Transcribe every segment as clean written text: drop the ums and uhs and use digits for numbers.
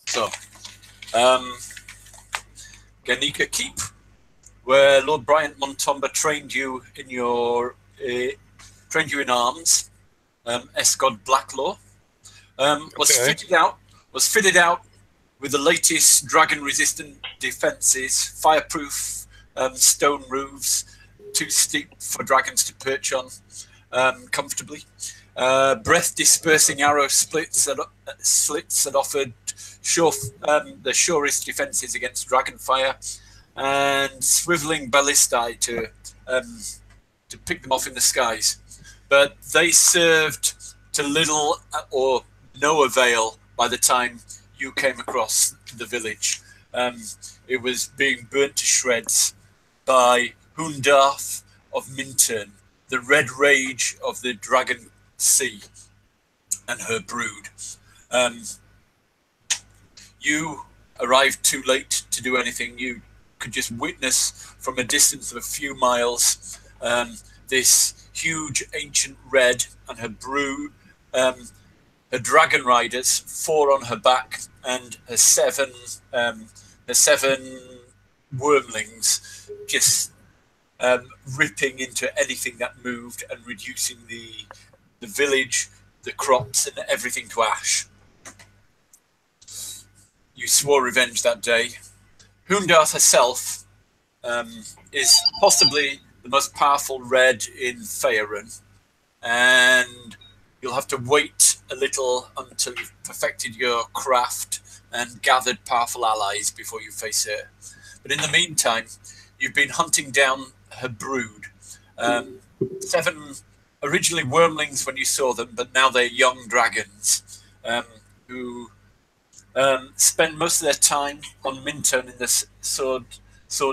So, um, Ganika Keep, where Lord Bryant Montomba trained you in arms. Escod Blacklaw was Okay. fitted out with the latest dragon-resistant defences, fireproof stone roofs, too steep for dragons to perch on comfortably. Breath-dispersing arrow slits that offered the surest defences against dragon fire, and swiveling ballistae to pick them off in the skies. But they served to little or no avail by the time you came across the village. It was being burnt to shreds by Hundarth of Minturn, the red rage of the Dragon Sea and her brood. Um, you arrived too late to do anything. You could just witness from a distance of a few miles this huge ancient red and her brood, her dragon riders, 4 on her back, and her seven wormlings just ripping into anything that moved and reducing the village, the crops, and everything to ash. You swore revenge that day. Hundarth herself is possibly the most powerful red in Faerun, and you'll have to wait a little until you've perfected your craft and gathered powerful allies before you face her. But in the meantime, you've been hunting down her brood. 7 originally wormlings when you saw them, but now they're young dragons who spend most of their time on Minton in the Sword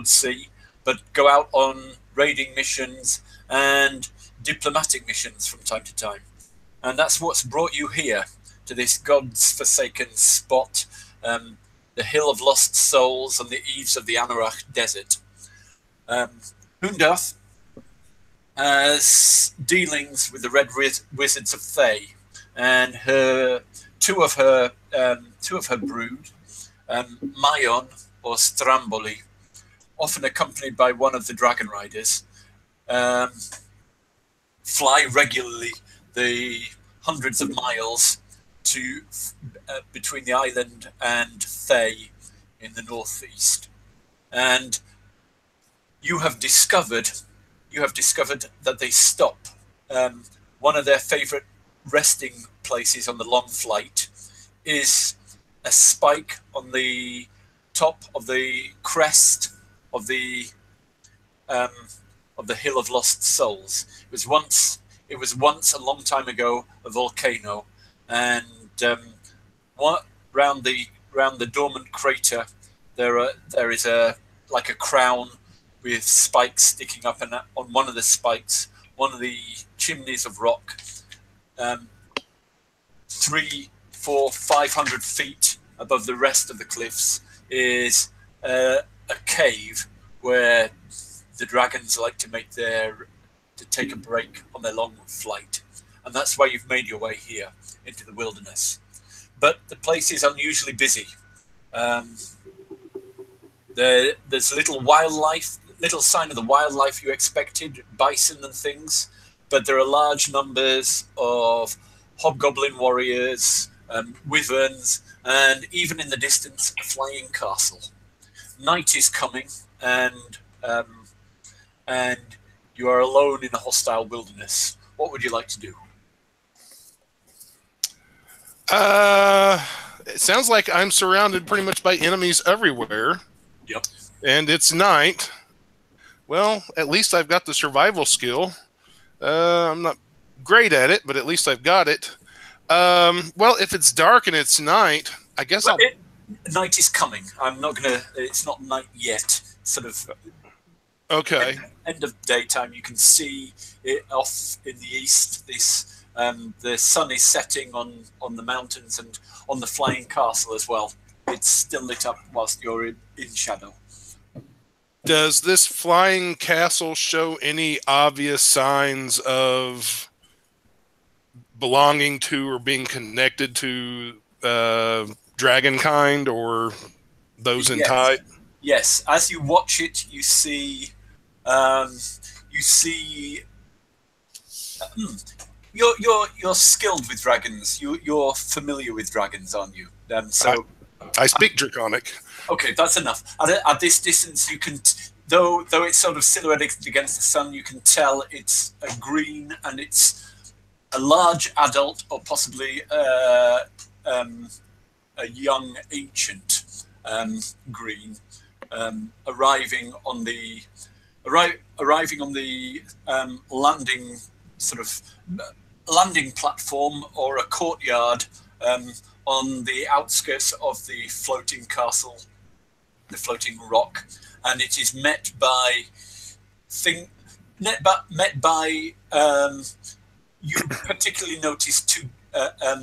Sea, but go out on raiding missions and diplomatic missions from time to time. And that's what's brought you here, to this God's forsaken spot, the Hill of Lost Souls on the eaves of the Amarach Desert. Hundarth has dealings with the Red Wizards of Thay, and two of her brood, Mayon or Stramboli, often accompanied by one of the dragon riders, fly regularly the hundreds of miles to between the island and Thay in the northeast. And you have discovered that they stop. One of their favorite resting places on the long flight is a spike on the top of the crest of the Hill of Lost Souls. It was once a long time ago a volcano, and round the dormant crater there is a crown with spikes sticking up, and on one of the spikes, one of the chimneys of rock, 300, 400, 500 feet above the rest of the cliffs, is a cave where the dragons like to take a break on their long flight, and that's why you've made your way here into the wilderness. But the place is unusually busy. There's little sign of the wildlife you expected, bison and things, but there are large numbers of hobgoblin warriors, wyverns, and even in the distance, a flying castle. Night is coming, and you are alone in a hostile wilderness. What would you like to do? It sounds like I'm surrounded pretty much by enemies everywhere. Yep. And it's night. Well, at least I've got the survival skill. I'm not great at it, but at least I've got it. Well, if it's dark and it's night, I guess night is coming. It's not night yet. Sort of. Okay. End of daytime, you can see it off in the east. The sun is setting on the mountains and on the flying castle as well. It's still lit up whilst you're in shadow. Does this flying castle show any obvious signs of belonging to or being connected to dragon kind or those in Yes, type? yes. As you watch it, um, you see. You're skilled with dragons. You're familiar with dragons, aren't you? I, So I speak Draconic. okay, that's enough. At this distance, you can, though it's sort of silhouetted against the sun, you can tell it's a green and it's a large adult or possibly a young ancient green arriving on the landing sort of landing platform or a courtyard on the outskirts of the floating castle, the floating rock, and it is met by you particularly notice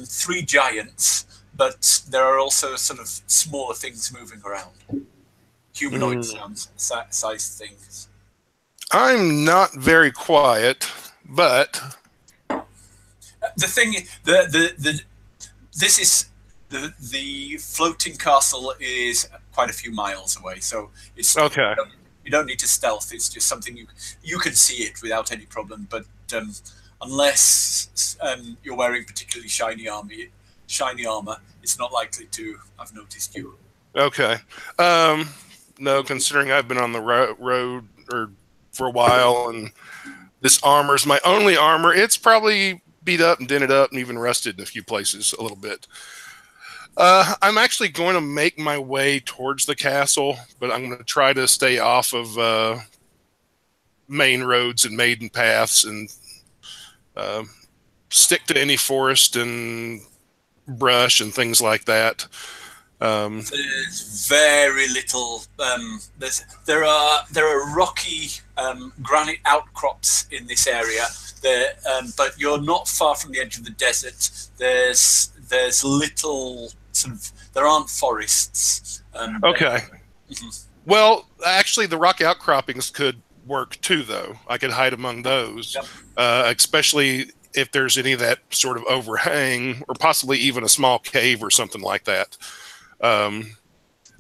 three giants, but there are also sort of smaller things moving around, humanoid sized things. I'm not very quiet, but The thing, the this is the floating castle is quite a few miles away, so it's okay. you don't need to stealth. It's just something you can see it without any problem. But unless you're wearing particularly shiny armor, it's not likely to have noticed you. Okay. No, considering I've been on the road or for a while, and this armor's my only armor, it's probably beat up and dented up and even rusted in a few places a little bit. I'm actually going to make my way towards the castle, but I'm going to try to stay off of main roads and maiden paths and stick to any forest and brush and things like that. There's very little. There are rocky granite outcrops in this area. But you're not far from the edge of the desert. There's little sort of. There aren't forests. Okay. Well, actually, the rocky outcroppings could work too, though. I could hide among those, Yep. Especially if there's any that sort of overhang, or possibly even a small cave or something like that. But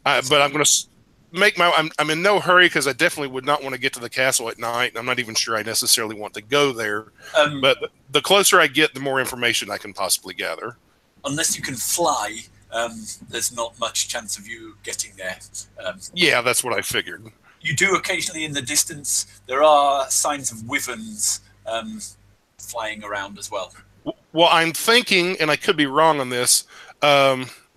I'm going to make I'm in no hurry because I definitely would not want to get to the castle at night. And I'm not even sure I necessarily want to go there. But the closer I get, the more information I can possibly gather. Unless you can fly, there's not much chance of you getting there. Yeah, that's what I figured. You do occasionally in the distance. There are signs of wyverns flying around as well. Well, I'm thinking, and I could be wrong on this,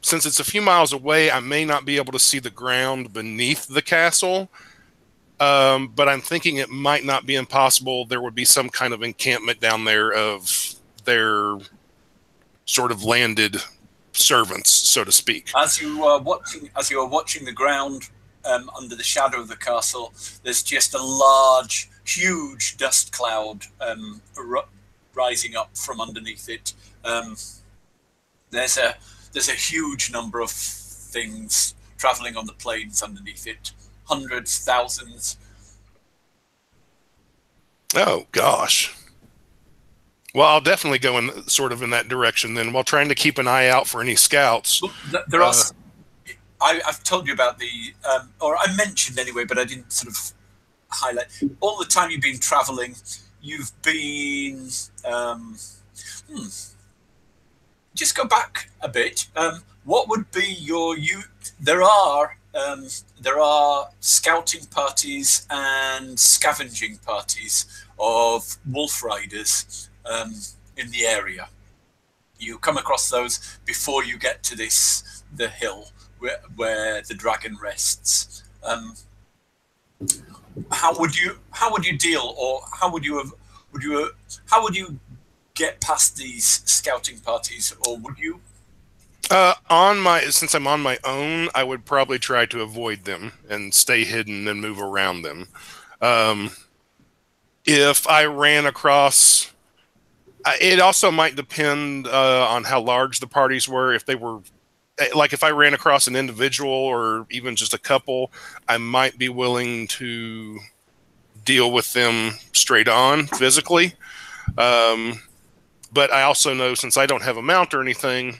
since it's a few miles away, I may not be able to see the ground beneath the castle. But I'm thinking it might not be impossible. There would be some kind of encampment down there of their sort of landed servants, so to speak. As you are watching the ground under the shadow of the castle, there's just a large, huge dust cloud rising up from underneath it. There's a huge number of things traveling on the plains underneath it. Hundreds, thousands. Oh, gosh. Well, I'll definitely go in that direction then, while trying to keep an eye out for any scouts. There are. I've told you about or I mentioned anyway, but I didn't sort of highlight. All the time you've been traveling, you've been. Just go back a bit. What would be There are scouting parties and scavenging parties of wolf riders in the area. You come across those before you get to the hill where the dragon rests. How would you deal, or how would you get past these scouting parties, or would you? Since I'm on my own, I would probably try to avoid them and stay hidden and move around them. If I ran across, it also might depend on how large the parties were. If they were, like, if I ran across an individual or even just a couple, I might be willing to deal with them straight on physically. But I also know, since I don't have a mount or anything,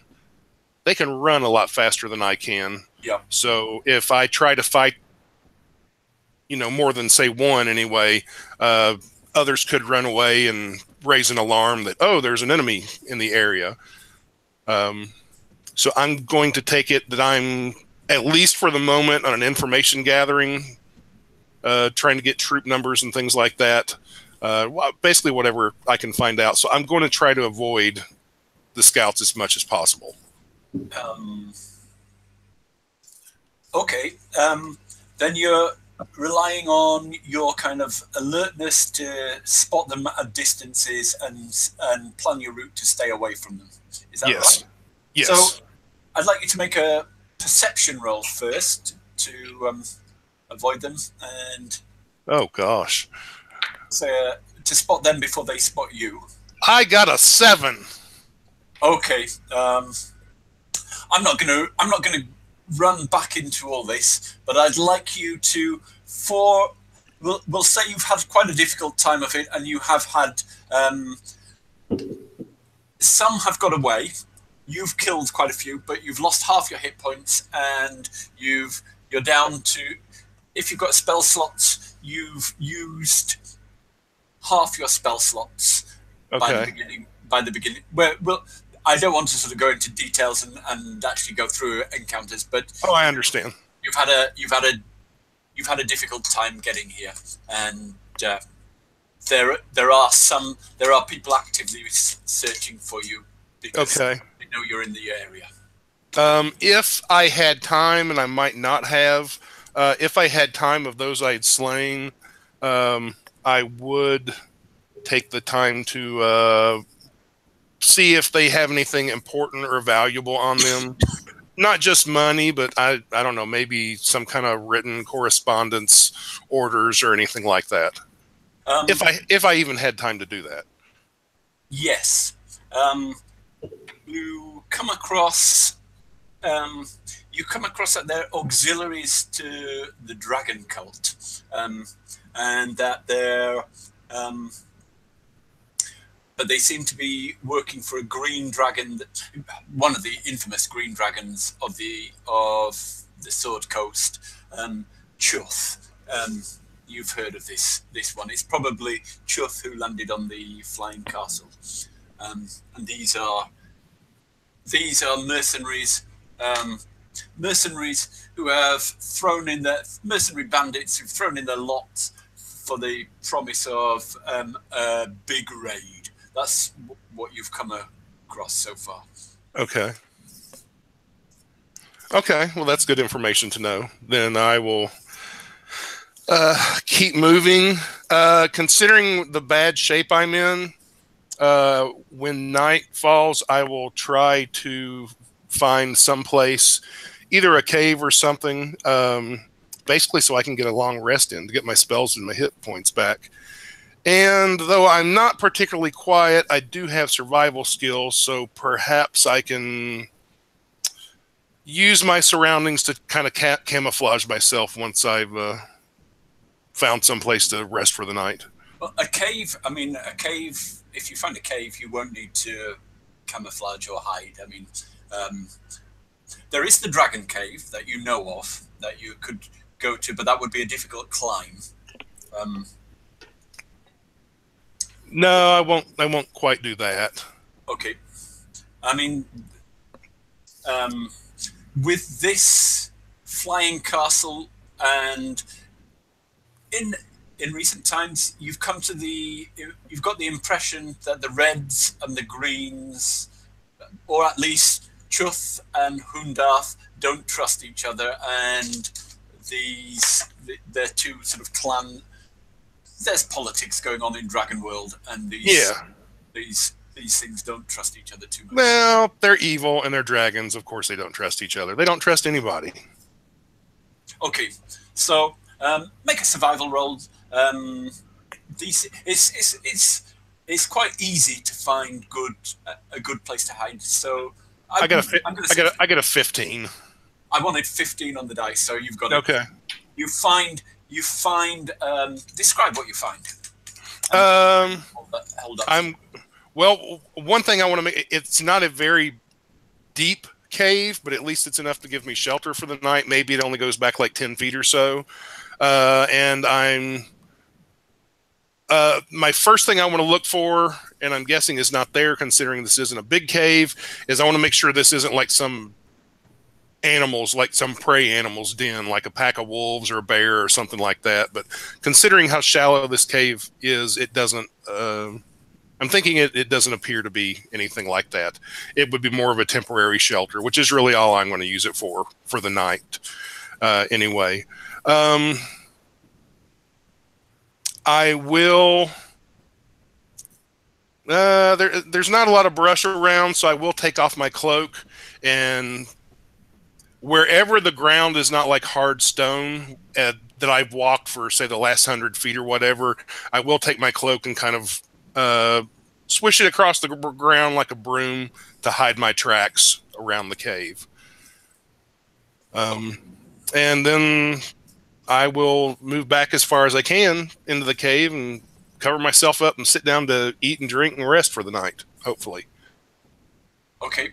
they can run a lot faster than I can. Yeah. So if I try to fight, more than say one anyway, others could run away and raise an alarm that, oh, there's an enemy in the area. So I'm going to take it that I'm, at least for the moment, on an information gathering, trying to get troop numbers and things like that. Basically whatever I can find out. So I'm going to try to avoid the scouts as much as possible. Okay. Then you're relying on your kind of alertness to spot them at distances and plan your route to stay away from them. Is that right? Yes. So I'd like you to make a perception roll first to avoid them and. Oh gosh. To spot them before they spot you. I got a 7. Okay. I'm not gonna run back into all this, but I'd like you to we'll say you've had quite a difficult time of it, and you have had some have got away. You've killed quite a few, but you've lost half your hit points, and you're down to, if you've got spell slots, you've used half your spell slots by the beginning. Well, I don't want to sort of go into details and actually go through encounters, but I understand. You've had a difficult time getting here, and there are people actively searching for you because they know you're in the area. If I had time, and I might not have, if I had time of those I had slain, I would take the time to see if they have anything important or valuable on them. Not just money, but I don't know, maybe some kind of written correspondence, orders, or anything like that. If I even had time to do that. Yes. You come across that they're auxiliaries to the dragon cult, and that they're but they seem to be working for a green dragon, one of the infamous green dragons of the Sword Coast, Chuth. You've heard of this one. It's probably Chuth who landed on the flying castle, and these are mercenaries. Mercenaries who have thrown in their mercenary bandits who've thrown in their lot for the promise of a big raid. That's what you've come across so far. Okay. Well, that's good information to know. Then I will keep moving. Considering the bad shape I'm in, when night falls, I will try to find someplace, either a cave or something, basically so I can get a long rest in to get my spells and my hit points back. And though I'm not particularly quiet, I do have survival skills, so perhaps I can use my surroundings to kind of camouflage myself once I've found some place to rest for the night. Well, a cave, if you find a cave, you won't need to camouflage or hide. There is the dragon cave that you know of that you could go to, but that would be a difficult climb. No, I won't quite do that. Okay. With this flying castle, and in recent times, you've got the impression that the Reds and the Greens, or at least Chuth and Hundarth, don't trust each other, and they're two sort of clan. There's politics going on in Dragon World, and these things don't trust each other too much. Well, they're evil and they're dragons. Of course, they don't trust each other. They don't trust anybody. Okay, so make a survival roll. It's quite easy to find a good place to hide. So I got a 15. I wanted 15 on the dice, so you've got okay. You find. Describe what you find. Hold up. Well, one thing I want to make, it's not a very deep cave, but at least it's enough to give me shelter for the night. Maybe it only goes back like 10 feet or so. And my first thing I want to look for, and I'm guessing is not there considering this isn't a big cave, is I want to make sure this isn't like some animals, like some prey animals den, like a pack of wolves or a bear or something like that. But considering how shallow this cave is, it doesn't, I'm thinking it doesn't appear to be anything like that. It would be more of a temporary shelter, which is really all I'm going to use it for the night. Anyway, I will. There's not a lot of brush around, so I will take off my cloak, and wherever the ground is not like hard stone that I've walked for, say, the last 100 feet or whatever, I will take my cloak and kind of swish it across the ground like a broom to hide my tracks around the cave. And then I will move back as far as I can into the cave and cover myself up and sit down to eat and drink and rest for the night, hopefully. Okay,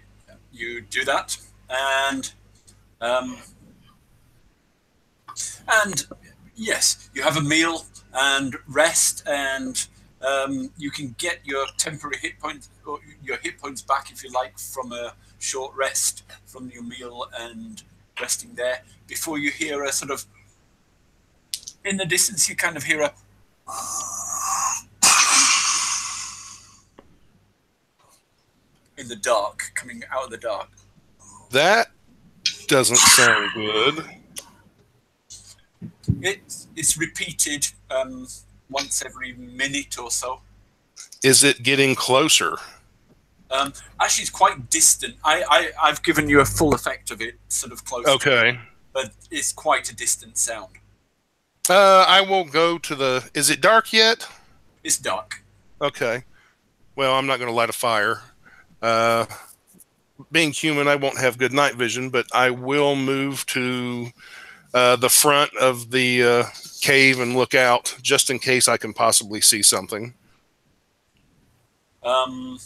you do that, and yes, you have a meal and rest, and you can get your temporary hit points, or your hit points back if you like, from a short rest from your meal and resting there, before you hear a sort of, in the distance, you kind of hear a in the dark, coming out of the dark. That doesn't sound good. It's repeated once every minute or so. Is it getting closer? Actually, it's quite distant. I've given you a full effect of it, sort of close. Okay. But it's quite a distant sound. I will go to the... Is it dark yet? It's dark. Okay. Well, I'm not going to light a fire. Being human, I won't have good night vision, but I will move to the front of the cave and look out, just in case I can possibly see something. I'm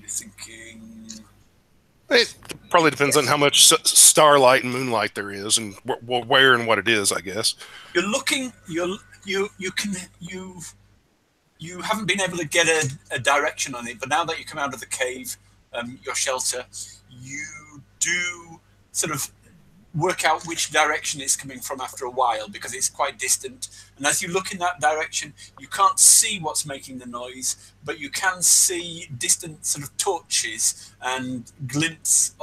just thinking... It probably depends on how much starlight and moonlight there is, and where and what it is, I guess. You're looking. You haven't been able to get a direction on it, but now that you come out of the cave, your shelter, you do sort of work out which direction it's coming from after a while, because it's quite distant. And as you look in that direction, you can't see what's making the noise, but you can see distant sort of torches and glints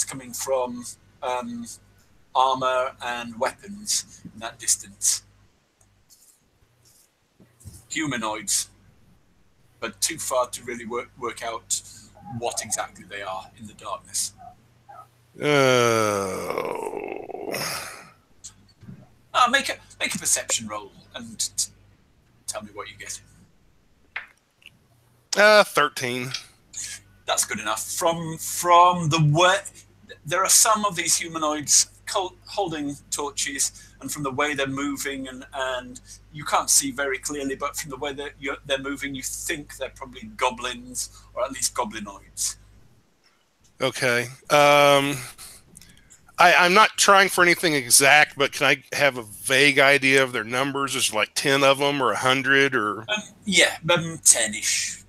coming from armor and weapons in that distance. Humanoids, but too far to really work out what exactly they are in the darkness. Make a perception roll and tell me what you get. 13. That's good enough. From the way there are some of these humanoids holding torches, and from the way they're moving, and you can't see very clearly, but from the way they're moving, you think they're probably goblins, or at least goblinoids. Okay. I'm not trying for anything exact, but can I have a vague idea of their numbers? Is like 10 of them, or 100, or... Yeah, 10-ish.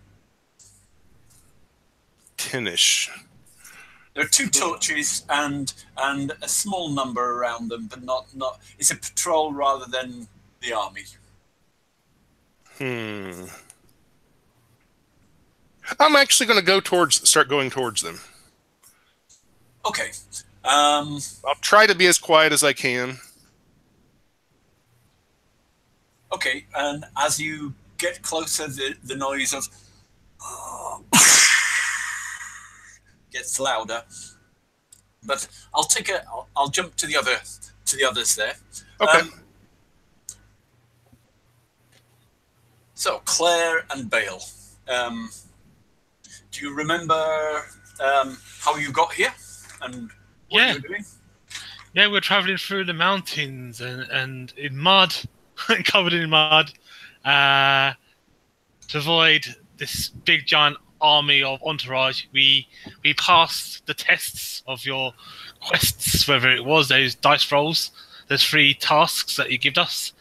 10-ish. There are 2 torches and a small number around them, but not. It's a patrol rather than the army. I'm actually going to start going towards them. Okay. I'll try to be as quiet as I can. Okay, and as you get closer, the noise of gets louder. But I'll jump to the others there. Okay. So Claire and Bale, do you remember how you got here and what you were doing? Yeah, we're traveling through the mountains and in mud, covered in mud, To avoid this big giant army of entourage, we passed the tests of your quests, whether it was those dice rolls, those 3 tasks that you give us,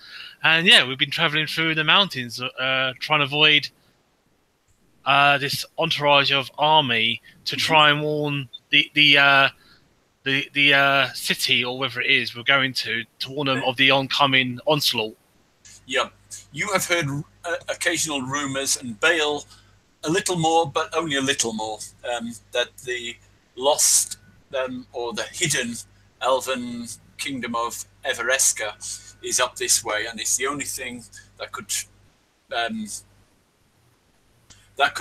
and yeah, we've been traveling through the mountains, trying to avoid this entourage of army to try and warn the city, or whether it is we're going to warn them of the oncoming onslaught. Yeah, you have heard occasional rumours, and Bale a little more, but only a little more, that the lost or the hidden elven kingdom of Evereska is up this way, and it's the only thing that could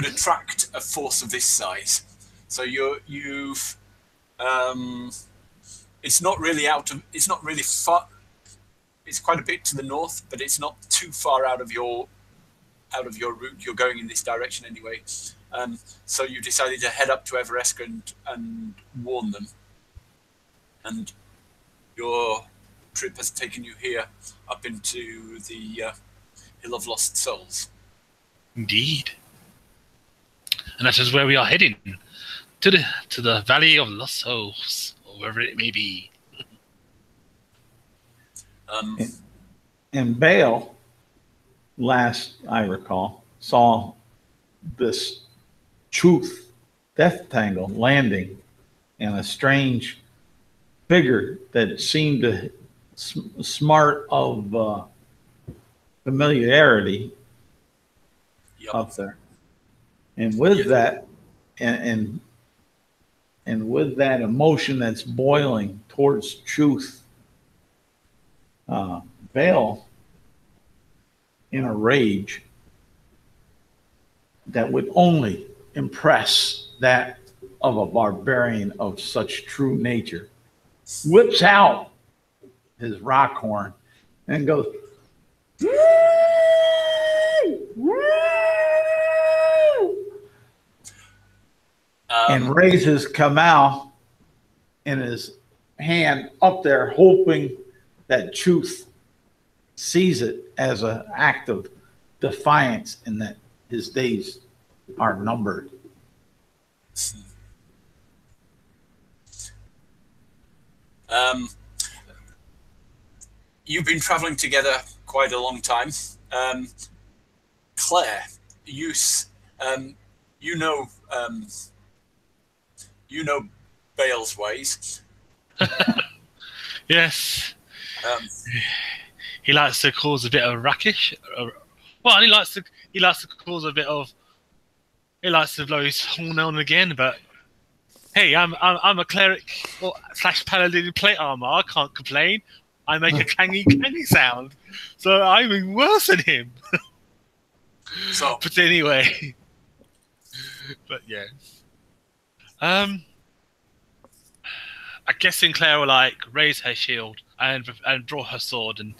attract a force of this size. So you've it's not really far. It's quite a bit to the north, but it's not too far out of your route. You're going in this direction anyway. So you decided to head up to Evereska and warn them. And your trip has taken you here, up into the Hill of Lost Souls. Indeed. And that is where we are heading, to the Valley of Lost Souls, or wherever it may be. And Bale, last I recall, saw this truth death tangle landing, and a strange figure that seemed to smart of familiarity up there. And with that, and with that emotion that's boiling towards truth, Bale, in a rage that would only impress that of a barbarian of such true nature, whips out his rock horn and goes, and raises Kamal in his hand up there, hoping that truth sees it as an act of defiance and that his days are numbered. You've been traveling together quite a long time. Claire, you know Bale's ways. Yes. He likes to cause a bit of racket. Well, he likes to cause a bit of. He likes to blow his horn on again, but hey, I'm a cleric / paladin in plate armor. I can't complain. I make a clangy sound, so I'm even worse than him. So, but anyway, but yeah. I guess Sinclair will like raise her shield and draw her sword and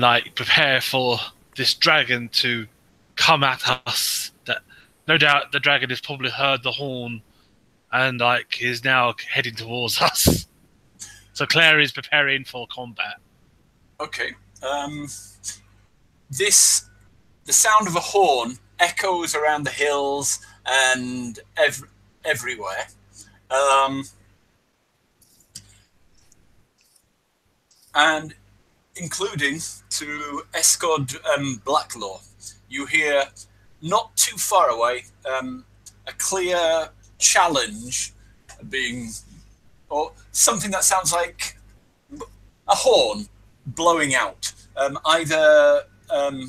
like prepare for this dragon to come at us. That no doubt the dragon has probably heard the horn and like is now heading towards us. So Claire is preparing for combat. Okay. The sound of a horn echoes around the hills and everywhere. And including to Escod Blacklaw. You hear, not too far away, a clear challenge or something that sounds like a horn blowing out. Either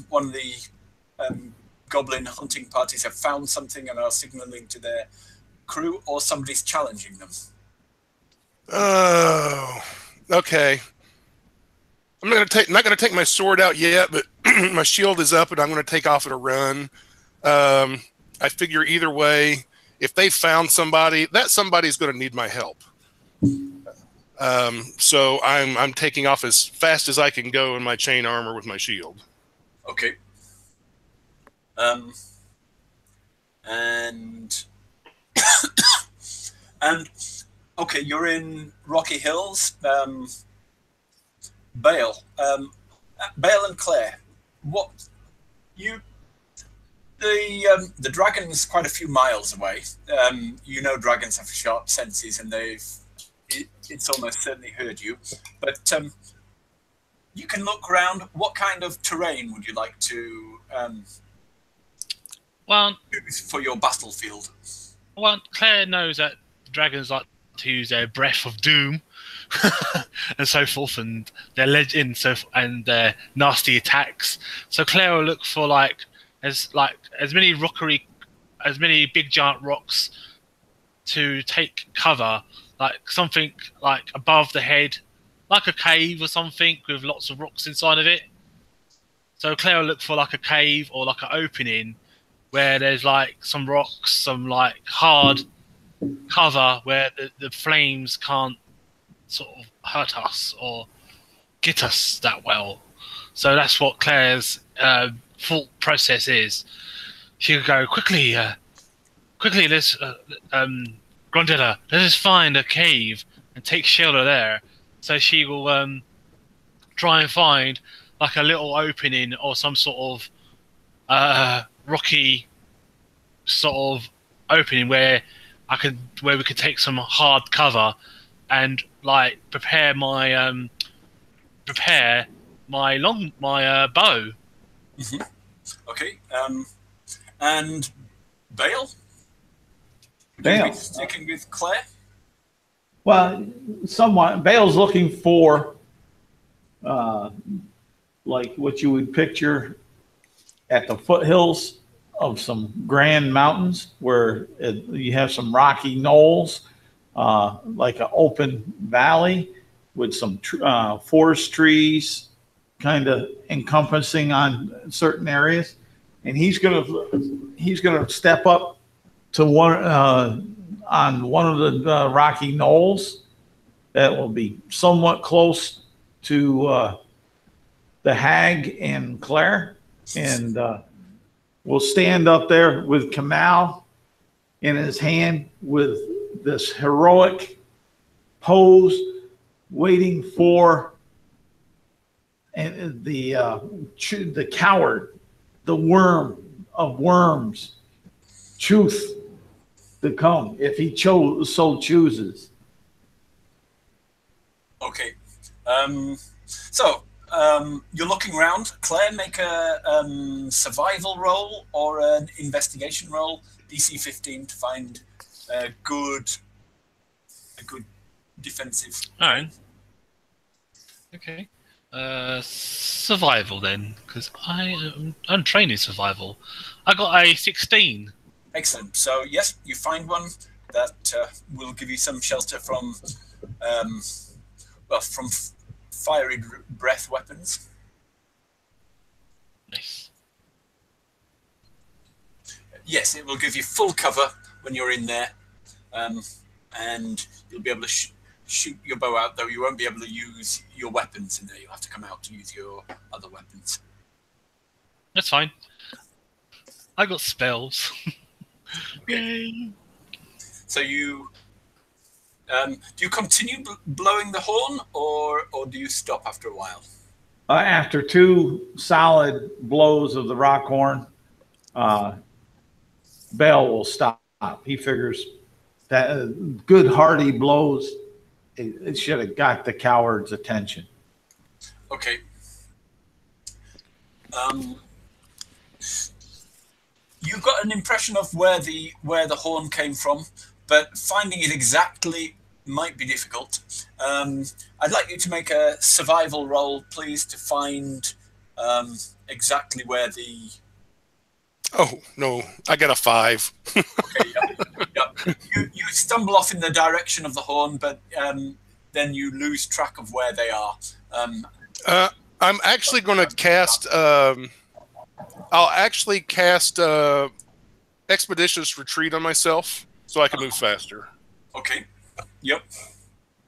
one of the goblin hunting parties have found something and are signaling to their crew, or somebody's challenging them. Oh, okay. I'm not gonna take my sword out yet, but my shield is up, and I'm gonna take off at a run. I figure either way, if they found somebody, that somebody's gonna need my help. So I'm taking off as fast as I can go in my chain armor with my shield. Okay. And okay, you're in Rocky Hills. Bale and Claire, what You the dragon's quite a few miles away. You know dragons have sharp senses, and it's almost certainly heard you. But you can look around. What kind of terrain would you like to use for your battlefield? Well, Claire knows that dragons like to use their breath of doom and so forth, and their legend and their nasty attacks. So Claire will look for as many big giant rocks to take cover, like something like above the head, like a cave or something with lots of rocks inside of it. So Claire will look for like a cave or like an opening where there's like some rocks, some like hard cover where the flames can't sort of hurt us or get us that well. So that's what Claire's thought process is. She could go quickly. Let's Grondetta, let us find a cave and take shelter there. So she will try and find like a little opening or some sort of rocky sort of opening where we could take some hard cover and like prepare my bow. Mm-hmm. Okay. And Bale? Bale. Sticking with Claire? Well, somewhat. Bale's looking for like what you would picture at the foothills of some grand mountains where you have some rocky knolls, like an open valley with some forest trees kind of encompassing on certain areas. And he's gonna step up to one on one of the rocky knolls that will be somewhat close to the hag and Claire, and we'll stand up there with Kamal in his hand with this heroic pose, waiting for the coward, the worm of worms, Truth, to come if he so chooses. Okay. You're looking around. Claire, make a survival roll or an investigation roll. DC 15 to find a good defensive. All right. Okay. Survival then, because I'm trained in survival. I got a 16. Excellent. So yes, you find one that will give you some shelter from fiery breath weapons. Nice. Yes, it will give you full cover when you're in there, and you'll be able to shoot your bow out, though you won't be able to use your weapons in there. You'll have to come out to use your other weapons. That's fine. I got spells. Okay. Yay. So you do you continue blowing the horn, or do you stop after a while? After two solid blows of the rock horn, Bale will stop. He figures that good hearty blows, it should have got the coward's attention. Okay. You got an impression of where the horn came from, but finding it exactly might be difficult. I'd like you to make a survival roll, please, to find exactly where the... Oh, no. I got a 5. Okay, yeah. You stumble off in the direction of the horn, but then you lose track of where they are. I'm actually going to cast... I'll actually cast Expeditious Retreat on myself so I can move faster. Okay. Yep.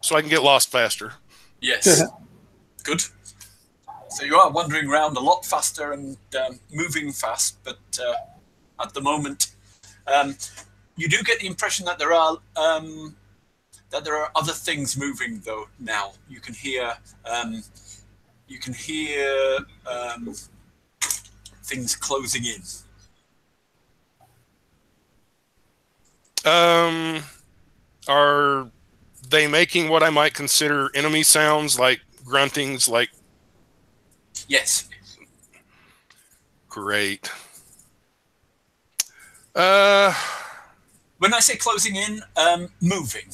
So I can get lost faster. Yes. Good. So you are wandering around a lot faster and moving fast, but at the moment, you do get the impression that there are other things moving. Though now you can hear things closing in? Are they making what I might consider enemy sounds, like gruntings, like? Yes. Great. When I say closing in, moving.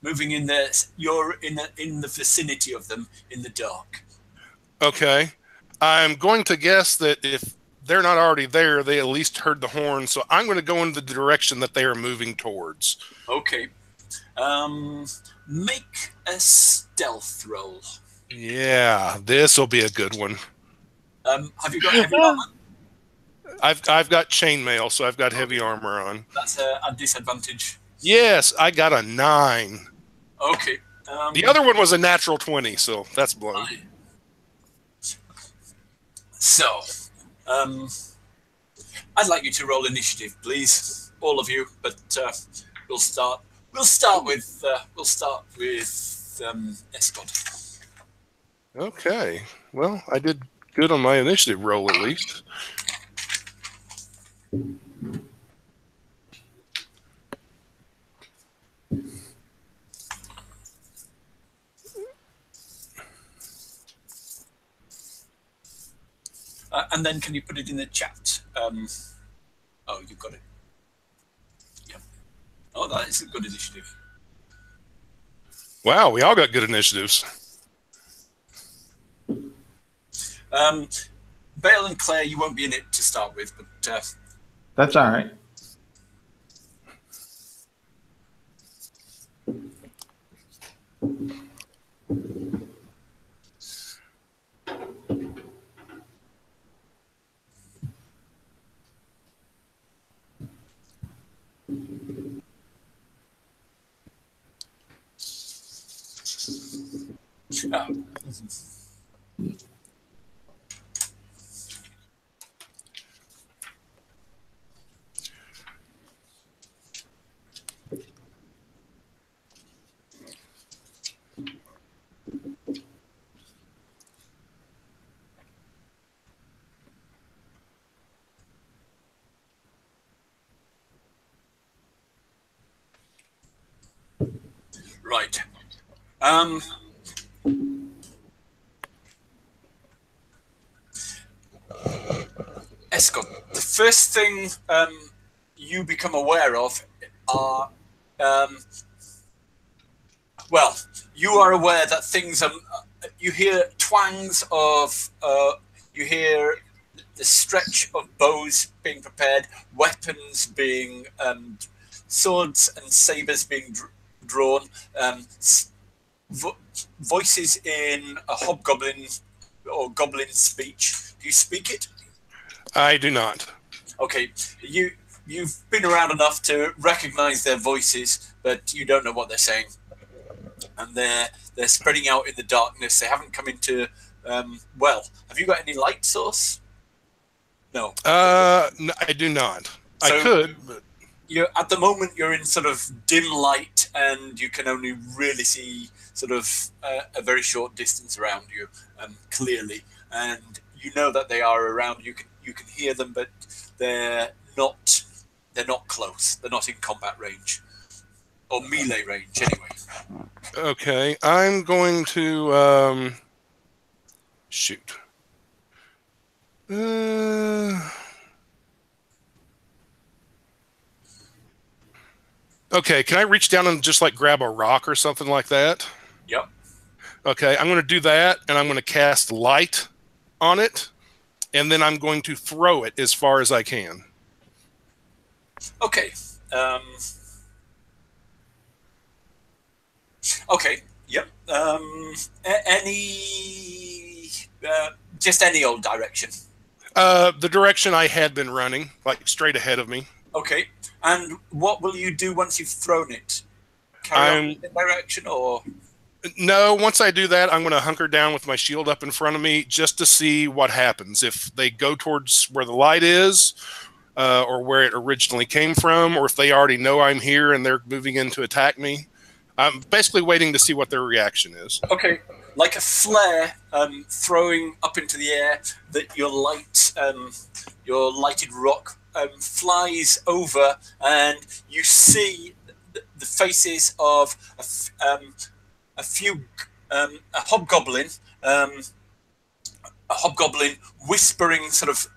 Moving in there. You're in the vicinity of them in the dark. Okay. I'm going to guess that if they're not already there, they at least heard the horn. So I'm going to go in the direction that they are moving towards. Okay. Make a stealth roll. Yeah, this will be a good one. Have you got heavy armor? I've got chainmail, so I've got heavy armor on. That's a disadvantage. Yes, I got a 9. Okay. The other one was a natural 20, so that's blown. So, I'd like you to roll initiative, please, all of you. But we'll start. We'll start with Escott. Okay. Well, I did good on my initiative roll, at least. And then can you put it in the chat? Oh, you've got it. Yeah. Oh, that is a good initiative. Wow, we all got good initiatives. Bale and Claire, you won't be in it to start with, but that's all right. right. Escott, the first thing you become aware of are, well, you are aware that things are, you hear twangs of, you hear the stretch of bows being prepared, weapons being, swords and sabers being drawn, voices in a hobgoblin or goblin speech. Do you speak it? I do not. Okay, you've been around enough to recognize their voices, but you don't know what they're saying. And they're spreading out in the darkness. They haven't come into well, have you got any light source? No. No, I do not. So I could, but you're at the moment you're in sort of dim light, and you can only really see sort of a very short distance around you, clearly. And you know that they are around. You can hear them, but they're not close. They're not in combat range or melee range, anyway. Okay, I'm going to shoot. Okay, can I reach down and just like grab a rock or something like that? Yep. Okay, I'm going to do that, and I'm going to cast light on it, and then I'm going to throw it as far as I can. Okay. Okay. Yep. Just any old direction. The direction I had been running, like straight ahead of me. Okay. And what will you do once you've thrown it? Carry on in the direction, or? No, once I do that, I'm going to hunker down with my shield up in front of me just to see what happens. If they go towards where the light is, or where it originally came from, or if they already know I'm here and they're moving in to attack me. I'm basically waiting to see what their reaction is. Okay. like a flare throwing up into the air, that your lighted rock flies over, and you see the faces of a hobgoblin whispering sort of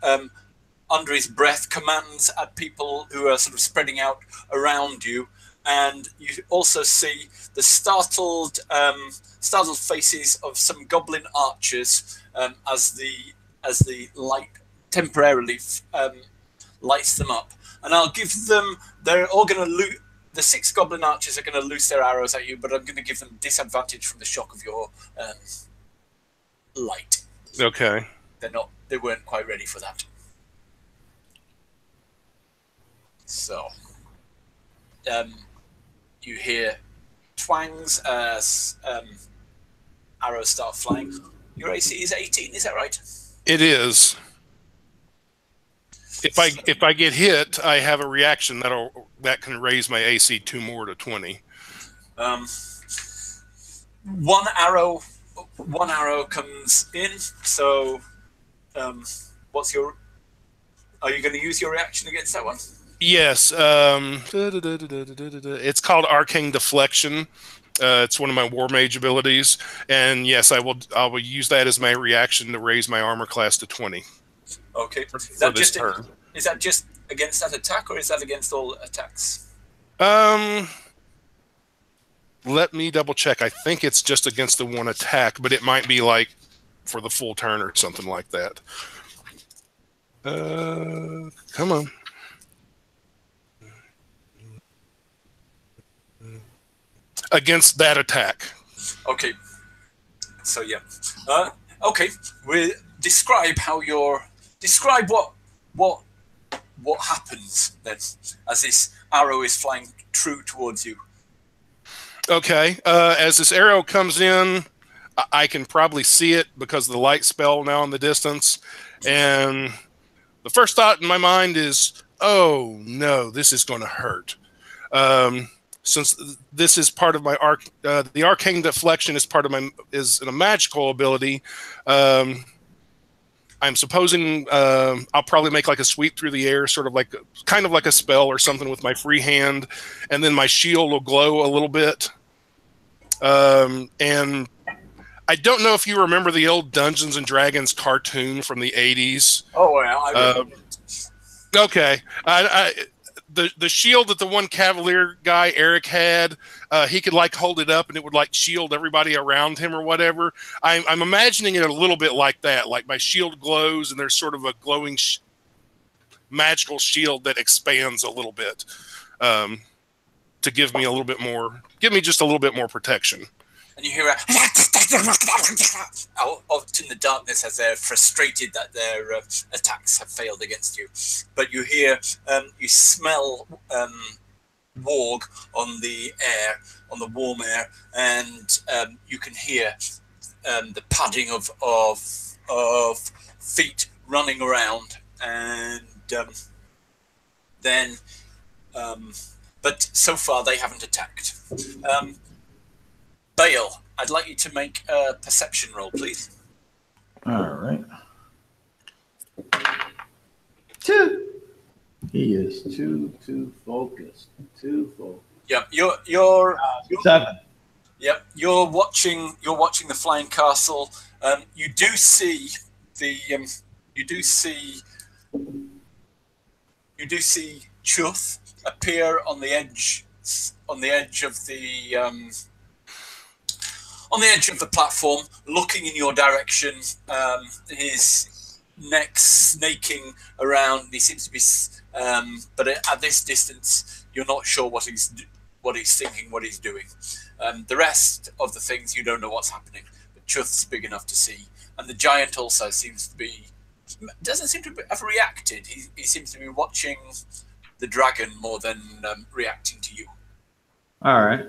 under his breath commands at people who are sort of spreading out around you, and you also see the startled faces of some goblin archers as the light temporarily lights them up. And I'll give them, they're all going to loot. The 6 goblin archers are going to loose their arrows at you, but I'm going to give them disadvantage from the shock of your light. Okay. They weren't quite ready for that. So, you hear twangs as arrows start flying. Your AC is 18, is that right? It is. If I get hit, I have a reaction that can raise my AC 2 more to 20. One arrow comes in. So, what's your? Are you going to use your reaction against that one? Yes. It's called Arcane Deflection. It's one of my War Mage abilities, and yes, I will use that as my reaction to raise my armor class to 20. Okay. For this turn. Is that just against that attack, or is that against all attacks? Let me double check. I think it's just against the one attack, but it might be like for the full turn or something like that. Come on. Against that attack. Okay. So yeah. Okay. We describe what happens then as this arrow is flying true towards you. Okay. As this arrow comes in, I can probably see it because of the light spell now in the distance, and the first thought in my mind is, "Oh no, this is going to hurt." Since this is part of my the arcane deflection is a magical ability. I'm supposing I'll probably make like a sweep through the air, kind of like a spell or something with my free hand, and then my shield will glow a little bit. And I don't know if you remember the old Dungeons and Dragons cartoon from the 80s. Oh, yeah, I remember. Okay. The shield that the one Cavalier guy, Eric, had, he could like hold it up and it would like shield everybody around him or whatever. I'm imagining it a little bit like that. Like my shield glows and there's sort of a glowing magical shield that expands a little bit to give me just a little bit more protection. And you hear out in the darkness as they're frustrated that their attacks have failed against you. But you hear, you smell warg on the air, on the warm air, and you can hear the padding of feet running around, and then, but so far they haven't attacked. Bale, I'd like you to make a perception roll, please. All right. 2. He is too focused. Yep, you're 7. Yep, you're watching the flying castle. You do see Chuth appear on the edge of the platform, looking in your direction. His neck snaking around. He seems to be, but at this distance, you're not sure what he's thinking, what he's doing. The rest of the things, you don't know what's happening. But Chuth's big enough to see, and the giant also doesn't seem to have reacted. He seems to be watching the dragon more than reacting to you. All right.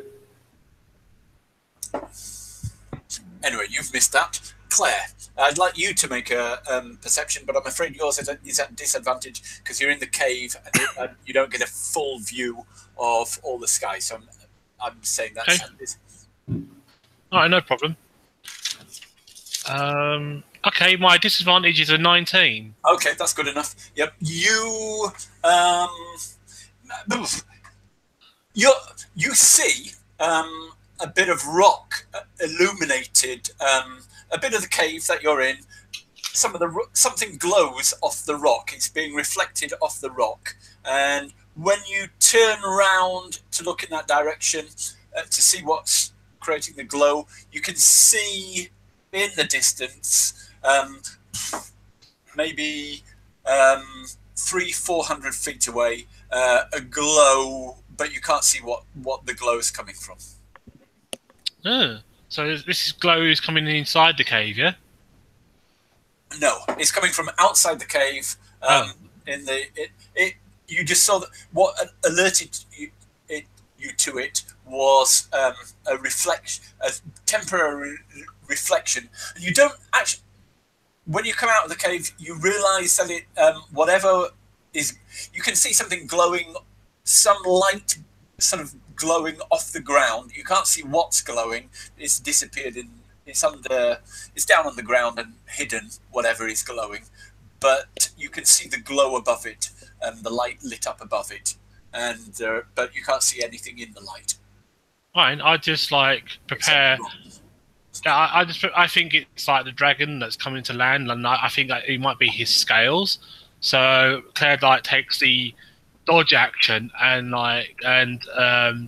Anyway, you've missed that. Claire, I'd like you to make a perception, but I'm afraid yours is at disadvantage because you're in the cave and you don't get a full view of all the sky. So I'm saying that's okay. All right, no problem. Okay, my disadvantage is a 19. Okay, that's good enough. Yep. Um, you see a bit of rock illuminated, a bit of the cave that you're in. Something glows off the rock. It's being reflected off the rock, and when you turn around to look in that direction to see what's creating the glow, you can see in the distance, maybe 300-400 feet away, a glow, but you can't see what the glow is coming from. Oh, so this glow is coming inside the cave, yeah? No, it's coming from outside the cave. In the you just saw that what alerted you to it was a reflection, a temporary reflection. And you don't actually. When you come out of the cave, you realise that it whatever is. You can see something glowing, some light sort of glowing off the ground. You can't see what's glowing. It's disappeared in. It's under. It's down on the ground and hidden. Whatever is glowing, but you can see the glow above it, and the light lit up above it, and but you can't see anything in the light. Fine, I just like prepare. Yeah, I think it's like the dragon that's coming to land, and I think that it might be his scales. So Claire like takes the dodge action and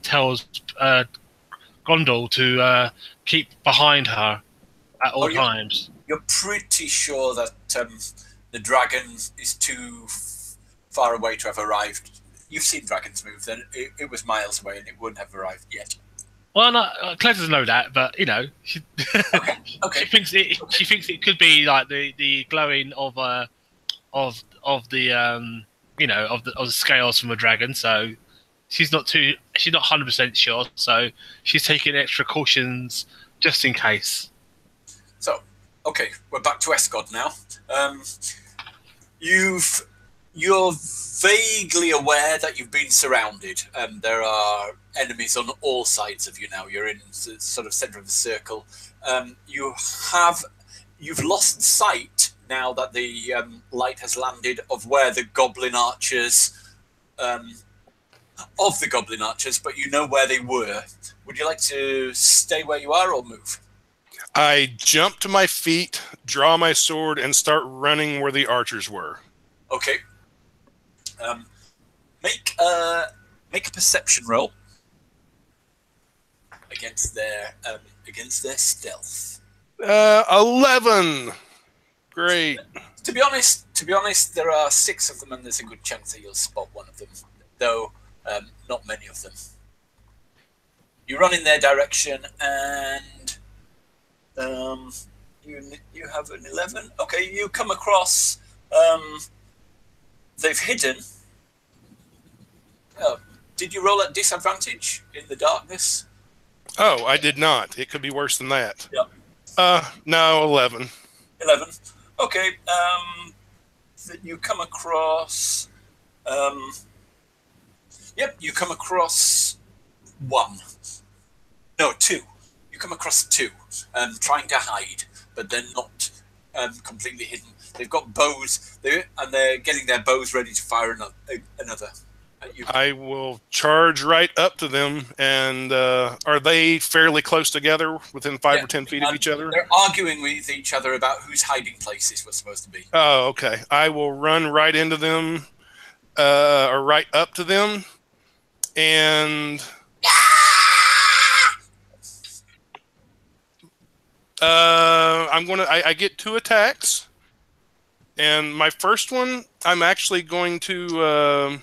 tells Gondol to keep behind her at all times. You're pretty sure that the dragon is too far away to have arrived. You've seen dragons move. Then it was miles away, and it wouldn't have arrived yet. Well, no, Claire doesn't know that, but you know, she thinks it could be like the glowing of the of the scales from a dragon. So she's not 100% sure. So she's taking extra cautions just in case. So, okay, we're back to Escod now. You're vaguely aware that you've been surrounded. There are enemies on all sides of you now. You're in the sort of center of the circle. You've lost sight now that the light has landed of where the goblin archers, but you know where they were. Would you like to stay where you are or move? I jump to my feet, draw my sword, and start running where the archers were. Okay. Make a perception roll against their stealth. 11. Great. To be honest, there are 6 of them, and there's a good chance that you'll spot one of them, though not many of them. You run in their direction, and you have an 11. Okay, you come across. They've hidden. Did you roll at disadvantage in the darkness? Oh, I did not. It could be worse than that. Yeah. No, 11. 11. Okay. You come across. Yep, you come across 1. No, 2. You come across 2, trying to hide, but they're not completely hidden. They've got bows, and they're getting their bows ready to fire another at you. I will charge right up to them, and are they fairly close together, within 5 or 10 feet of each other? They're arguing with each other about whose hiding places were supposed to be. Oh, okay. I will run right into them, or right up to them, and... I get 2 attacks, and my first one, I'm actually going to,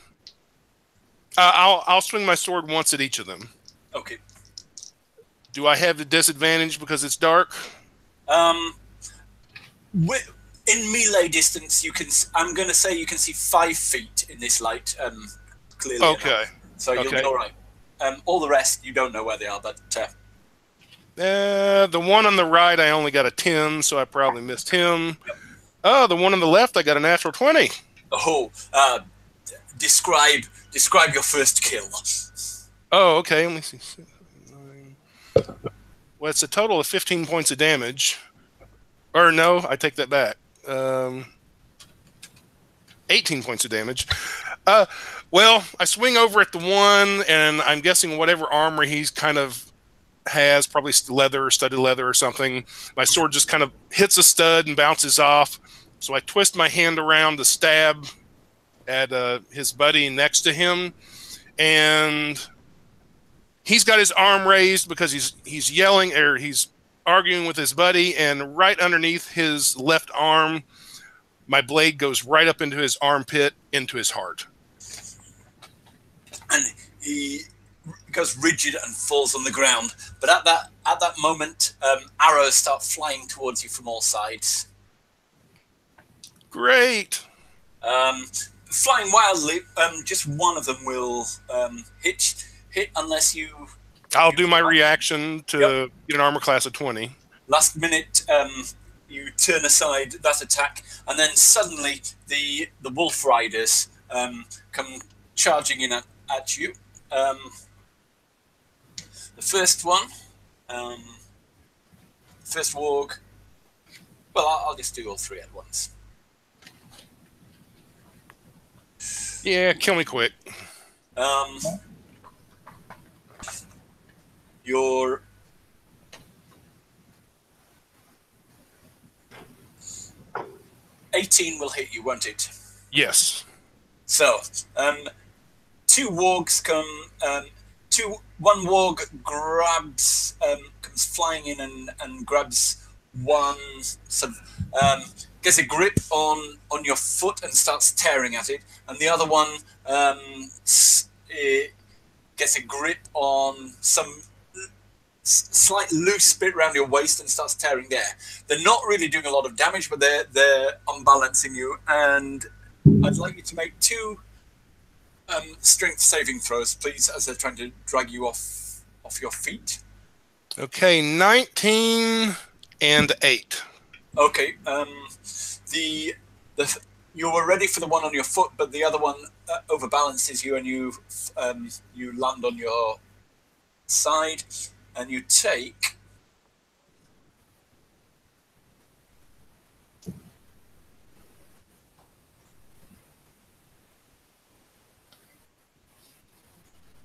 I'll swing my sword once at each of them. Okay. Do I have the disadvantage because it's dark? In melee distance, I'm going to say you can see 5 feet in this light, clearly. Okay. Enough. So you'll be all right. All the rest, you don't know where they are, but... the one on the right, I only got a 10, so I probably missed him. Yep. Oh, the one on the left, I got a natural 20. Oh, describe your first kill. Oh, okay. Let me see. Well, it's a total of 15 points of damage. Or no, I take that back. 18 points of damage. Well, I swing over at the one, and I'm guessing whatever armor he's kind of has, probably leather or studded leather or something. My sword just kind of hits a stud and bounces off. So I twist my hand around to stab at his buddy next to him, and he's got his arm raised because he's yelling, or he's arguing with his buddy, and right underneath his left arm, my blade goes right up into his armpit, into his heart. And he goes rigid and falls on the ground. But at that moment, arrows start flying towards you from all sides. Great. Flying wildly, just one of them will hit unless you... I'll do my reaction to get an armor class of 20. Last minute, you turn aside that attack, and then suddenly the wolf riders come charging in at you. The first one, first warg. Well, I'll just do all three at once. Yeah, kill me quick. Your 18 will hit you, won't it? Yes. So, two wargs come. One warg grabs, comes flying in and grabs one, sort of, gets a grip on your foot and starts tearing at it, and the other one gets a grip on some slight loose bit around your waist and starts tearing there. They're not really doing a lot of damage, but they're unbalancing you, and I'd like you to make two strength saving throws, please, as they're trying to drag you off your feet. Okay, 19 and 8. Okay, you were ready for the one on your foot, but the other one overbalances you, and you land on your side, and you take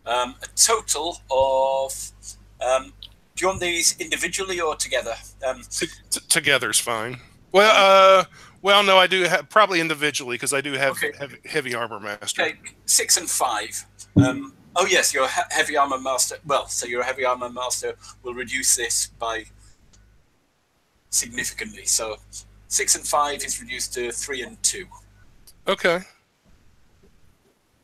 'a total of. Do you want these individually or together? Together's fine. Well, no, I do have probably individually because I do have heavy armor master. Okay, 6 and 5. Oh yes, your heavy armor master. Well, so your heavy armor master will reduce this by significantly. So 6 and 5 is reduced to 3 and 2. Okay.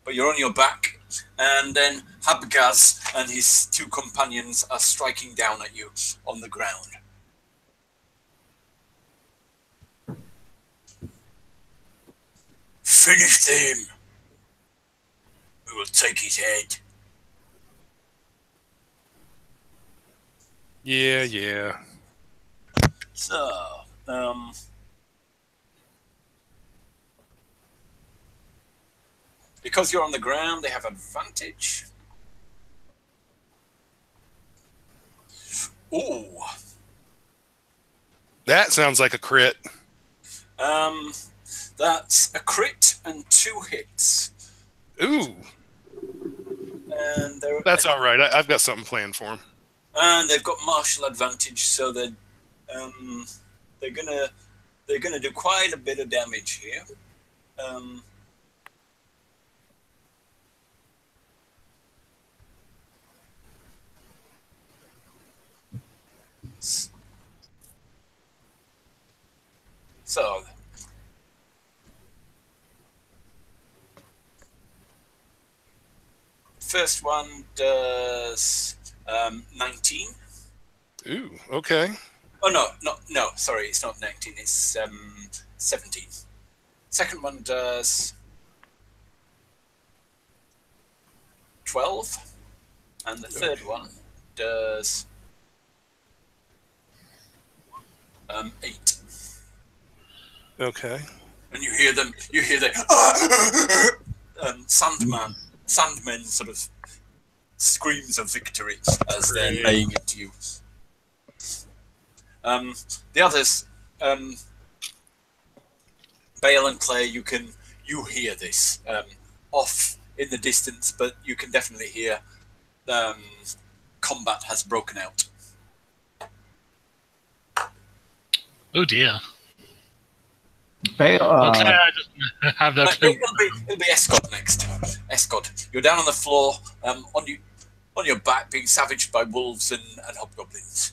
But you're on your back, and then Habgaz and his two companions are striking down at you on the ground. Finish him. We will take his head. Yeah. So, because you're on the ground, they have advantage. Ooh. That sounds like a crit. That's a crit and 2 hits. Ooh. And that's all right. I've got something planned for them. And they've got martial advantage, so they're gonna do quite a bit of damage here. So first one does 19. Ooh, okay. Oh no, sorry, it's not 19, it's 17. Second one does 12, and the third one does 8. Okay. And you hear the Sandmen sort of screams of victory as they're laying into you. The others Bale and Clay, you hear this off in the distance, but you can definitely hear combat has broken out. Oh dear. Bale, Claire doesn't have no clue. It'll be Escott next. Escott, you're down on the floor, on your back, being savaged by wolves and hobgoblins.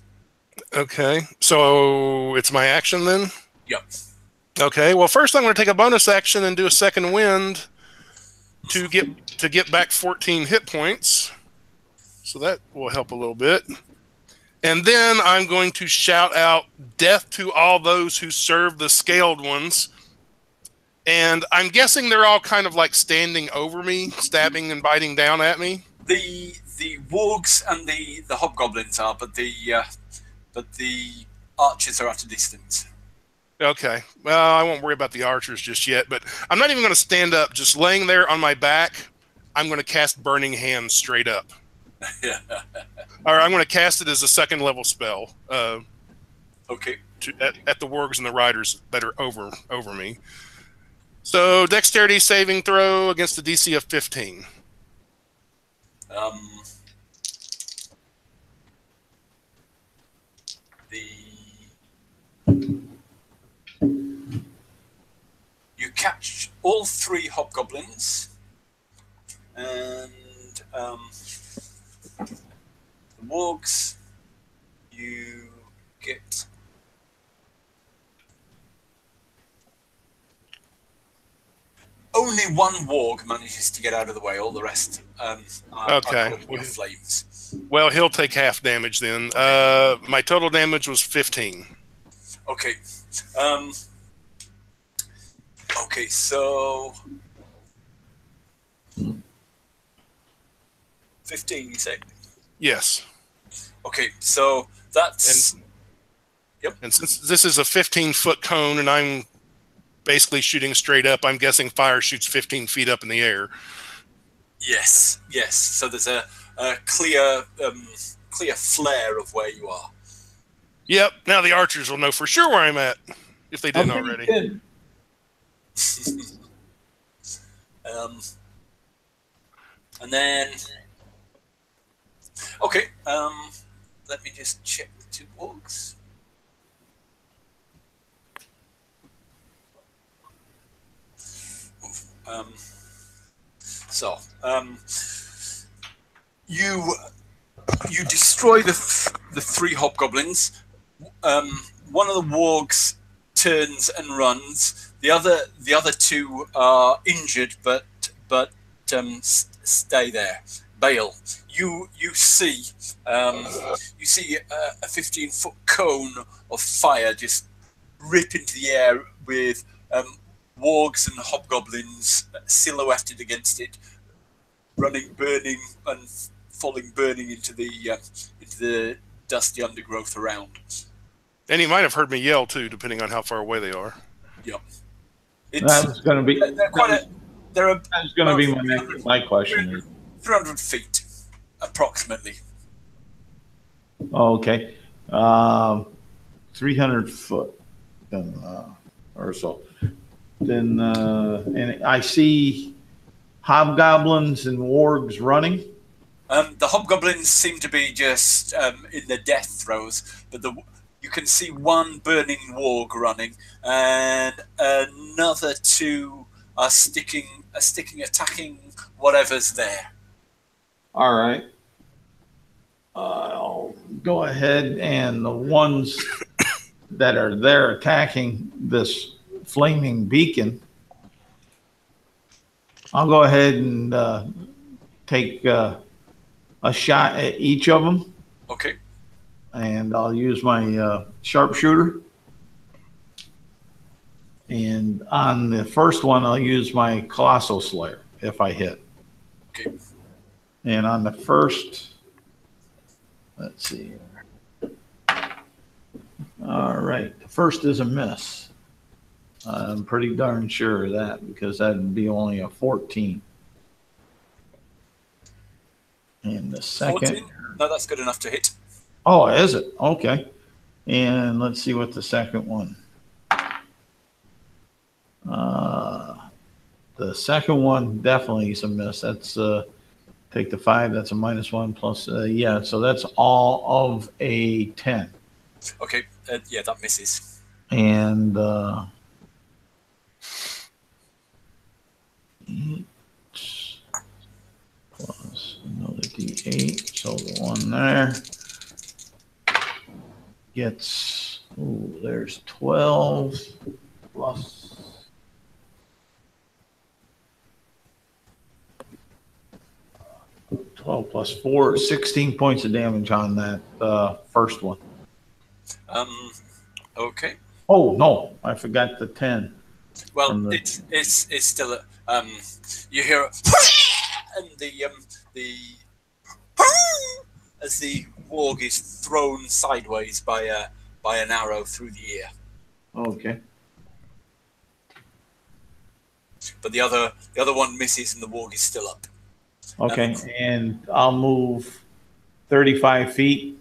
Okay, so it's my action then? Yep. Okay, well, first I'm going to take a bonus action and do a second wind to get back 14 hit points. So that will help a little bit. And then I'm going to shout out death to all those who serve the scaled ones. And I'm guessing they're all kind of like standing over me, stabbing and biting down at me. The wargs and the hobgoblins are, but the archers are at a distance. Okay. Well, I won't worry about the archers just yet, but I'm not even going to stand up. Just laying there on my back, I'm going to cast Burning Hands straight up. Or I'm going to cast it as a second level spell. Okay. At the wargs and the riders that are over me. So dexterity saving throw against the DC of 15. You catch all 3 hobgoblins, and the wargs, you get only one warg manages to get out of the way. All the rest are flames. Well, he'll take half damage then. My total damage was 15. Okay. Okay, so 15, you say? Yes. Okay, so that's... Yep. And since this is a 15-foot cone and I'm basically shooting straight up, I'm guessing fire shoots 15 feet up in the air. Yes. So there's a clear flare of where you are. Yep. Now the archers will know for sure where I'm at, if they didn't already. Good. And then, okay, let me just check the 2 wargs. You destroy the 3 hobgoblins. One of the wargs turns and runs. The other 2 are injured, but stay there. Bale, you see a 15-foot cone of fire just rip into the air with wargs and hobgoblins silhouetted against it, burning and falling burning into the dusty undergrowth around. And he might have heard me yell too, depending on how far away they are. Yep. That's going to be. That's going to be my question. 300 feet, approximately. Okay, 300 foot, or so. Then, and I see hobgoblins and wargs running. The hobgoblins seem to be just in the death throes, but you can see one burning warg running, and another 2 are attacking whatever's there. All right. I'll go ahead, and the ones that are there attacking this flaming beacon, I'll go ahead and take a shot at each of them. Okay. And I'll use my sharpshooter. And on the first one, I'll use my Colossal Slayer if I hit. Okay. And on the first, let's see. All right. The first is a miss. I'm pretty darn sure of that because that'd be only a 14. And the second. 14? No, that's good enough to hit. Oh, is it? Okay. And let's see what the second one. The second one definitely is a miss. That's take the 5. That's a -1 plus. Yeah, so that's all of a 10. Okay, yeah, that misses. And 8 plus another D8. So the one there gets. Ooh, there's 12 plus. 12 plus 4, 16 points of damage on that first one. Okay. Oh no, I forgot the 10. Well, it's still you hear and the as the warg is thrown sideways by an arrow through the ear. Okay. But the other one misses and the warg is still up. Okay, and I'll move 35 feet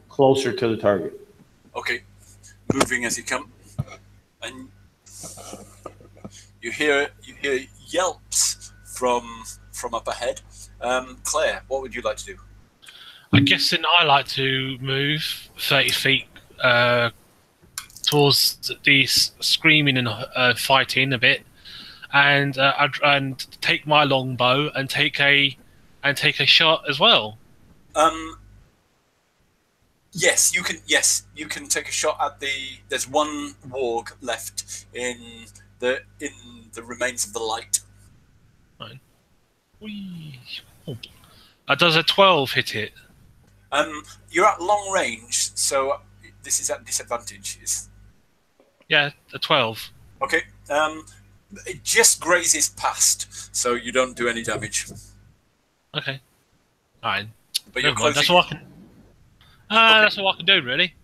closer to the target. Okay, moving as you come, and you hear yelps from up ahead. Claire, what would you like to do? I'm guessing I like to move 30 feet towards the screaming and fighting a bit, and take my longbow and take a shot as well. Yes, you can. Yes, you can take a shot at the. There's one warg left in the remains of the light. Fine. Whee. Oh. Does a 12 hit it? You're at long range, so this is at disadvantage. Yeah, a 12. Okay. It just grazes past, so you don't do any damage. Okay. Alright. But you're closing. That's all I can. That's all I can do, really.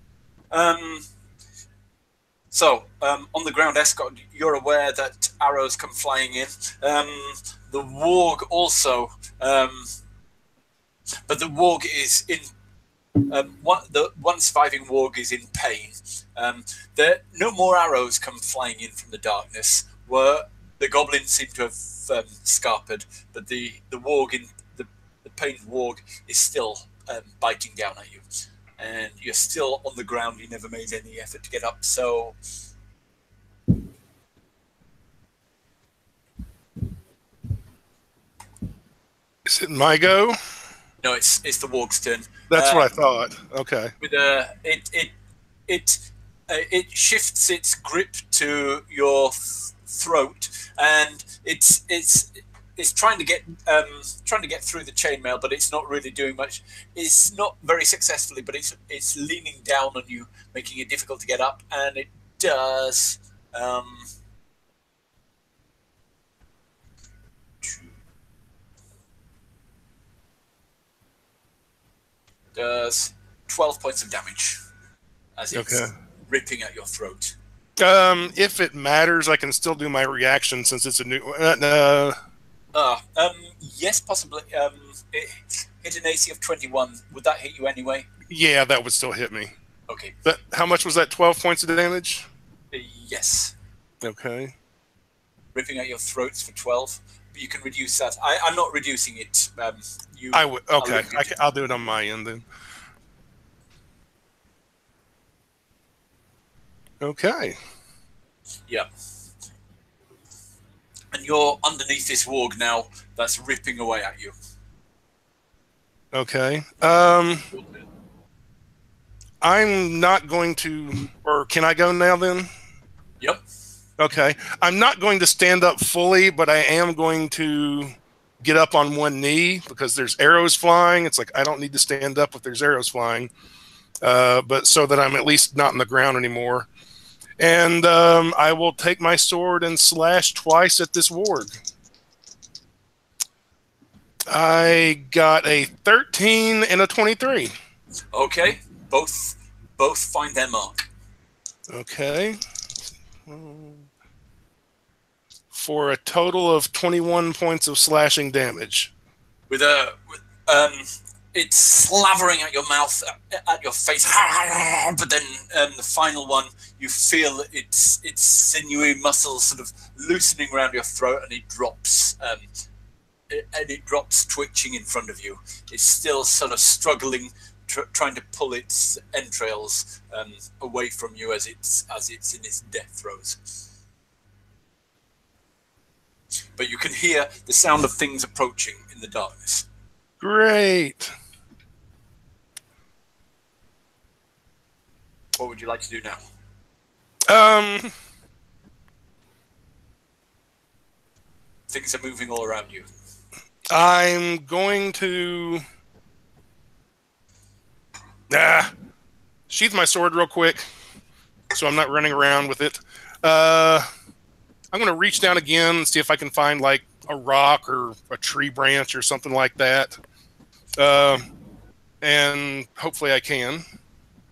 So, on the ground, Escort, you're aware that arrows come flying in. The warg also, but the warg is in. The one surviving warg is in pain. No more arrows come flying in from the darkness. Where the goblins seem to have scarpered, but the warg in the pained warg is still biting down at you. And you're still on the ground. You never made any effort to get up. So, is it my go? no, it's the warg's turn. That's what I thought. Okay. With it shifts its grip to your throat, and it's trying to get through the chainmail, but it's not really doing much. It's not very successfully, but it's leaning down on you, making it difficult to get up, and it does. Does 12 points of damage as it's ripping at your throat. If it matters, I can still do my reaction since it's a new. Yes, possibly. It hit an AC of 21. Would that hit you anyway? Yeah, that would still hit me. Okay. But how much was that? 12 points of damage? Yes. Okay. Ripping at your throats for 12. But you can reduce that. I'm not reducing it. I would. Okay. I'll do it on my end then. Okay. Yeah. And you're underneath this warg now that's ripping away at you. Okay. I'm not going to, or can I go now then? Yep. Okay. I'm not going to stand up fully, but I am going to get up on one knee because there's arrows flying. It's like I don't need to stand up if there's arrows flying, but so that I'm at least not on the ground anymore. And I will take my sword and slash twice at this warg. I got a 13 and a 23. Okay. Both find their mark. Okay. For a total of 21 points of slashing damage. It it's slavering at your mouth, at your face, but then the final one, you feel its sinewy muscles sort of loosening around your throat, and it drops. It drops twitching in front of you. It's still sort of struggling, trying to pull its entrails away from you as it's in its death throes. But you can hear the sound of things approaching in the darkness. Great. What would you like to do now? Things are moving all around you. I'm going to sheath my sword real quick, so I'm not running around with it. I'm going to reach down again and see if I can find like a rock or a tree branch or something like that. And hopefully I can.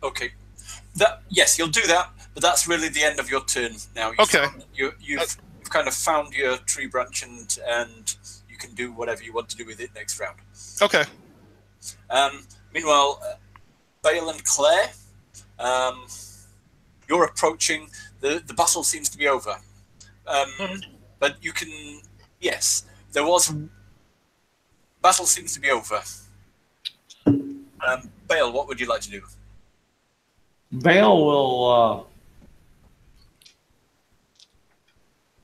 Okay. Yes, you'll do that, but that's really the end of your turn now. You've kind of found your tree branch, and you can do whatever you want to do with it next round. Okay. Meanwhile, Bale and Claire, you're approaching. The battle seems to be over. But you can... Yes, battle seems to be over. Bale, what would you like to do? Bale will,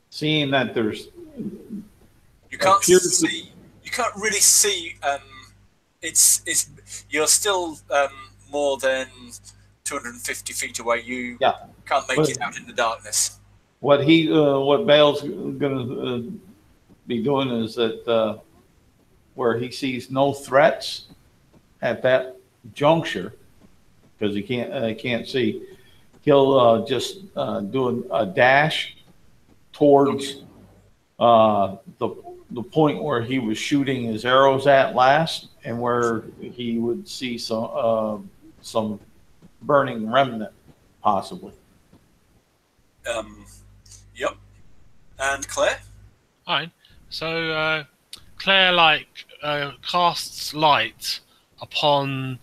seeing that there's... You can't see. You can't really see. You're still more than 250 feet away. You can't make it out in the darkness. What Bale's going to be doing is that where he sees no threats at that juncture, because he can't see, he'll just do a dash towards the point where he was shooting his arrows at last, and where he would see some burning remnant, possibly. Yep. And Claire? Fine. So Claire casts light upon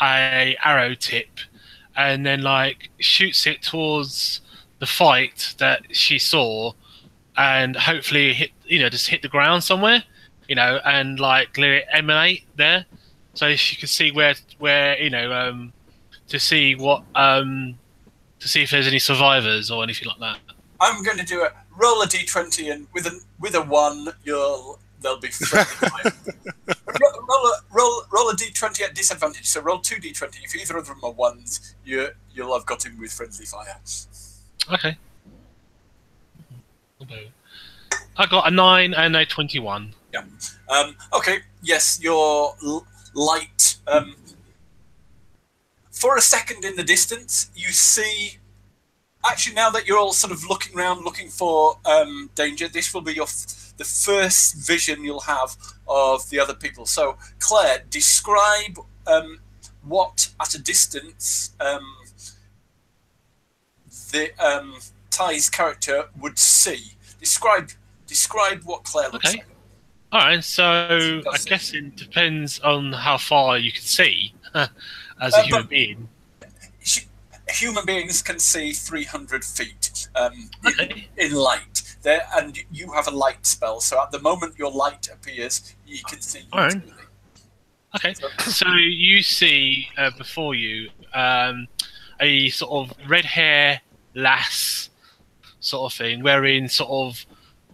a arrow tip, and then shoots it towards the fight that she saw, and hopefully just hit the ground somewhere, and let it emanate there, so she can see where to see if there's any survivors or anything like that. I'm going to do it. Roll a d20, and with a 1, they'll be friendly fire. roll a d20 at disadvantage. So roll 2 d20. If either of them are 1s, you'll have got him with friendly fire. Okay. I got a 9 and a 21. Yeah. Okay. Yes, your light. For a second in the distance, you see. Actually, now that you're all sort of looking around, looking for danger, this will be the first vision you'll have of the other people. So, Claire, describe what, at a distance, Ty's character would see. Describe what Claire looks like. All right. So I guess it depends on how far you can see as a human being. Human beings can see 300 feet in light. And you have a light spell, so at the moment your light appears, you can see. All right. Okay. So you see before you a sort of red hair lass sort of thing, wearing sort of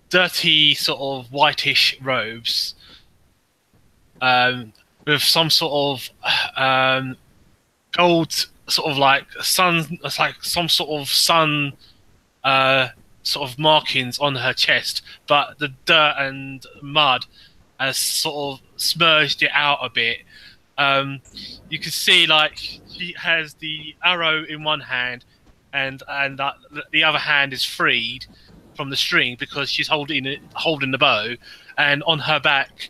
dirty, sort of whitish robes, with some sort of gold, sort of sun, some sort of sun, sort of markings on her chest, but the dirt and mud has sort of smudged it out a bit. You can see she has the arrow in one hand, and the other hand is freed from the string because she's holding the bow, and on her back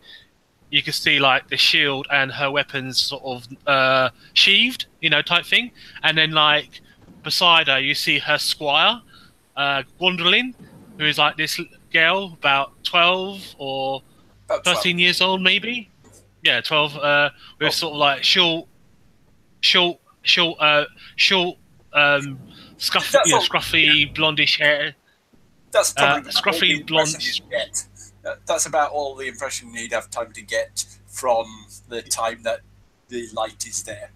you can see the shield and her weapons sort of sheathed, type thing. And then beside her you see her squire, Gwendolyn, who is this girl about 12 or 13 years old, maybe. Yeah, 12. With sort of like short, scruffy, blondish hair. That's probably all the Scruffy blonde. impression you get. That's about all the impression you'd have time to get from the time that the light is there.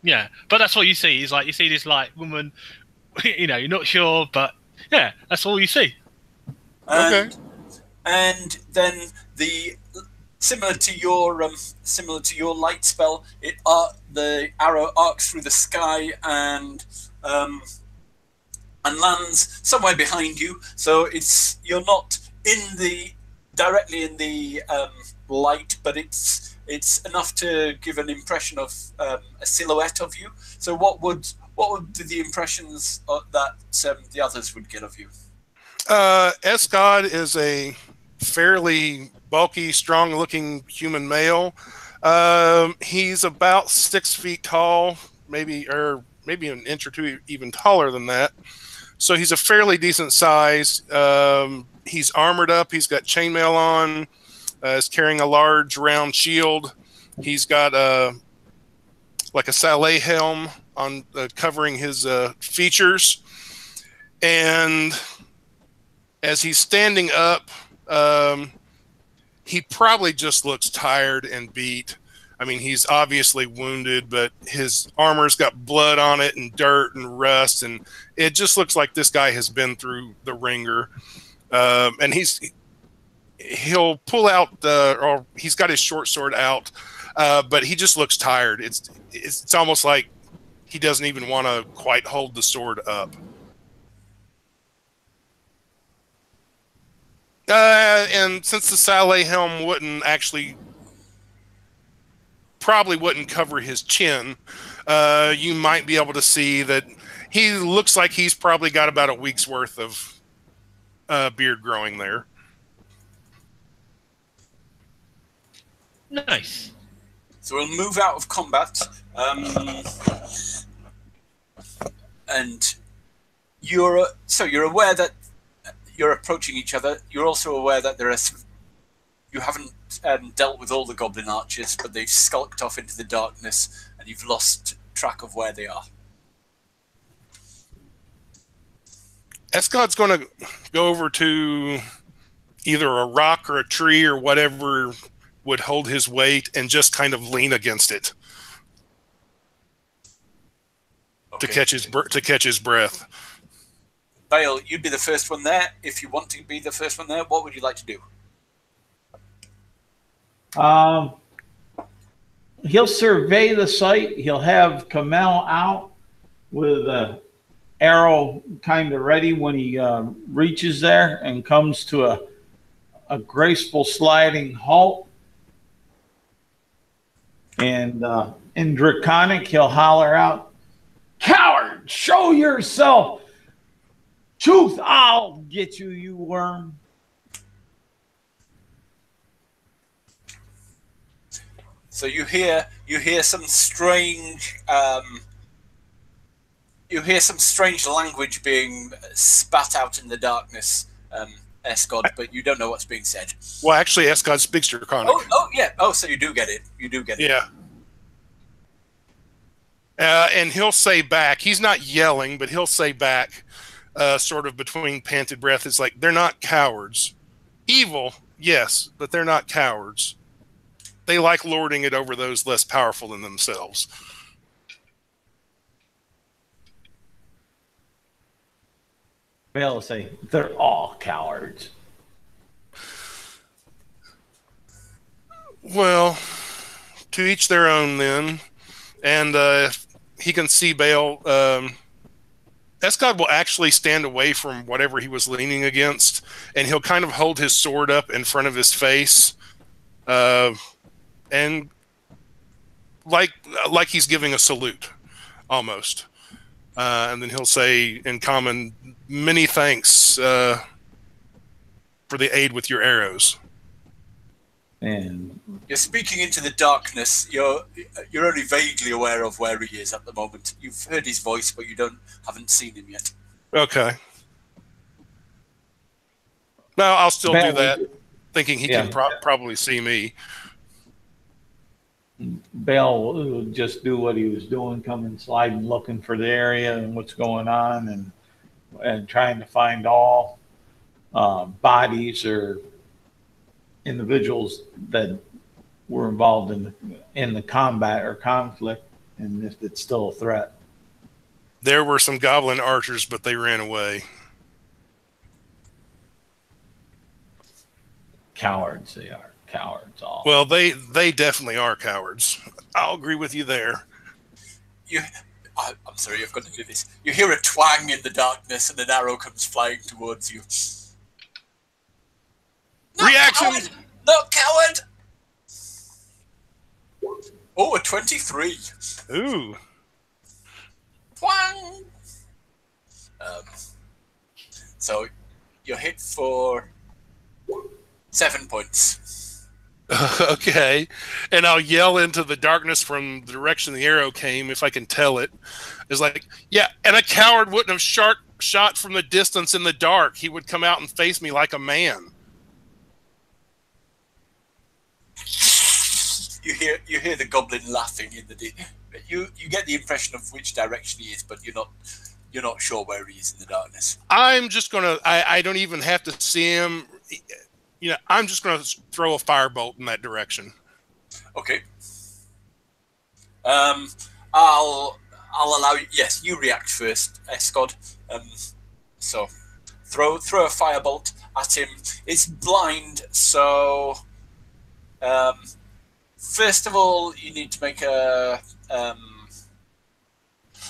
Yeah. But that's what you see. Is like you see this like woman. You know, you're not sure, but yeah, that's all you see. And then similar to your light spell, the arrow arcs through the sky and lands somewhere behind you. So you're not directly in the light, but it's enough to give an impression of a silhouette of you. So what would be the impressions that the others would get of you? Escod is a fairly bulky, strong-looking human male. He's about 6 feet tall, maybe an inch or two even taller than that. So he's a fairly decent size. He's armored up. He's got chainmail on. Is carrying a large round shield. He's got like a Saleh helm on covering his features. And as he's standing up, he probably just looks tired and beat. I mean, he's obviously wounded, but his armor's got blood on it and dirt and rust, and it just looks like this guy has been through the ringer. And he'll pull out or he's got his short sword out, but he just looks tired. It's almost like he doesn't even want to quite hold the sword up. And since the Saleh helm probably wouldn't cover his chin, you might be able to see that he looks like he's probably got about a week's worth of beard growing there. Nice. So we'll move out of combat, and you're aware that you're approaching each other. You're also aware that you haven't dealt with all the goblin archers, but they've skulked off into the darkness, and you've lost track of where they are. Escod's going to go over to either a rock or a tree or whatever would hold his weight and just kind of lean against it to catch his breath. Bale, you'd be the first one there. If you want to be the first one there, what would you like to do? He'll survey the site. He'll have Kamel out with an arrow kind of ready when he reaches there and comes to a graceful sliding halt. And in Draconic, he'll holler out, "Coward, show yourself! Truth, I'll get you, you worm." So you hear some strange language being spat out in the darkness, Escod, but you don't know what's being said. Well, actually, Escod speaks Draconic. Oh, yeah. Oh, so you do get it. Yeah. And he'll say back. He's not yelling, but he'll say back, sort of between panted breath. It's like, they're not cowards. Evil, yes, but they're not cowards. They like lording it over those less powerful than themselves. They'll say, they're all cowards. Well, to each their own then. And he can see Bale. Escod will actually stand away from whatever he was leaning against, and he'll kind of hold his sword up in front of his face, and like he's giving a salute, almost. And then he'll say in common, "Many thanks for the aid with your arrows." And you're speaking into the darkness. You're only vaguely aware of where he is at the moment. You've heard his voice, but you haven't seen him yet. Okay. No, I'll still do that, thinking he can probably see me. Bale would just do what he was doing, coming sliding, looking for the area and what's going on, and trying to find all bodies or individuals that were involved in the combat or conflict, and if it's still a threat. There were some goblin archers, but they ran away. Cowards, they are. Cowards, all. Well, they definitely are cowards. I'll agree with you there. I'm sorry, I've got to do this. You hear a twang in the darkness, and an arrow comes flying towards you. Reaction! Coward! Not coward! Oh, a 23. Ooh. Twang! So you're hit for 7 points. Okay. And I'll yell into the darkness from the direction the arrow came, if I can tell it. It's like, yeah, and a coward wouldn't have shot from the distance in the dark. He would come out and face me like a man. You hear the goblin laughing in the you get the impression of which direction he is, but you're not sure where he is in the darkness. I'm just gonna I don't even have to see him. I'm just gonna throw a firebolt in that direction. Okay. I'll allow you. Yes, you react first, Escod. So throw a firebolt at him. It's blind, so first of all, you need to make a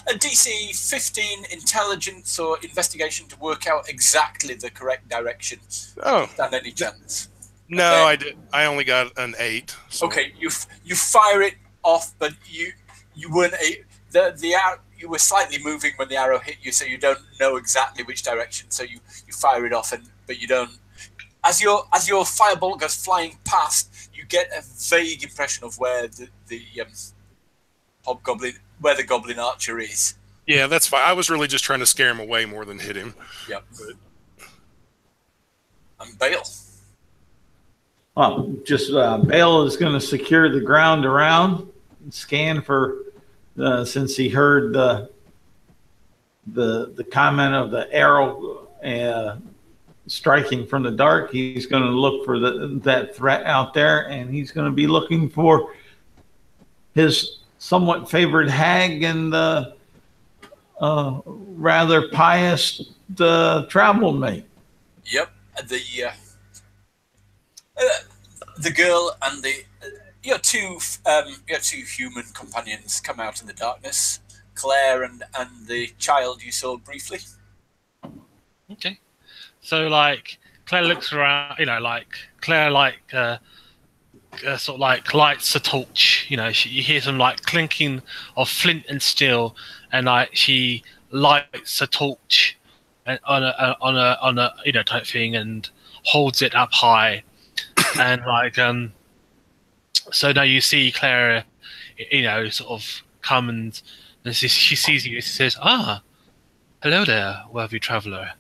DC 15 intelligence or investigation to work out exactly the correct direction. Oh, Stand any chance? No, Okay. I did. I only got an 8. So. Okay, you fire it off, but you weren't you were slightly moving when the arrow hit you, so you don't know exactly which direction. So you fire it off, but you don't. As your firebolt goes flying past, you get a vague impression of where the hobgoblin, where the goblin archer is. Yeah, that's fine. I was really just trying to scare him away more than hit him. Yep. And Bale. Well, just Bale is going to secure the ground around, scan for since he heard the comment of the arrow striking from the dark. He's going to look for that threat out there, and he's going to be looking for his somewhat favored hag and the rather pious travel mate. Yep. The girl and your two human companions come out in the darkness. Claire and the child you saw briefly. Okay. So, like, Claire looks around, Claire, sort of, lights a torch. You hear some, clinking of flint and steel, and, she lights a torch on a, type thing and holds it up high. And, so now you see Claire, sort of come and she sees you and says, hello there, worthy traveler.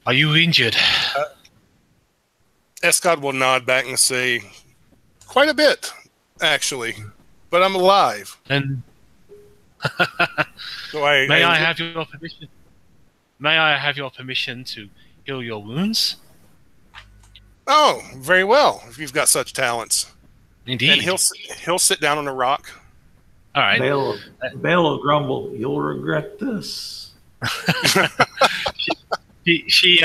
Are you injured? Escod will nod back and say, quite a bit, actually, but I'm alive. And So may I have your permission? May I have your permission to heal your wounds? Oh, very well, if you've got such talents. Indeed. And he'll sit down on a rock. All right. Bale will grumble, "You'll regret this." She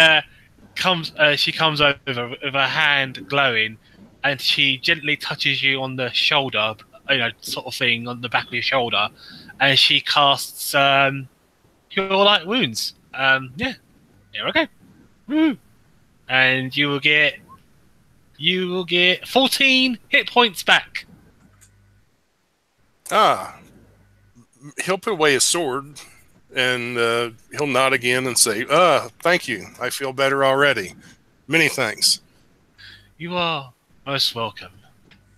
comes over with her hand glowing, and she gently touches you on the shoulder, sort of thing on the back of your shoulder, and she casts cure light wounds. Yeah, okay. Woo. And you will get 14 hit points back. He'll put away his sword, and he'll nod again and say, thank you. I feel better already. Many thanks. You are most welcome.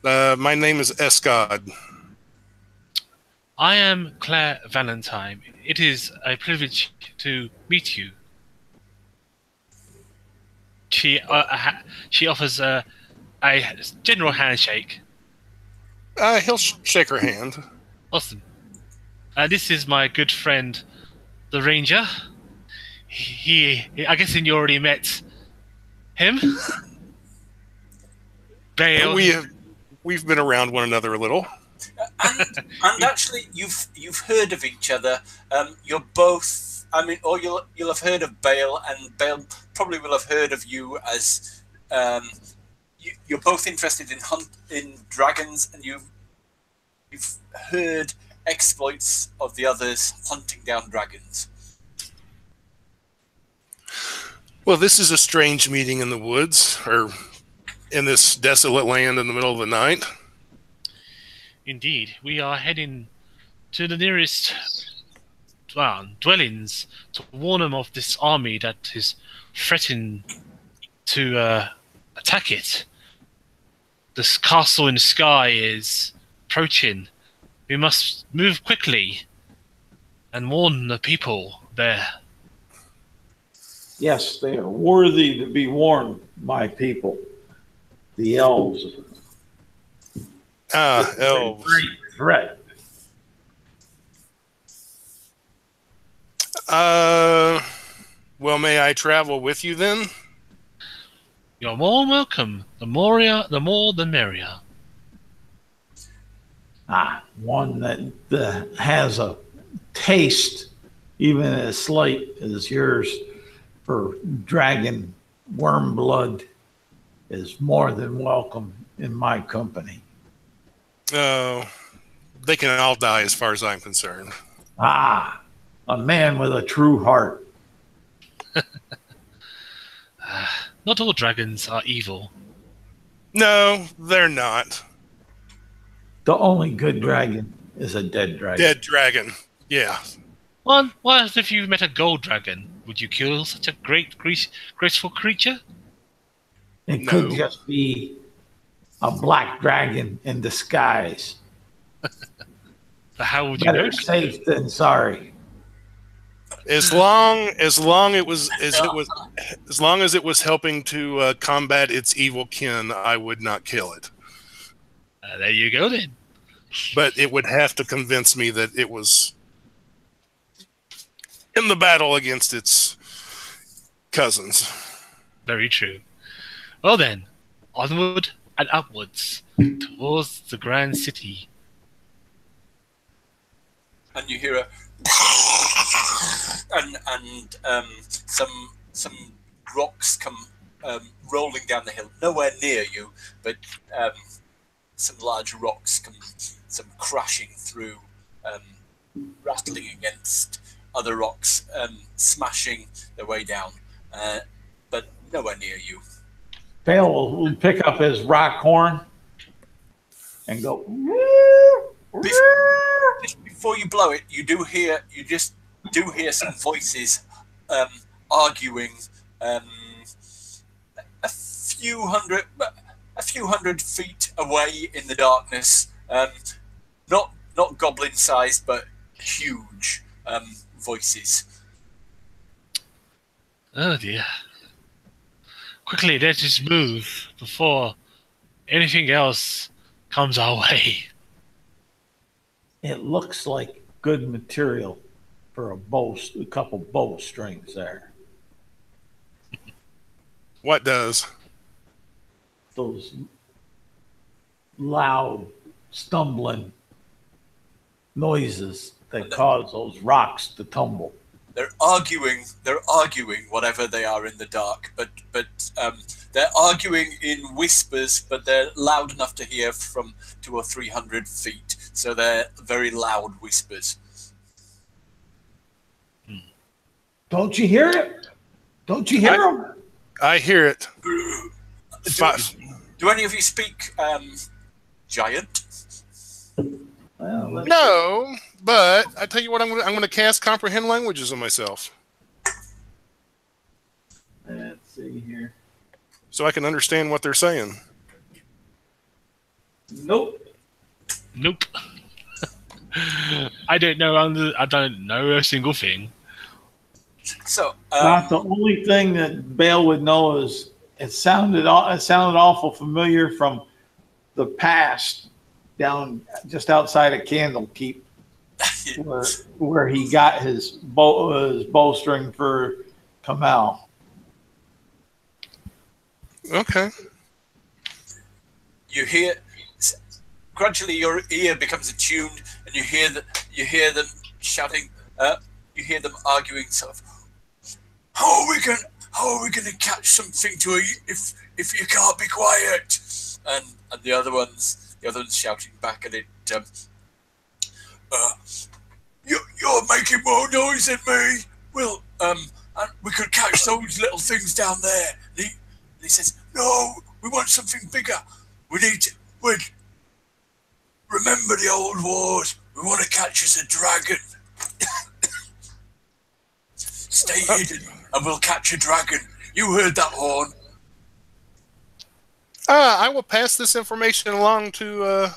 My name is Escod. I am Claire Valentine. It is a privilege to meet you. She offers a general handshake. He'll shake her hand. Awesome. This is my good friend, the Ranger. I guess you already met him. Bale. We've been around one another a little. And actually, you've heard of each other. You're both. I mean, or you'll have heard of Bale, and Bale probably will have heard of you as you're both interested in dragons, and you've heard exploits of the others hunting down dragons. Well, this is a strange meeting in the woods, or in this desolate land in the middle of the night. Indeed, we are heading to the nearest dwellings to warn them of this army that is threatening to attack it. This castle in the sky is approaching. We must move quickly and warn the people there. Yes, they are worthy to be warned, my people. The elves. Elves. Great threat. Well, may I travel with you then? You're more welcome. The more the merrier. One that has a taste, even as slight as yours, for dragon worm blood is more than welcome in my company. Oh, they can all die as far as I'm concerned. A man with a true heart. Not all dragons are evil. No, they're not. The only good dragon is a dead dragon. Dead dragon, yeah. What if you met a gold dragon? Would you kill such a graceful creature? It could just be a black dragon in disguise. So how would you know? Better safe than sorry. As long as it was helping to combat its evil kin, I would not kill it. There you go then. But it would have to convince me that it was in the battle against its cousins. Very true. Well then, onward and upwards towards the grand city. And you hear some rocks come rolling down the hill. Nowhere near you, but some large rocks come crashing through, rattling against other rocks, smashing their way down, but nowhere near you. Bale will pick up his rock horn and go. Before you blow it, you just do hear some voices arguing a few hundred feet away in the darkness. Not goblin sized, but huge voices. Oh dear. Quickly, let's just move before anything else comes our way. It looks like good material for a couple bow strings there. What does? Those loud, stumbling noises that cause those rocks to tumble. They're arguing whatever they are in the dark, but they're arguing in whispers, but they're loud enough to hear from 200 or 300 feet. So they're very loud whispers. Don't you hear it? Don't you hear them? I hear it. Do any of you speak giant? Well, No, but I tell you what, I'm going to cast comprehend languages on myself, let's see here. so I can understand what they're saying. Nope. I don't know. I don't know a single thing. So Not the only thing that Bale would know is it sounded awful familiar from the past down just outside of Candlekeep, where he got his bowstring for Kamal. Okay. You hear gradually your ear becomes attuned, and you hear them shouting. You hear them arguing, sort of. How are we going to catch something to if you can't be quiet? And the other ones shouting back at it. You're making more noise than me. Well, and we could catch those little things down there. And he says, no, we want something bigger. We need to. Remember the old wars. We want to catch us a dragon. Stay hidden, and we'll catch a dragon. You heard that horn. I will pass this information along to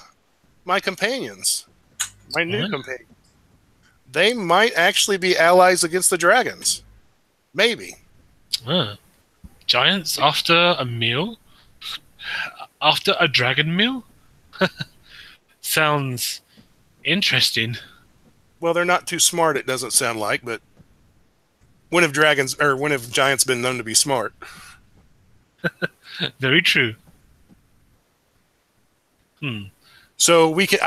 my companions, my new companions. They might actually be allies against the dragons. Maybe. Giants after a meal? After a dragon meal? Sounds interesting. Well, they're not too smart, it doesn't sound like, but when have giants been known to be smart? Very true. So we can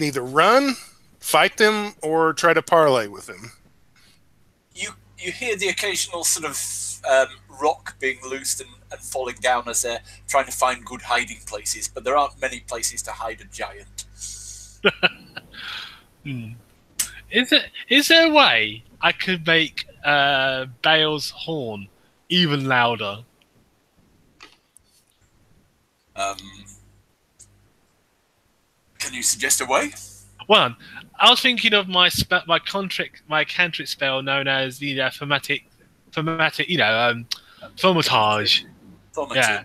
either run, fight them, or try to parlay with them. You hear the occasional sort of rock being loosed and falling down as they're trying to find good hiding places, but there aren't many places to hide a giant. Is there a way I could make Bale's horn even louder? Can you suggest a way? One, I was thinking of my cantrip spell known as the thaumatic, thaumatage. Yeah,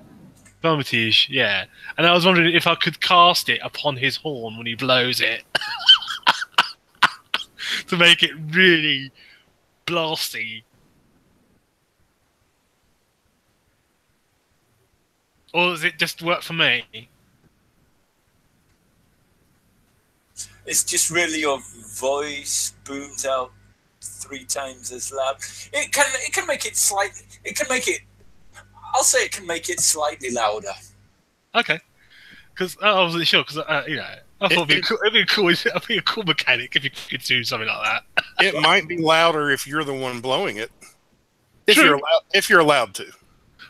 thaumatage. Yeah, and I was wondering if I could cast it upon his horn when he blows it to make it really blasty. Or does it just work for me? It's just really your voice booms out 3 times as loud. It can make it slightly. I'll say it can make it slightly louder. Okay, because I wasn't sure. Because I thought it'd be a cool mechanic if you could do something like that. It might be louder if you're the one blowing it. If you're allowed to.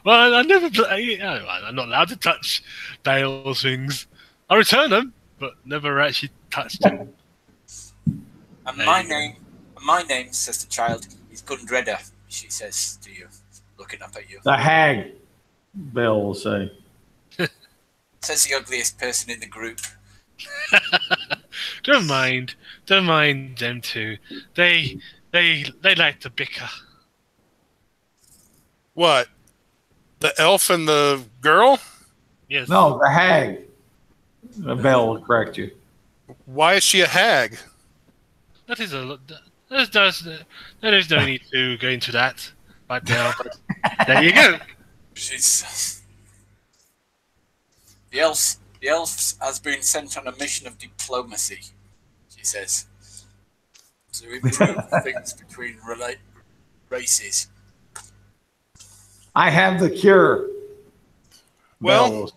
Well, I'm not allowed to touch Bale's things. I return them, but never actually touched them. And my name, says the child, is Gundreda, she says to you, looking up at you. The hag, Bale will say. Says the ugliest person in the group. Don't mind them two. They like to bicker. What? The elf and the girl? Yes. No, the hag. Bale will correct you. Why is she a hag? That is there is no need to go into that right now. But there you go. The elf has been sent on a mission of diplomacy, she says, to improve things between races. I have the cure. Well,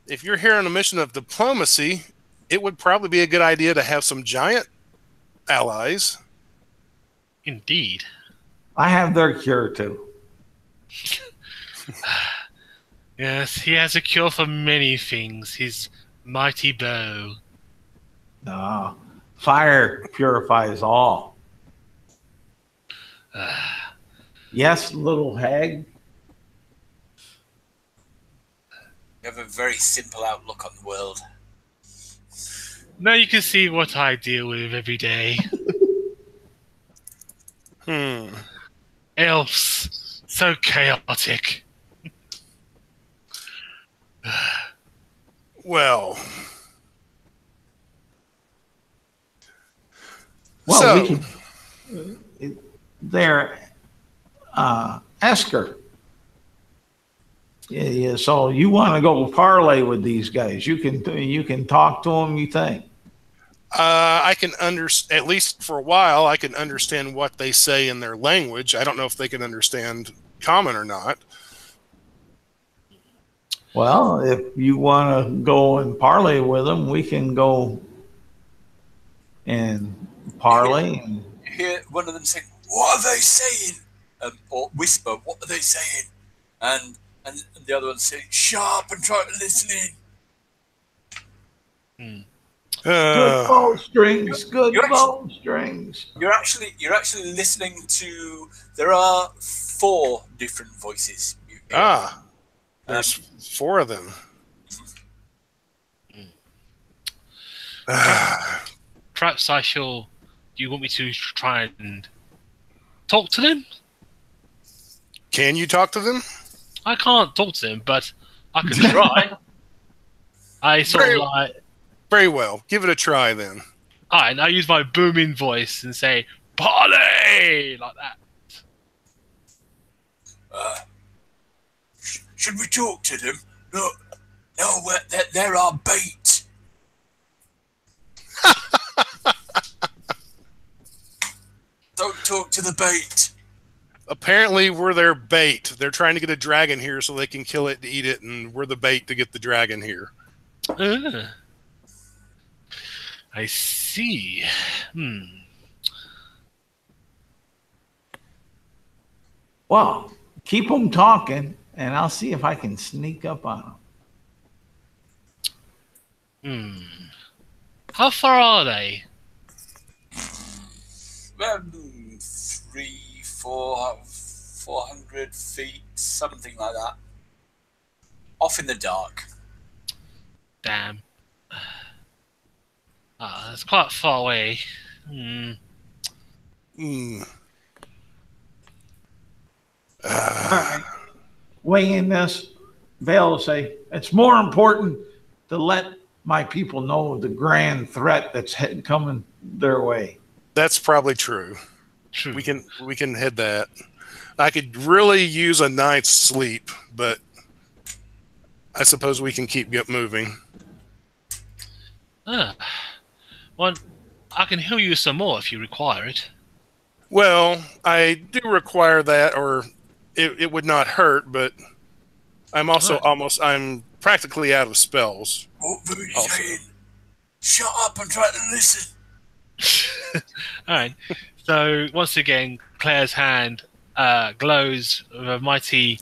if you're here on a mission of diplomacy, it would probably be a good idea to have some giant allies. Indeed. I have their cure too. Yes, he has a cure for many things. His mighty bow. No, fire purifies all. Yes, little hag. You have a very simple outlook on the world. Now you can see what I deal with every day. Elves, so chaotic. Well, so, we can, there, Esker. Yeah. So you want to go parlay with these guys? You can talk to them. You think? I can at least for a while, I can understand what they say in their language. I don't know if they can understand common or not. Well, if you want to go and parlay with them, we can go and parlay. You hear one of them saying, "What are they saying?" Or whisper, "What are they saying?" And the other one saying, "Shut up and try to listen in." Good bowstrings. Good bowstrings. You're actually listening to. There are 4 different voices. You hear. There's 4 of them. Perhaps I shall. Do you want me to try and talk to them? Can you talk to them? I can't talk to them, but I can try. I sort of like. Very well. Give it a try then. All right, and I use my booming voice and say "Parley" like that. Should we talk to them? No, they're our bait. Don't talk to the bait. Apparently, we're their bait. They're trying to get a dragon here so they can kill it and eat it, and we're the bait to get the dragon here. I see. Well, keep them talking, and I'll see if I can sneak up on them. How far are they? 400 feet, something like that. Off in the dark. Damn. It's quite far away. All right. Weighing this, Vale will say, it's more important to let my people know the grand threat that's coming their way. That's probably true. We can head that. I could really use a night's sleep, but I suppose we can keep moving. Well, I can heal you some more if you require it. Well, I do require that, or it would not hurt, but I'm also I'm practically out of spells. What were you saying? Shut up and try to listen. All right. So once again, Claire's hand glows with a mighty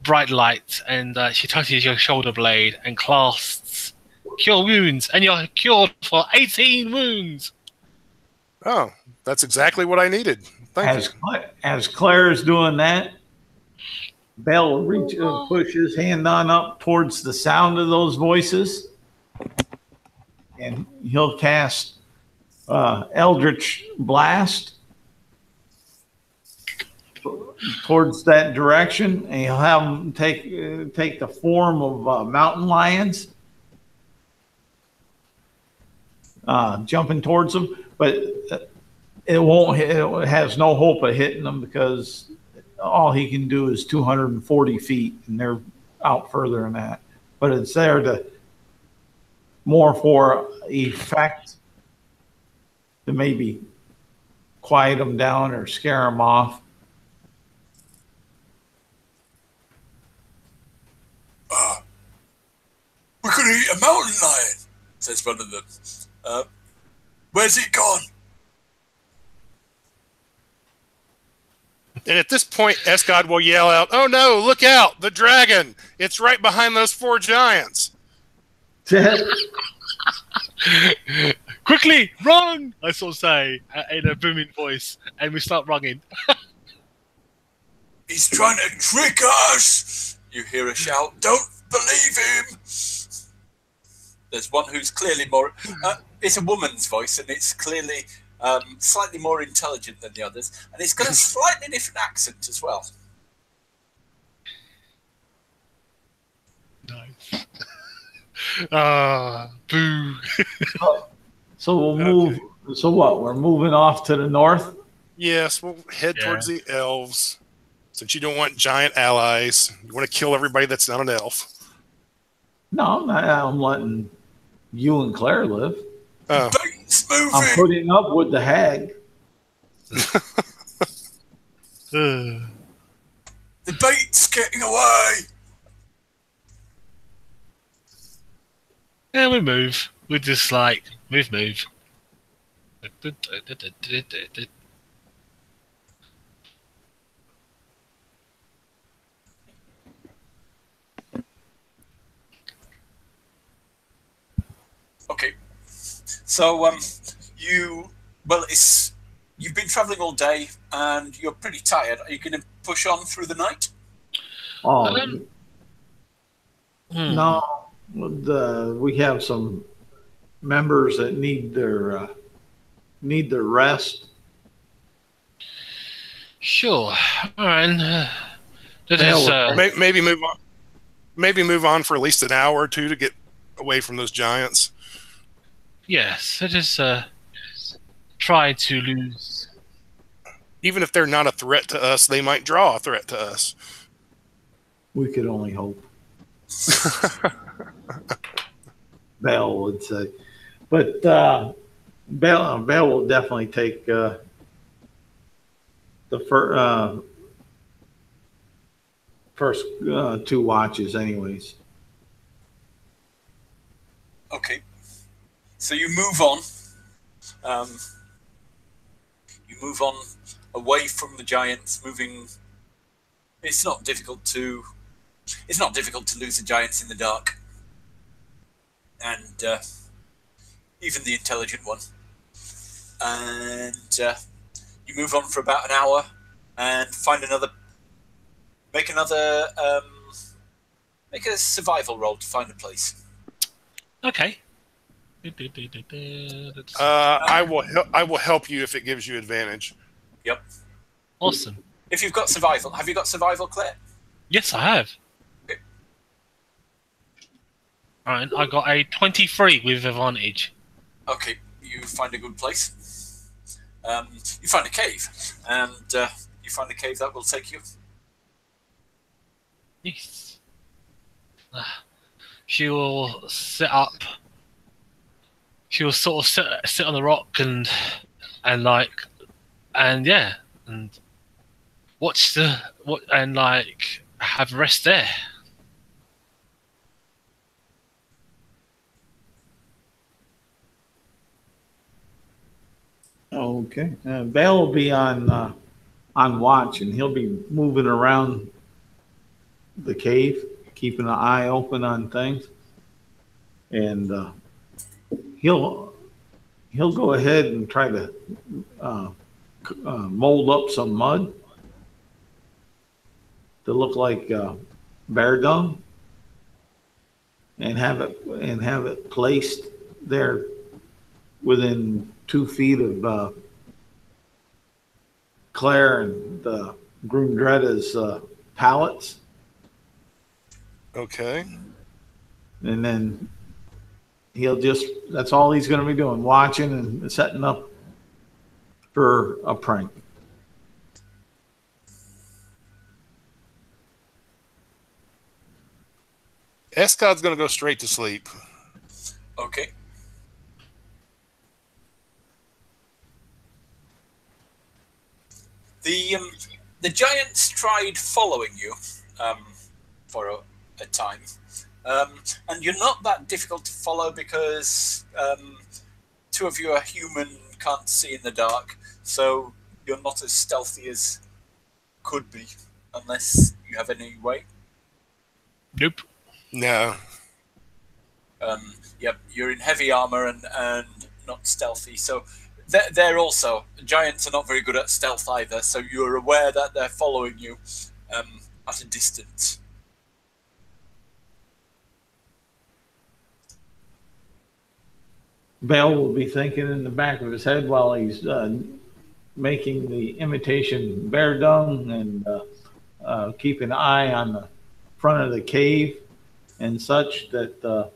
bright light, and she touches your shoulder blade and clasps "Cure wounds," and you're cured for 18 wounds. Oh, that's exactly what I needed. Thank you. As Claire's doing that, Bell will push his hand on up towards the sound of those voices, and he'll cast Eldritch Blast towards that direction, and he'll have them take the form of mountain lions, jumping towards them, but it has no hope of hitting them because all he can do is 240 feet, and they're out further than that. But it's there to more for effect to maybe quiet them down or scare them off. We could eat a mountain lion, says one of them. Where's it gone? And at this point, Escod will yell out, "Oh no, look out, the dragon! It's right behind those 4 giants." Quickly, run! I sort of say in a booming voice, and we start running. He's trying to trick us! You hear a shout, "Don't believe him!" There's one who's clearly more... it's a woman's voice, and it's clearly slightly more intelligent than the others, and it's got a slightly different accent as well. Nice. Boo. So we'll move. So what? We're moving off to the north? Yes, we'll head towards the elves. Since you don't want giant allies, you want to kill everybody that's not an elf. No, I'm letting you and Claire live. Oh. Bait's moving. I'm putting up with the hag. The bait's getting away. Yeah, we move. We just like move. Okay. So you've been traveling all day and you're pretty tired. Are you going to push on through the night? Oh, no. We have some members that need their rest. Sure. All right. Maybe move on. Maybe move on for at least an hour or two to get away from those giants. Yes, let us try to lose. Even if they're not a threat to us, they might draw a threat to us. We could only hope. Bell would say. But Bell will definitely take the first 2 watches anyways. Okay. So you move on. You move on away from the giants, moving. It's not difficult to lose the giants in the dark, and even the intelligent one. And you move on for about an hour, and make a survival roll to find a place. Okay. I will help you if it gives you advantage. Yep. Awesome. If you've got survival, have you got survival, Claire? Yes, I have. Okay. Alright, I got a 23 with advantage. Okay, you find a good place. You find a cave, and you find a cave that will take you. Yes. She will sit up. She will sort of sit on the rock and watch and have rest there. Okay. Bale will be on watch, and he'll be moving around the cave, keeping an eye open on things, and he'll go ahead and try to mold up some mud to look like bear dung, and have it placed there within 2 feet of Claire and Grundretta's pallets. Okay. And then that's all he's going to be doing, watching and setting up for a prank. Escod's going to go straight to sleep. Okay. The giants tried following you for a time, and you're not that difficult to follow because 2 of you are human, can't see in the dark, so you're not as stealthy as could be, unless you have any way. Nope. No. Yep, you're in heavy armor and not stealthy, so they're also, giants are not very good at stealth either, so you're aware that they're following you at a distance. Bale will be thinking in the back of his head while he's making the imitation bear dung and keeping an eye on the front of the cave and such, that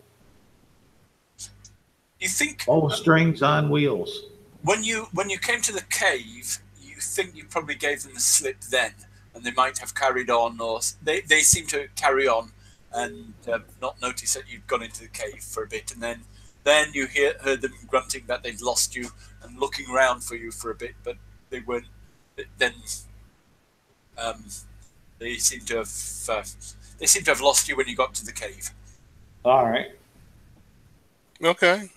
you think strings on wheels. When you came to the cave, you think you probably gave them the slip then, and they might have carried on, or they seem to carry on and not notice that you'd gone into the cave for a bit, and then you heard them grunting that they'd lost you and looking around for you for a bit, but they weren't. Then they seem to have lost you when you got to the cave. All right. Okay.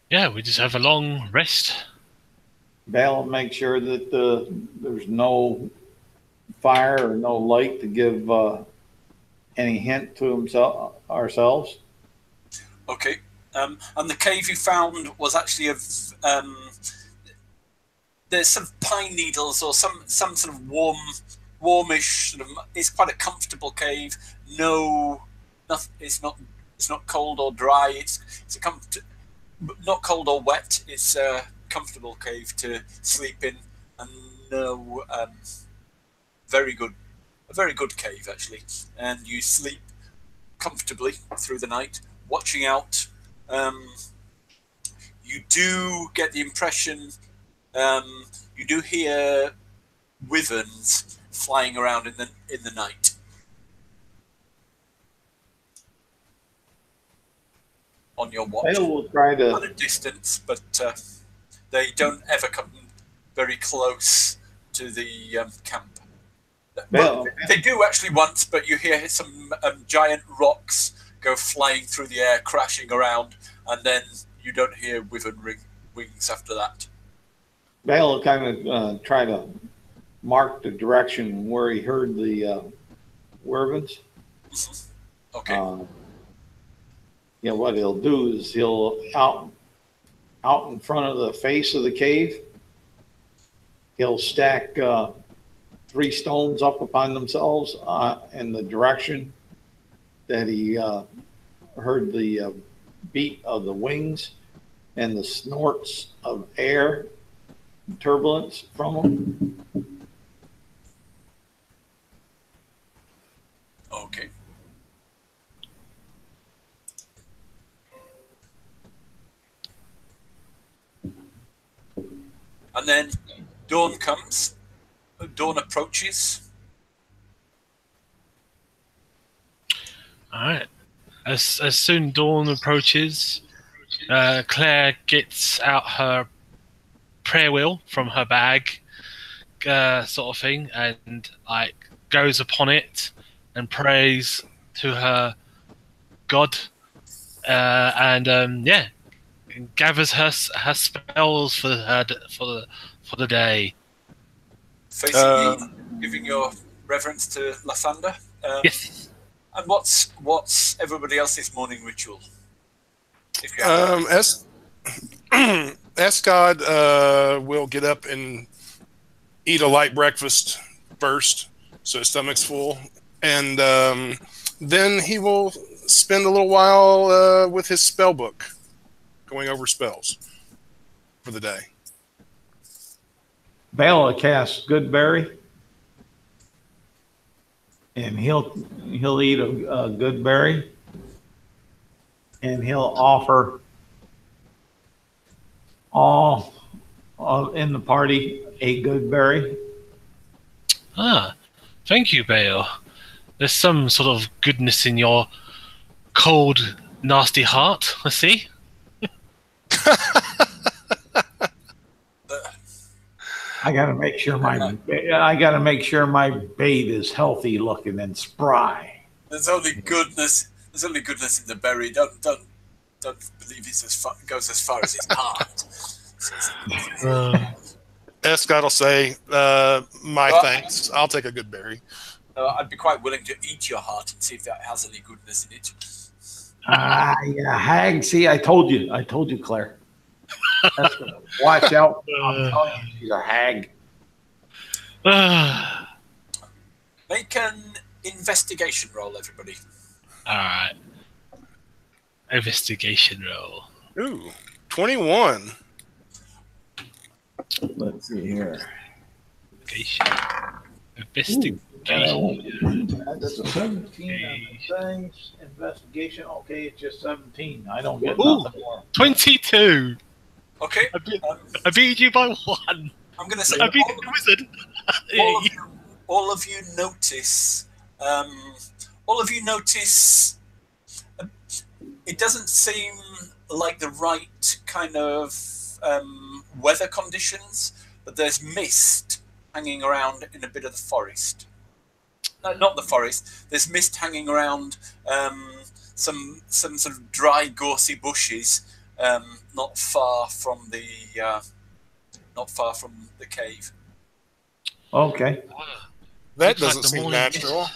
Yeah, we just have a long rest. Bale, make sure that there's no fire or no light to give any hint to ourselves. Okay. And the cave you found was actually there's some pine needles or some sort of warmish sort of. It's quite a comfortable cave. It's not cold or dry. It's not cold or wet. It's a comfortable cave to sleep in, and a very good cave actually. And you sleep comfortably through the night, watching out. You do get the impression. You do hear wyverns flying around in the night. On your watch, Bale will try to at a distance, but they don't ever come very close to the camp. Well, they do actually once, but you hear some giant rocks go flying through the air, crashing around, and then you don't hear wyvern wings after that. Bale will kind of try to mark the direction where he heard the wyverns. Okay. What he'll do is he'll out in front of the face of the cave, he'll stack 3 stones up upon themselves in the direction that he heard the beat of the wings and the snorts of air turbulence from them. Okay. And then dawn comes. Dawn approaches. All right. As soon dawn approaches, Claire gets out her prayer wheel from her bag, sort of thing, and goes upon it and prays to her God, and gathers her spells for the day. Facing giving your reverence to Lathander. Yes. And what's everybody else's morning ritual? If you have Escod will get up and eat a light breakfast first, so his stomach's full, and then he will spend a little while with his spell book, going over spells for the day. Bale will cast Goodberry, and he'll eat a good berry, and he'll offer all in the party a good berry. Thank you, Bale. There's some sort of goodness in your cold, nasty heart, I see. I gotta make sure my bait is healthy looking and spry. There's only goodness in the berry. Don't believe it goes as far as his heart. Escott will say, "My thanks. I'll take a good berry." I'd be quite willing to eat your heart and see if that has any goodness in it. Yeah, hag. See, I told you, Claire. Watch out! I'm telling you, she's a hag. Make an investigation roll, everybody. All right. Investigation roll. Ooh, 21. Let's see here. Investigation. That's a 17 things. Investigation. Okay, it's just 17. I don't get Ooh. nothing more. 22. Okay. I beat you by 1. I'm going to say I beat the wizard. all of you notice. All of you notice. It doesn't seem like the right kind of weather conditions, but there's mist hanging around in a bit of the forest. No, not the forest. There's mist hanging around some sort of dry, gorsy bushes, not far from the cave. Okay. That Looks like doesn't the seem morning natural.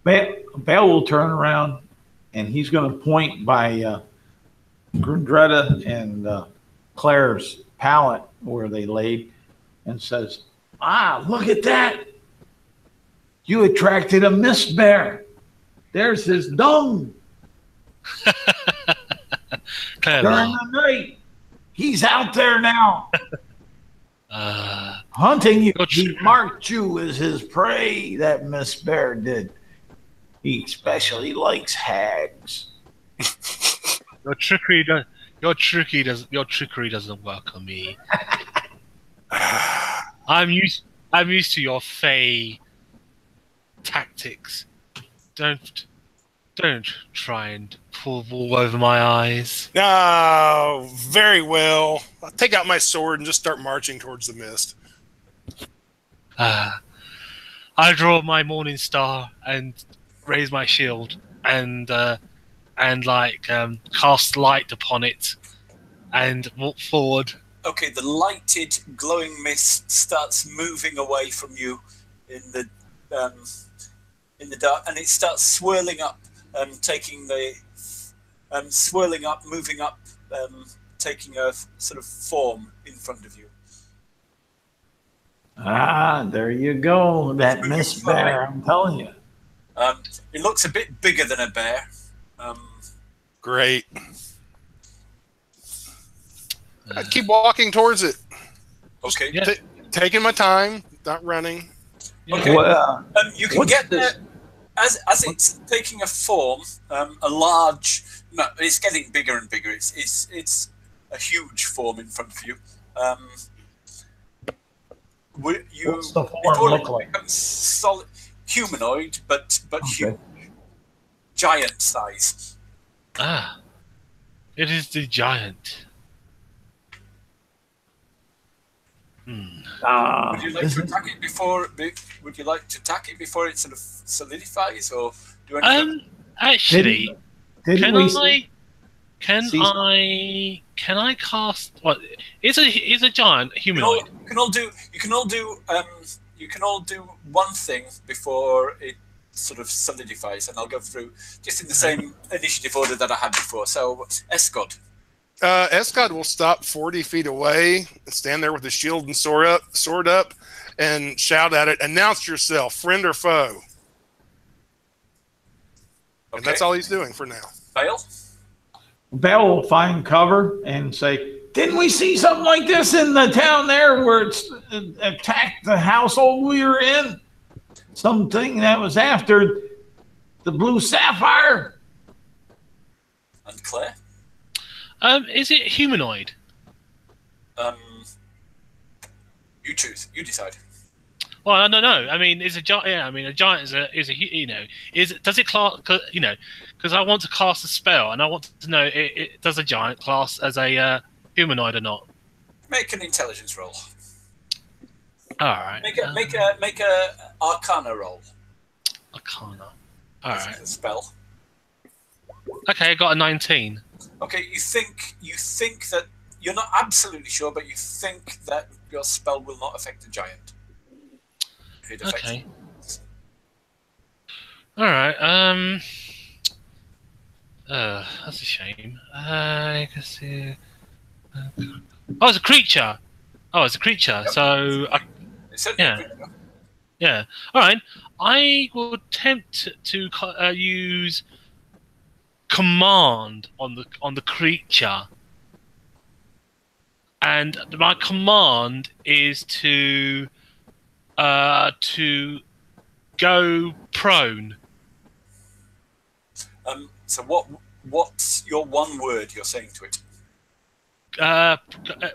Bell will turn around and he's going to point by Greta and Claire's pallet where they laid and says, look at that. You attracted a mist bear. There's his dung. Clever. During the night. He's out there now. Hunting you. He marked you as his prey, that mist bear did. He especially likes hags. Your trickery doesn't work on me. I'm used to your fey tactics. Don't try and pull wool over my eyes. Oh, very well. I'll take out my sword and just start marching towards the mist. I draw my morning star and raise my shield and cast light upon it and walk forward. Okay, the lighted, glowing mist starts moving away from you in the dark, and it starts swirling up, moving up, taking a sort of form in front of you. There you go. That mist bear, I'm telling you. It looks a bit bigger than a bear. Great. I'd keep walking towards it. Okay. Yeah. Taking my time, not running. Okay. Well, you can get there as it's taking a form. A large. No, it's getting bigger and bigger. It's a huge form in front of you. What's the form look like? Solid, humanoid, but huge, Okay. giant size. It is the giant. Would you like to attack it before? Would you like to attack it before it sort of solidifies, or do anything? Actually, Can I cast? What is a giant humanoid? You can all do one thing before it sort of solidifies, and I'll go through just in the same initiative order that I had before. So, Escod. Escod will stop 40 feet away and stand there with his shield and sword up and shout at it, announce yourself, friend or foe. Okay. And that's all he's doing for now. Bale. Bell will find cover and say, didn't we see something like this in the town there where it's attacked the household we were in? Something that was after the blue sapphire? And Claire. Is it humanoid? You choose. You decide. Well, I don't know. I mean, is a giant? Yeah, I mean, a giant is a does it class? Because I want to cast a spell, and I want to know does a giant class as a humanoid or not? Make an intelligence roll. All right. Make a Arcana roll. Arcana. All right. A spell. Okay, I got a 19. Okay, you think that you're not absolutely sure, but you think that your spell will not affect the giant. If it affects Okay. All right. That's a shame. I can see. Oh, it's a creature. Yep. So, yeah. All right. I will attempt to use command on the creature, and my command is to go prone. So what's your one word you're saying to it?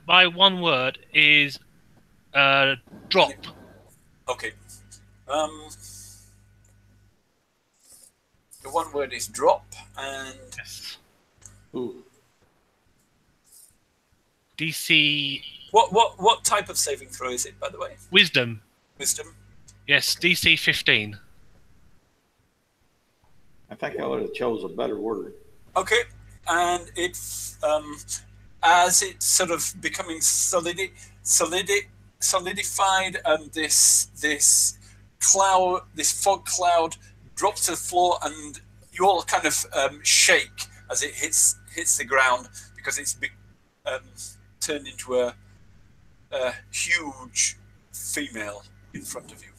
My one word is drop. Okay. The one word is drop, and Yes. Ooh. DC what type of saving throw is it, by the way? Wisdom. Wisdom. Yes, DC 15. I think I would have chose a better word. Okay, and it's as it's sort of becoming solidified, and this cloud, this fog cloud, drops to the floor, and you all kind of shake as it hits the ground because it's turned into a huge female in front of you.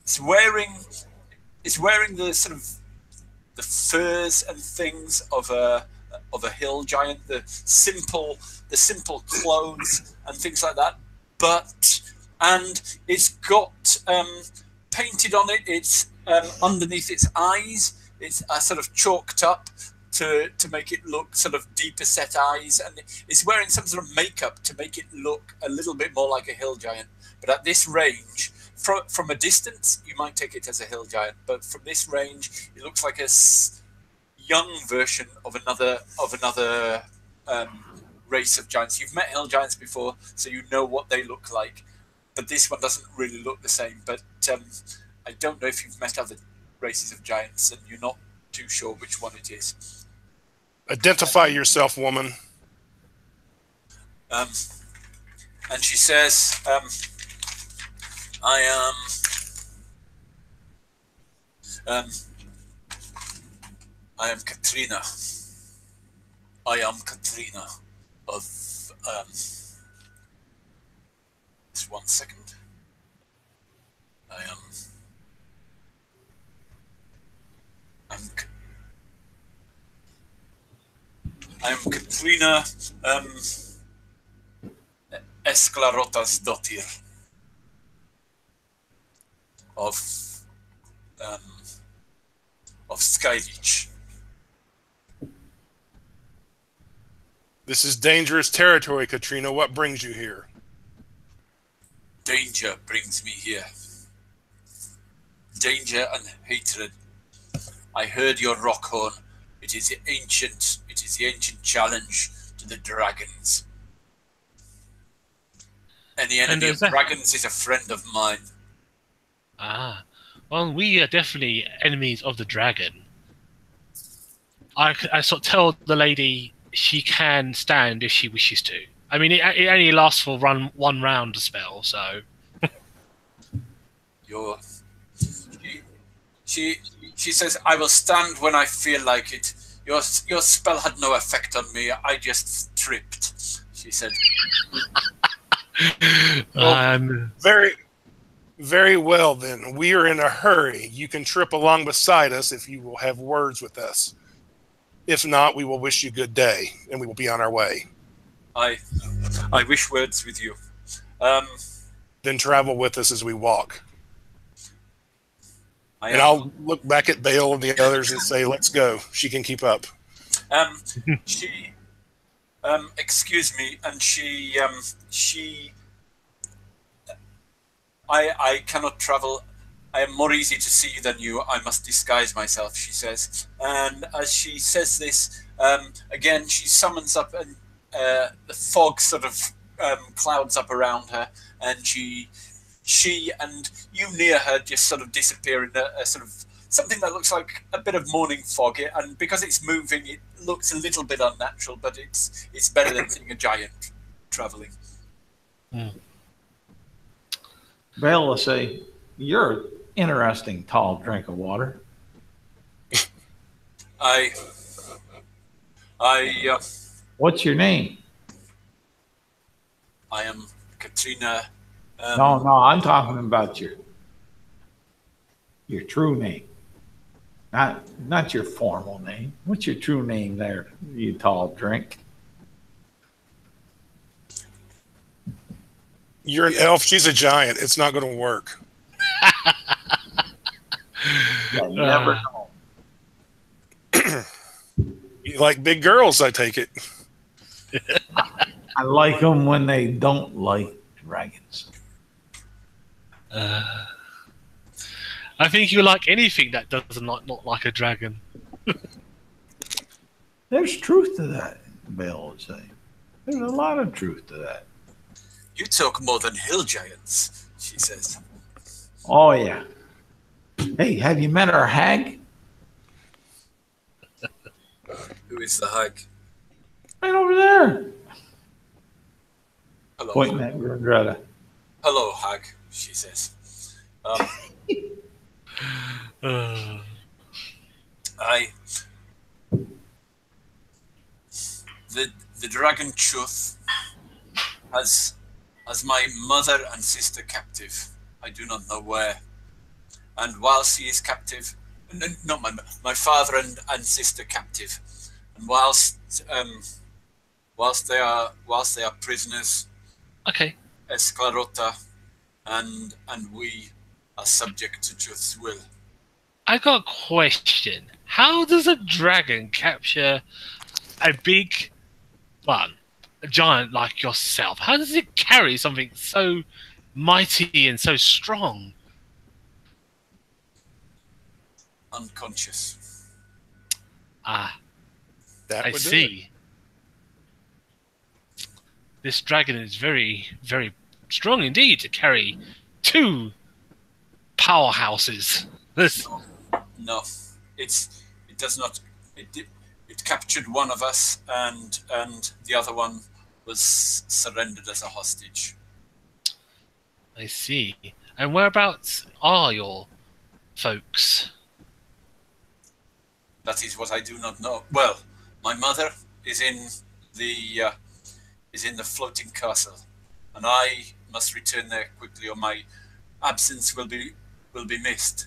It's wearing the sort of the furs and things of a hill giant, the simple clothes and things like that. And it's got painted on it. It's underneath its eyes. It's sort of chalked up to make it look sort of deeper set eyes, and it's wearing some sort of makeup to make it look a little bit more like a hill giant. But at this range, from a distance, you might take it as a hill giant, but from this range, it looks like a young version of another race of giants. You've met hill giants before, so you know what they look like, but this one doesn't really look the same. But I don't know if you've met other races of giants, and you're not too sure which one it is. Identify yourself, woman. And she says, I am Katrina. I am Katrina of just 1 second. I am Katrina Esklarotas Dottir of Skyreach. This is dangerous territory, Katrina. What brings you here? Danger brings me here. Danger and hatred. I heard your rock horn. It is the ancient challenge to the dragons. Any enemy of dragons is a friend of mine. Ah, well, we are definitely enemies of the dragon. I sort of tell the lady she can stand if she wishes to. I mean, it only lasts for one round a spell, so. She says, I will stand when I feel like it. Your spell had no effect on me. I just tripped, she said. Very, very well then. We are in a hurry. You can trip along beside us if you will have words with us. If not, we will wish you good day, and we will be on our way. I wish words with you. Then travel with us as we walk. I'll look back at Bale and the others and say, let's go. She can keep up. She, excuse me, and I cannot travel. I am more easy to see than you. I must disguise myself, she says. And as she says this, again, she summons up, and the fog sort of clouds up around her, and she and you near her just sort of disappear in a sort of something that looks like a bit of morning fog. And because it's moving, it looks a little bit unnatural, but it's better than seeing a giant traveling. Belle will say, you're an interesting tall drink of water. What's your name? I am Katrina. No, I'm talking about your true name. Not your formal name. What's your true name there, you tall drink? You're an elf. She's a giant. It's not going to work. You never know. You like big girls, I take it. I like them when they don't like dragons. I think you like anything that doesn't not like a dragon. There's truth to that, Bill would say. There's a lot of truth to that. You talk more than hill giants, she says. Oh, yeah. Hey, have you met our hag? Who is the hag? Right over there. Hello. Pointing at Greta. Hello, hag, she says. The dragon Chuth has my mother and sister captive. I do not know where. And whilst he is captive, not my father and sister captive, and whilst they are prisoners, Okay. Esclarota and we are subject to Chuth's will. I got a question. How does a dragon capture a big one, a giant like yourself? How does it carry something so mighty and so strong? Unconscious. Ah, That I would do it. see. This dragon is very, very strong indeed to carry two powerhouses. This. No, it does not. It captured one of us, and the other one was surrendered as a hostage. I see. And whereabouts are your folks? That is what I do not know. Well, my mother is in the floating castle, and I must return there quickly, or my absence will be missed.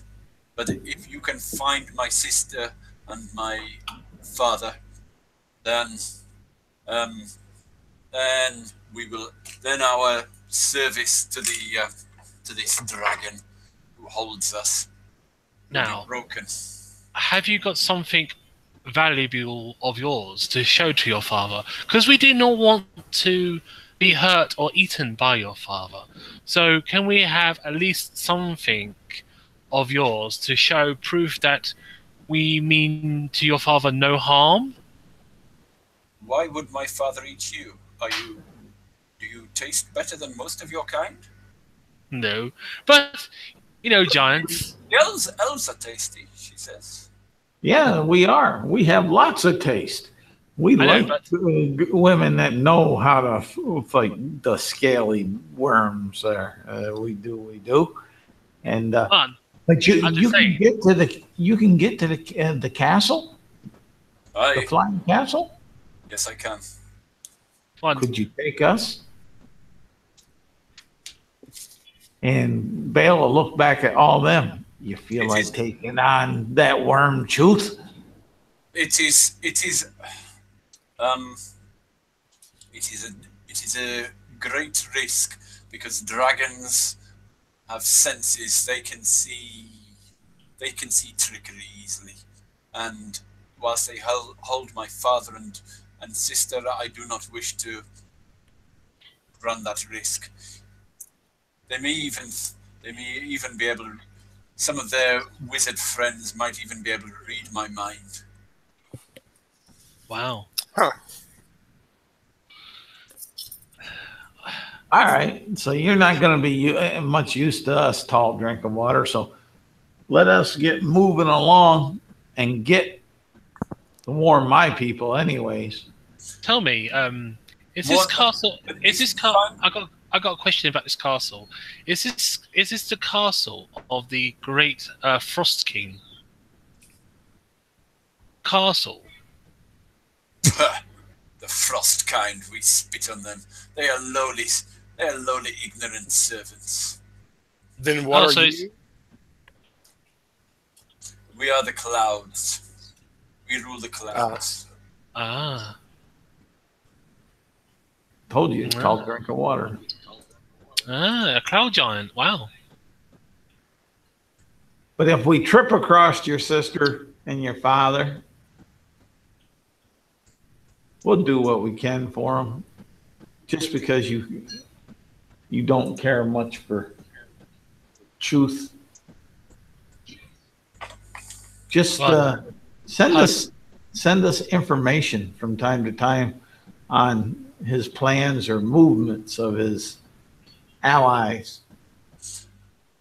But if you can find my sister and my father, then we will. Then our service to this dragon who holds us will Now, be broken. have you got something valuable of yours to show to your father? Because we do not want to be hurt or eaten by your father. So can we have at least something of yours to show proof that we mean to your father no harm? Why would my father eat you? Do you taste better than most of your kind? No. But, giants. Elves are tasty, she says. Yeah, we are. We have lots of taste. We I like know, women that know how to fight the scaly worms there. We do. And Fun. but I'm just you can saying. get to the castle, the Aye, flying castle. yes I can. Fun. Could you take us? And Bale will look back at all them. You feel It like is- taking on that worm tooth? It is a great risk because dragons have senses. They can see trickery easily, and whilst they hold my father and sister, I do not wish to run that risk. They may even be able. Some of their wizard friends might even be able to read my mind. Wow. Huh. All right. So you're not going to be much use to us, tall drink of water. So let us get moving along and get to warn my people, anyways. Tell me, is this What- castle? Is this Fine. I got a question about this castle. Is this the castle of the great Frost King? Castle. The frost kind, we spit on them. They are lowly, ignorant servants. Then what Oh, are so you? We are the clouds. We rule the clouds. Ah. Told you, tall drink of water. Ah, a cloud giant. Wow. But if we trip across your sister and your father, we'll do what we can for them. Just because you don't care much for truth, just send us information from time to time on his plans or movements of his allies.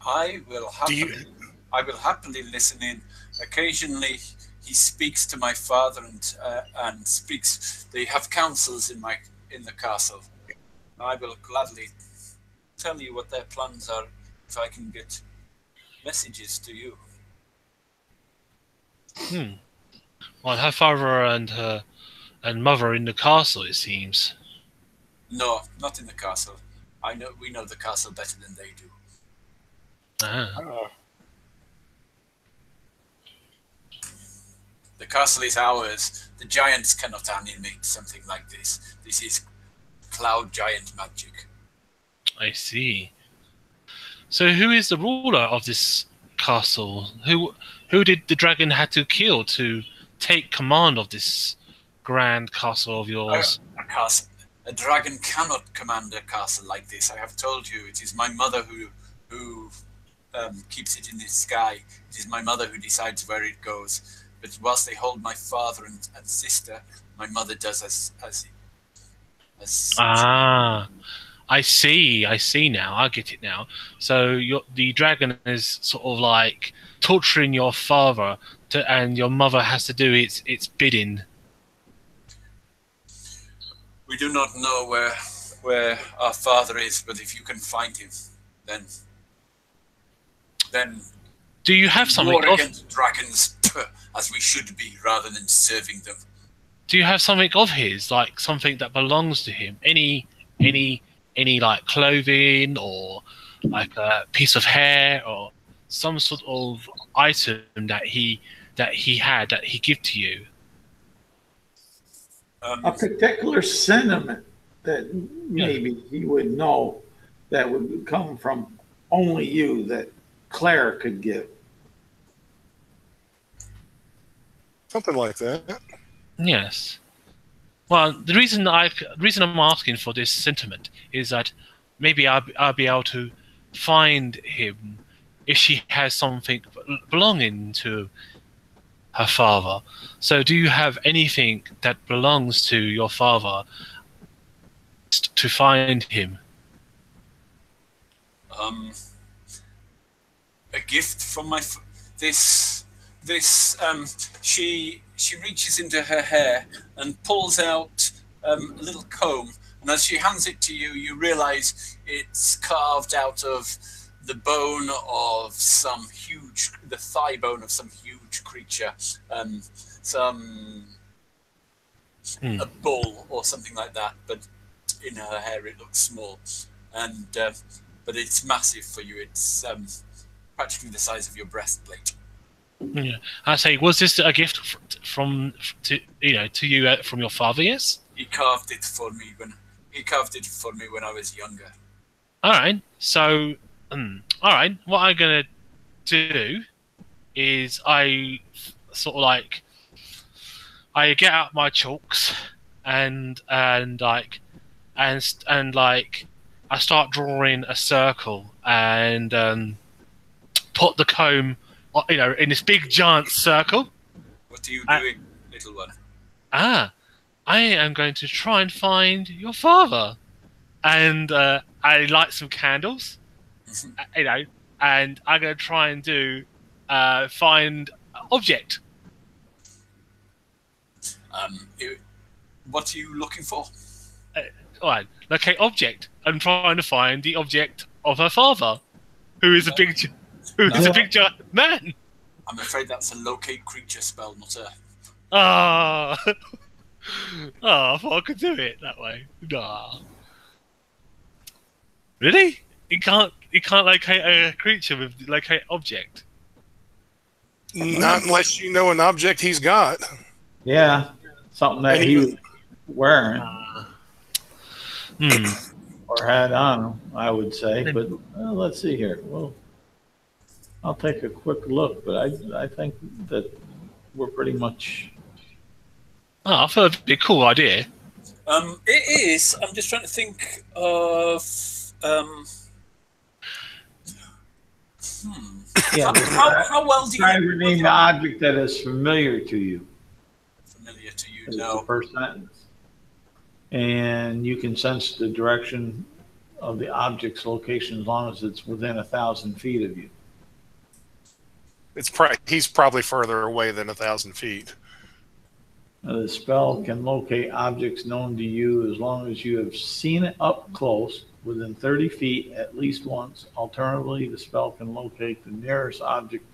I will happily listen in. Occasionally, he speaks to my father and speaks. They have councils in the castle. I will gladly tell you what their plans are if I can get messages to you. Well, her father and mother are in the castle, it seems. No, not in the castle. We know the castle better than they do. The castle is ours. The giants cannot animate something like this. This is cloud giant magic. I see. So who is the ruler of this castle? Who did the dragon have to kill to take command of this grand castle of yours? A dragon cannot command a castle like this. I have told you, it is my mother who keeps it in the sky. It is my mother who decides where it goes. But whilst they hold my father and sister, my mother does as I see now. I get it now. So the dragon is sort of like torturing your father, and your mother has to do its bidding. We do not know where our father is, but if you can find him, then do you have something war against dragons as we should be, rather than serving them. Do you have something of his, like something that belongs to him? Any like clothing or like a piece of hair or some sort of item that he gave to you? A particular sentiment that maybe he would know that would come from only you, that Claire could give. Something like that. Yes. Well, the reason I'm asking for this sentiment is that maybe I'll be able to find him if she has something belonging to her father. So, do you have anything that belongs to your father to find him? A gift from she reaches into her hair and pulls out a little comb, and as she hands it to you, you realize it's carved out of the bone of the thigh bone of some huge creature, a bull or something like that, but in her hair it looks small, and but it's massive for you. It's practically the size of your breastplate. Yeah. I say, was this a gift to you from your father? Yes. He carved it for me when I was younger. All right. So, all right. What I'm gonna do is I get out my chalks and I start drawing a circle and put the comb, in this big giant circle. What are you doing, little one? I am going to try and find your father. And I light some candles, and I'm going to try and find object. What are you looking for? All right, locate object. I'm trying to find the object of her father, who is a big giant man. I'm afraid that's a locate creature spell, not a... I thought I could do it that way. Nah. Really? You can't locate a creature with locate object? Not unless you know an object he's got. Yeah, something that he was wearing. or had on them, I would say. But let's see here. Well, I'll take a quick look, but I think that we're pretty much. Oh, I thought it'd be a cool idea. It is. I'm just trying to think of. Yeah, how well do try to you name the object that is familiar to you? Familiar to you? Is No. the first sentence. And you can sense the direction of the object's location as long as it's within 1,000 feet of you. He's probably further away than 1,000 feet. The spell can locate objects known to you as long as you have seen it up close, within 30 feet at least once. Alternatively, the spell can locate the nearest object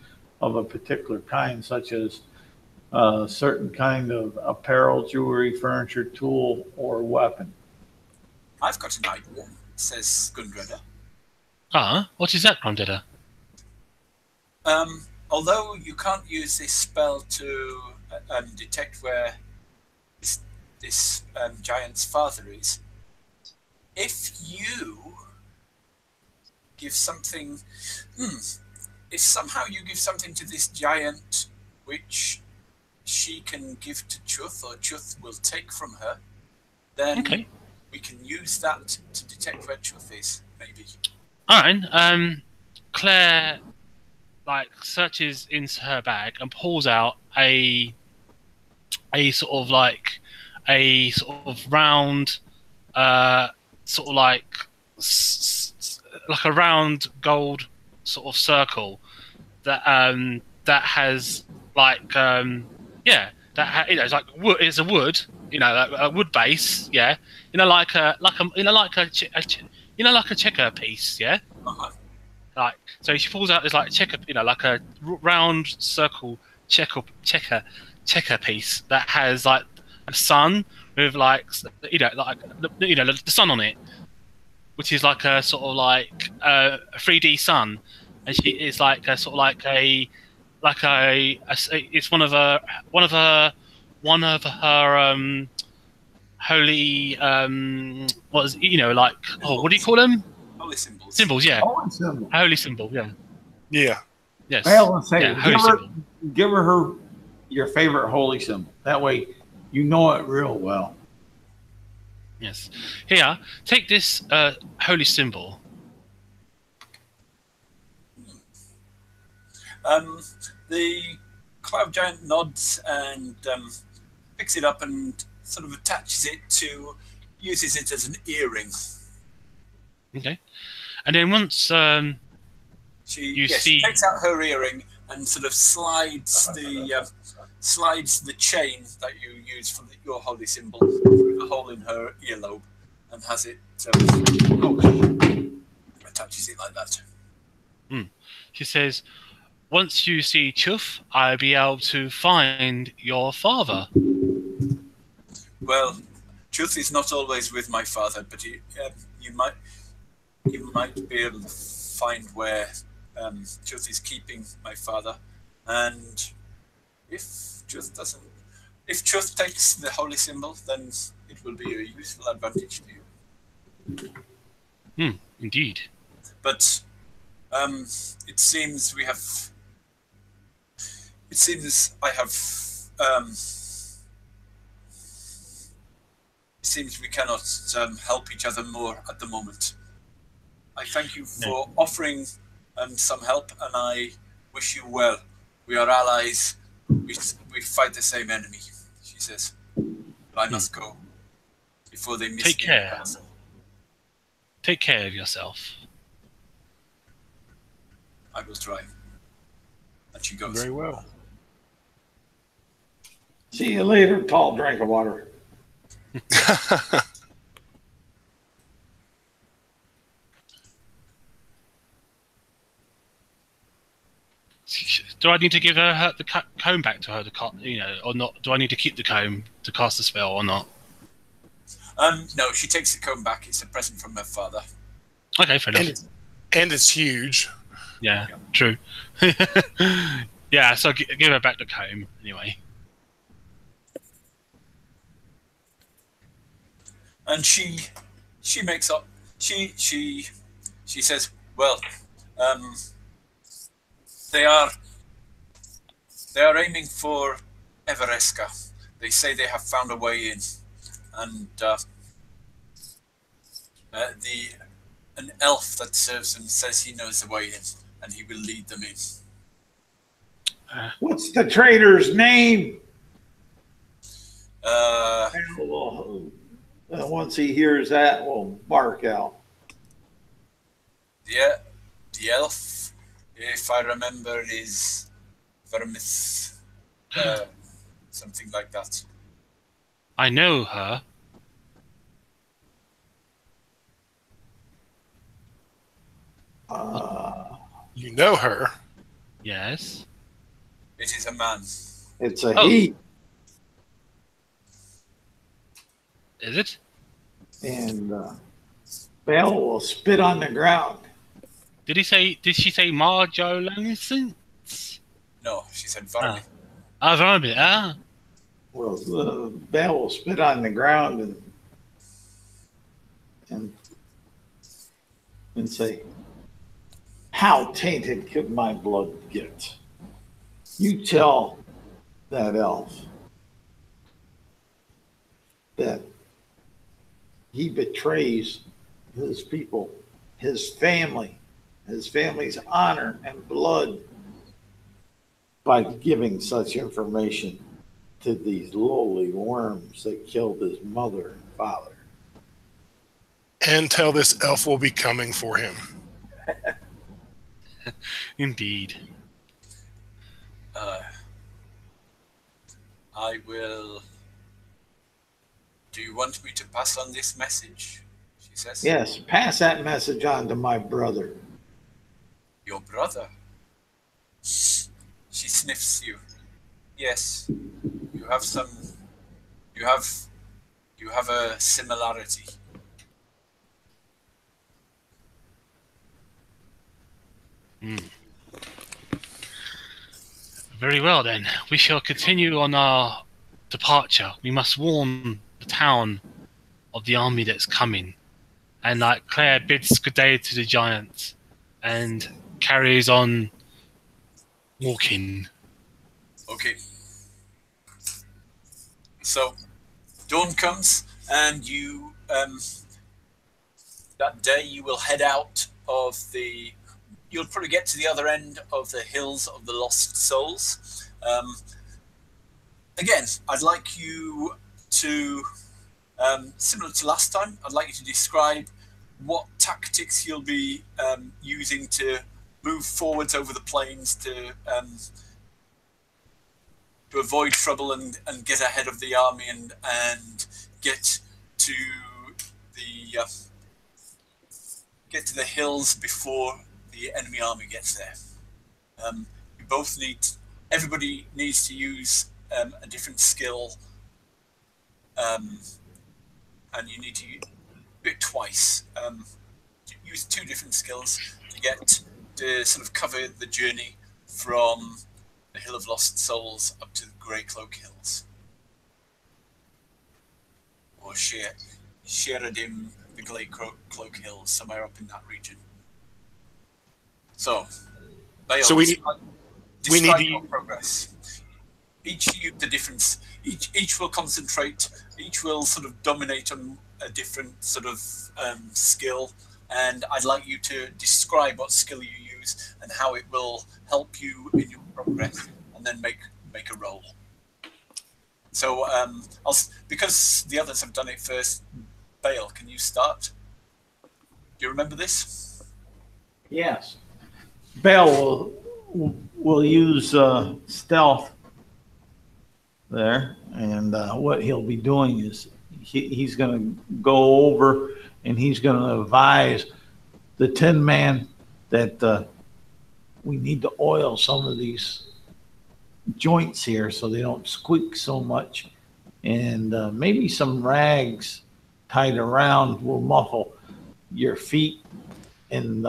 of a particular kind, such as a certain kind of apparel, jewelry, furniture, tool, or weapon. I've got an idea, says Gundreda. What is that, Grandada? Although you can't use this spell to detect where this giant's father is, if you give something, if somehow you give something to this giant which she can give to Chuth, or Chuth will take from her, then we can use that to detect where Chuth is, maybe. Alright, Claire searches into her bag and pulls out a sort of round, like a round gold sort of circle that has it's like wood. It's a wood, a wood base, like a checker piece, yeah. So she pulls out this checker, like a round circle checker piece that has a sun with the sun on it, which is like a sort of a 3D sun, and it's it's one of her holy what do you call them? Holy symbols. Symbols, yeah. Holy symbol. Holy symbol, yeah. Yeah. Yes. Well, let's say, holy give her your favorite holy symbol. That way, you know it real well. Yes. Here, take this holy symbol. The cloud giant nods and picks it up and sort of uses it as an earring. Okay. And then once she takes out her earring and sort of slides the chain that you use for your holy symbol through the hole in her earlobe and has it attaches it like that. She says, "Once you see Chuff, I'll be able to find your father." Well, Chuff is not always with my father, but you might be able to find where Chuth is keeping my father, and if Chuth takes the holy symbol, then it will be a useful advantage to you. Indeed. But it seems we cannot help each other more at the moment. I thank you for offering some help, and I wish you well. We are allies. We fight the same enemy, she says. But I must go before they miss me. Take care. Take care of yourself. I will try. And she goes. Very well. See you later, tall drink of water. Do I need to give her the comb back to her or not? Do I need to keep the comb to cast the spell or not? No, she takes the comb back. It's a present from her father. Okay, fair enough. And it's huge. Yeah, true. Yeah, so give her back the comb anyway. And she makes up she says, well, they are aiming for Evereska. They say they have found a way in, and an elf that serves them says he knows the way in, and he will lead them in. What's the traitor's name? Once he hears that, we'll bark out. Yeah, the elf, if I remember, is Vermith, something like that. I know her. You know her. Yes. It is a man. It's a he. Is it? And Bell will spit on the ground. Did she say Marjolanisons? No, she said Varmith. Varmith. Ah. Well, Bell will spit on the ground and say, "How tainted could my blood get? You tell that elf that he betrays his people, his family, his family's honor and blood by giving such information to these lowly worms that killed his mother and father." And tell this elf will be coming for him. Indeed. I will. Do you want me to pass on this message? She says. Yes, pass that message on to my brother. Your brother? She sniffs you. Yes, you have some. You have a similarity. Very well then. We shall continue on our departure. We must warn the town of the army that's coming. And Claire bids good day to the giant and carries on walking. Okay. So, dawn comes, and you, that day you will head out of the, you'll probably get to the other end of the Hills of the Lost Souls. Again, I'd like you to, similar to last time, I'd like you to describe what tactics you'll be using to move forwards over the plains to avoid trouble and get ahead of the army and get to the hills before the enemy army gets there. You both everybody needs to use a different skill, and you need to do it twice. Use two different skills to sort of cover the journey from the Hill of Lost Souls up to the Grey Cloak Hills, or Sheridim, the Grey Cloak Hills, somewhere up in that region. So, we need to your progress. Each will concentrate. Each will sort of dominate on a different sort of skill, and I'd like you to describe what skill you use and how it will help you in your progress, and then make a roll. So, because the others have done it first, Bale, can you start? Do you remember this? Yes. Bale will use stealth there, and what he'll be doing is he's going to go over and he's going to advise the Tin Man that we need to oil some of these joints here so they don't squeak so much, and maybe some rags tied around will muffle your feet and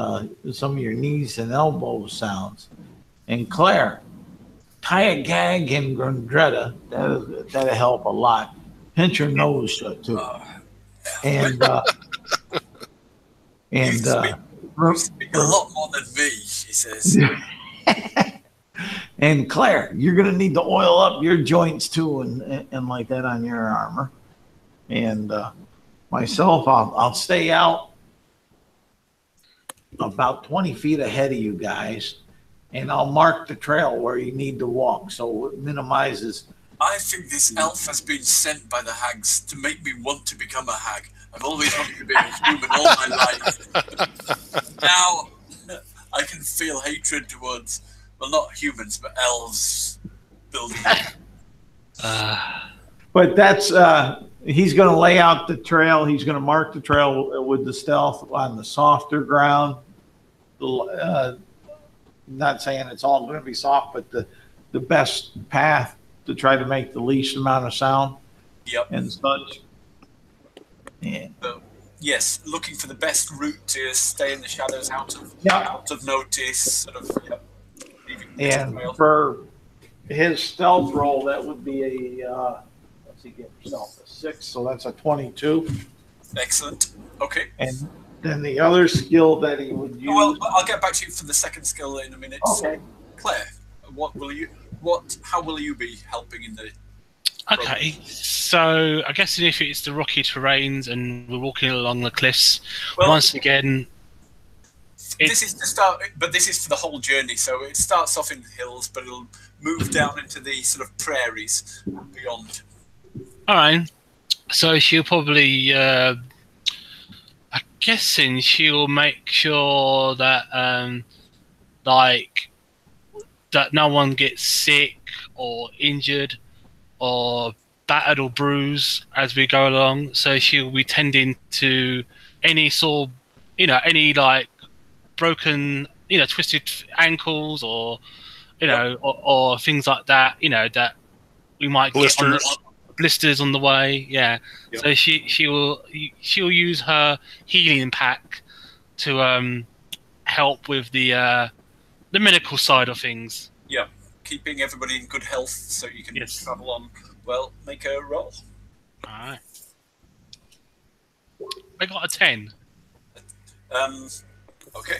some of your knees and elbow sounds. And Claire, tie a gag in Grandretta. That'll help a lot. Pinch your nose shut too. And And you speak a lot more than me, he says. And Claire, you're going to need to oil up your joints too, and like that on your armor. And myself, I'll stay out about 20 feet ahead of you guys, and I'll mark the trail where you need to walk, so it minimizes. I think this elf has been sent by the hags to make me want to become a hag. I've always wanted to be a human all my life. Now I can feel hatred towards, well, not humans, but elves building it. But that's he's going to lay out the trail. He's going to mark the trail with the stealth on the softer ground. Not saying it's all going to be soft, but the best path to try to make the least amount of sound. Yep. And such. Yeah. So, yes, looking for the best route to stay in the shadows, out of notice, sort of. Yep. And for his stealth roll, that would be a what's he get himself, a 6, so that's a 22. Excellent. Okay. And then the other skill that he would use. Well, I'll get back to you for the second skill in a minute. Okay. So, Claire, how will you be helping in the? Okay, so I guess if it's the rocky terrains and we're walking along the cliffs, once again. This is the start, but this is for the whole journey. So it starts off in the hills, but it'll move down into the sort of prairies beyond. All right. So she'll probably, I'm guessing she'll make sure that, that no one gets sick or injured or battered or bruised as we go along. So she'll be tending to any sort of, any broken, twisted ankles or, or things like that, that we might blisters. get blisters on the way. Yeah. Yep. So she'll use her healing pack to help with the medical side of things. Yeah. Keeping everybody in good health so you can travel on. Well, make a roll. All right. I got a 10. Okay.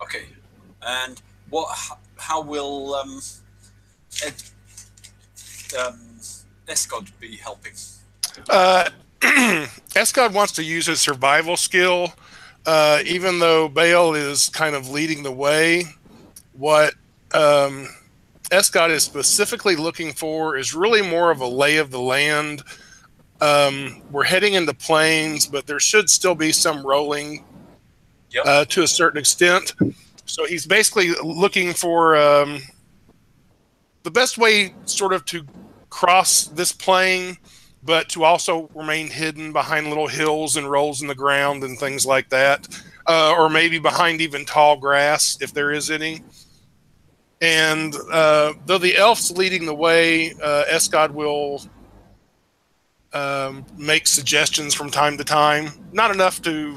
Okay. And how will Escod be helping? Escod wants to use his survival skill, even though Bale is kind of leading the way. What Escod is specifically looking for is really more of a lay of the land. We're heading into plains, but there should still be some rolling to a certain extent. So he's basically looking for the best way sort of to cross this plain, but to also remain hidden behind little hills and rolls in the ground and things like that, or maybe behind even tall grass if there is any. And though the elf's leading the way, Escod will make suggestions from time to time. Not enough to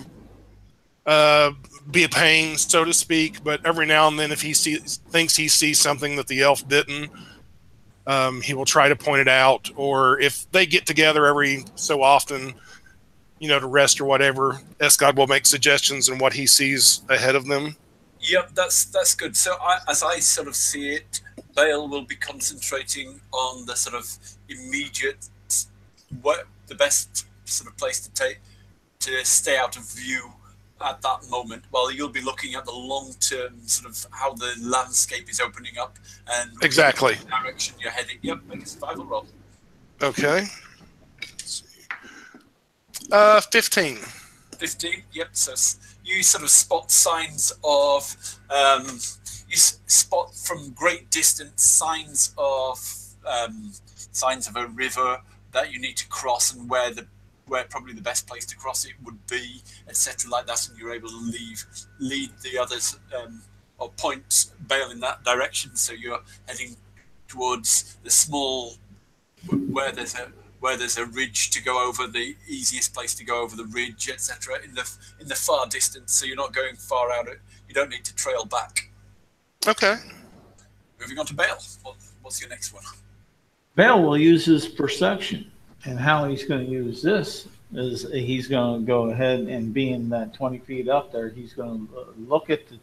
be a pain, so to speak, but every now and then if he thinks he sees something that the elf didn't, he will try to point it out. Or if they get together every so often, to rest or whatever, Escod will make suggestions on what he sees ahead of them. Yep, that's good. So as I sort of see it, Bale will be concentrating on the sort of immediate, the best sort of place to stay out of view at that moment, while you'll be looking at the long-term sort of how the landscape is opening up and exactly the direction you're heading. Yep, make a survival roll. Okay. Let's see. 15. 15. Yep. So you sort of spot signs of you spot from great distance signs of a river that you need to cross, and where probably the best place to cross it would be, etc. like that, and you're able to lead the others or point Bale in that direction. So you're heading towards the small where there's a ridge to go over, the easiest place to go over the ridge, etc. in the far distance. So you're not going far out. You don't need to trail back. Okay. Moving on to Bale. What's your next one? Bale will use his perception, and how he's going to use this is he's going to go ahead and being that 20 feet up there, he's going to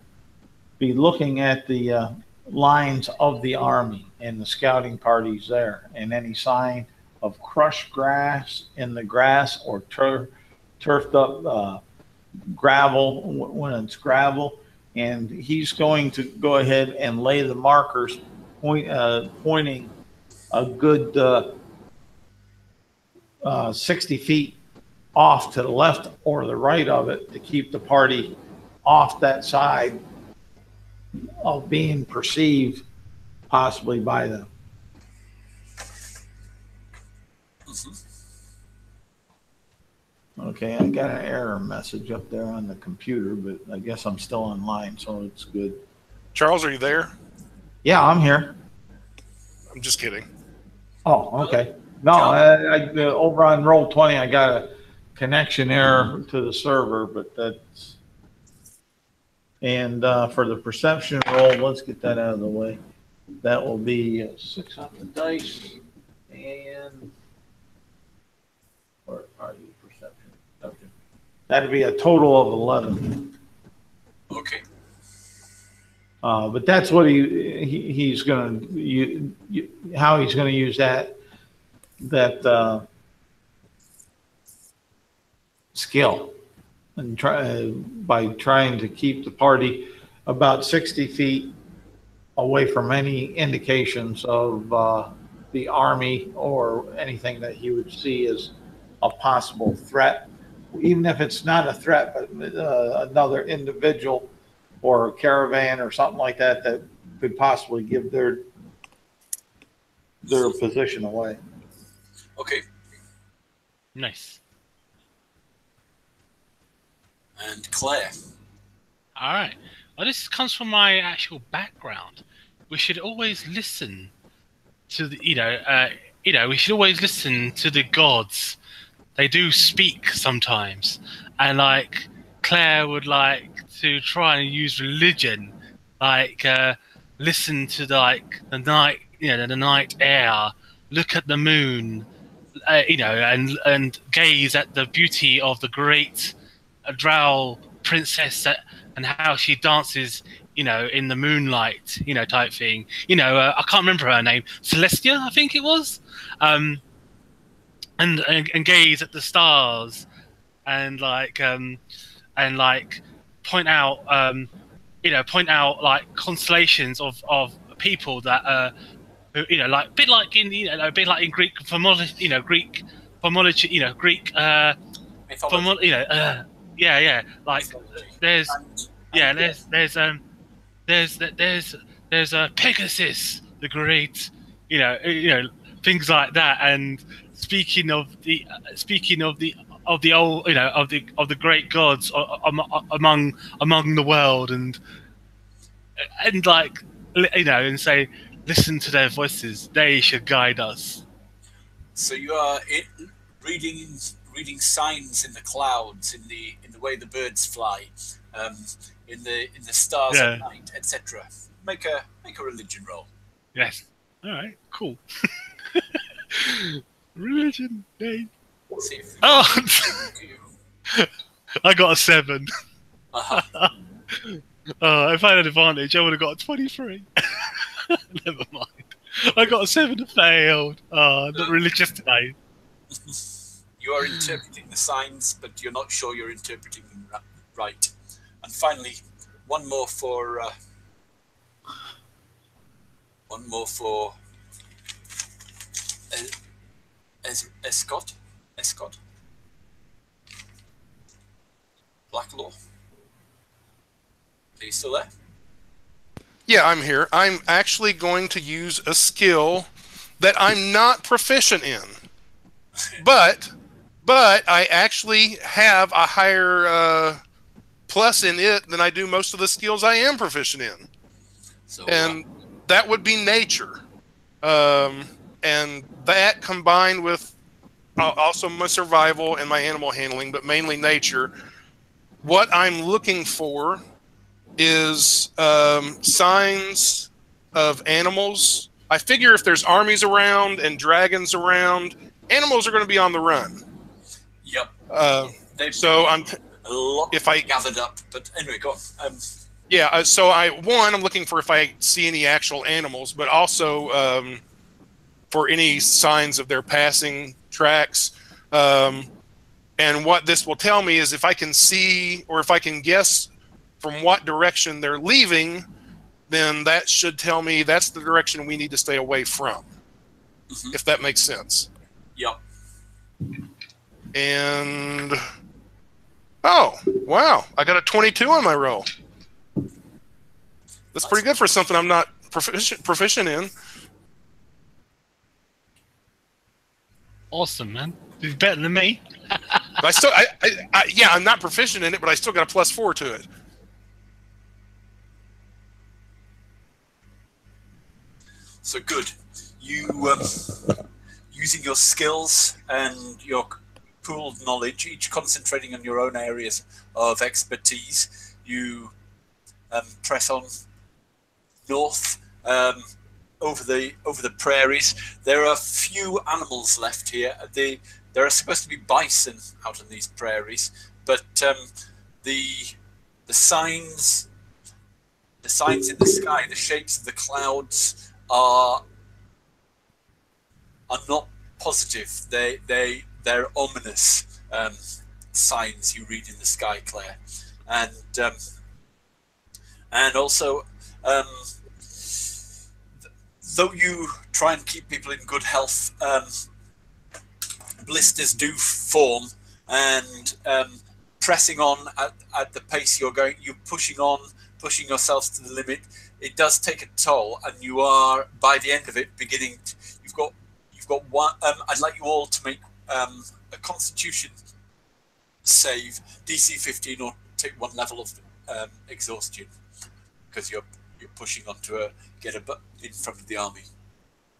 be looking at the lines of the army and the scouting parties there, and any sign of crushed grass in the grass or turfed up gravel when it's gravel, and he's going to go ahead and lay the markers pointing a good 60 feet off to the left or the right of it to keep the party off that side of being perceived possibly by them. Okay, I got an error message up there on the computer, but I guess I'm still online, so it's good. Charles, are you there? Yeah, I'm here. I'm just kidding. Oh, okay. No, I over on Roll20, I got a connection error to the server, but that's... And for the perception roll, let's get that out of the way. That will be 6 on the dice, and where are you? Perception. Okay. That'd be a total of 11. Okay. But that's what he's going to how he's going to use that skill, and by trying to keep the party about 60 feet away from any indications of the army or anything that he would see as a possible threat, even if it's not a threat, but another individual or a caravan or something like that that could possibly give their position away. Okay. Nice. And Claire. All right. Well, this comes from my actual background. We should always listen to the, we should always listen to the gods. They do speak sometimes, and like Claire would like to try and use religion, like listen to the night, the night air, look at the moon, and gaze at the beauty of the great drow princess and how she dances, in the moonlight, type thing. I can't remember her name, Celestia, I think it was. And gaze at the stars, and point out like constellations of people that who, a bit like in Greek mythology, Greek mythology, Greek mythology. Like there's Pegasus, the great, things like that. And speaking of the old, of the great gods among the world, and and say, listen to their voices, they should guide us. So you are reading signs in the clouds, in the way the birds fly, in the stars at night, etc. Make a religion roll. Yes. All right. Cool. Religion. Name. See if I got a 7. Uh-huh. If I had an advantage, I would have got a 23. Never mind. I got a 7 and failed. Not religious today. You are interpreting the signs, but you're not sure you're interpreting them right. And finally, one more for Escott. Blacklaw. Are you still there? Yeah, I'm here. I'm actually going to use a skill that I'm not proficient in, but I actually have a higher plus in it than I do most of the skills I am proficient in. So, and that would be nature. And that combined with also my survival and my animal handling, but mainly nature, what I'm looking for is signs of animals. I figure if there's armies around and dragons around, animals are going to be on the run. Yep. They've So I'm a lot if I gathered up, but anyway, go on. yeah. So I'm looking for if I see any actual animals, but also for any signs of their passing tracks. And what this will tell me is if I can see or if I can guess from what direction they're leaving, then that should tell me that's the direction we need to stay away from, if that makes sense. Yep. And oh, wow, I got a 22 on my roll. That's pretty good for something I'm not proficient in. Awesome, man. He's better than me. But I still, yeah, I'm not proficient in it, but I still got a +4 to it. So good. You, using your skills and your pooled knowledge, each concentrating on your own areas of expertise, you press on north over the prairies. There are few animals left here. There are supposed to be bison out on these prairies, but the signs in the sky, the shapes of the clouds are not positive. They're ominous signs you read in the sky, Claire, and also though you try and keep people in good health, blisters do form, and pressing on at the pace you're pushing yourselves to the limit. It does take a toll, and you are by the end of it beginning. You've got one. I'd like you all to make a Constitution save, DC 15, or take one level of exhaustion because you're pushing on to get in front of the army.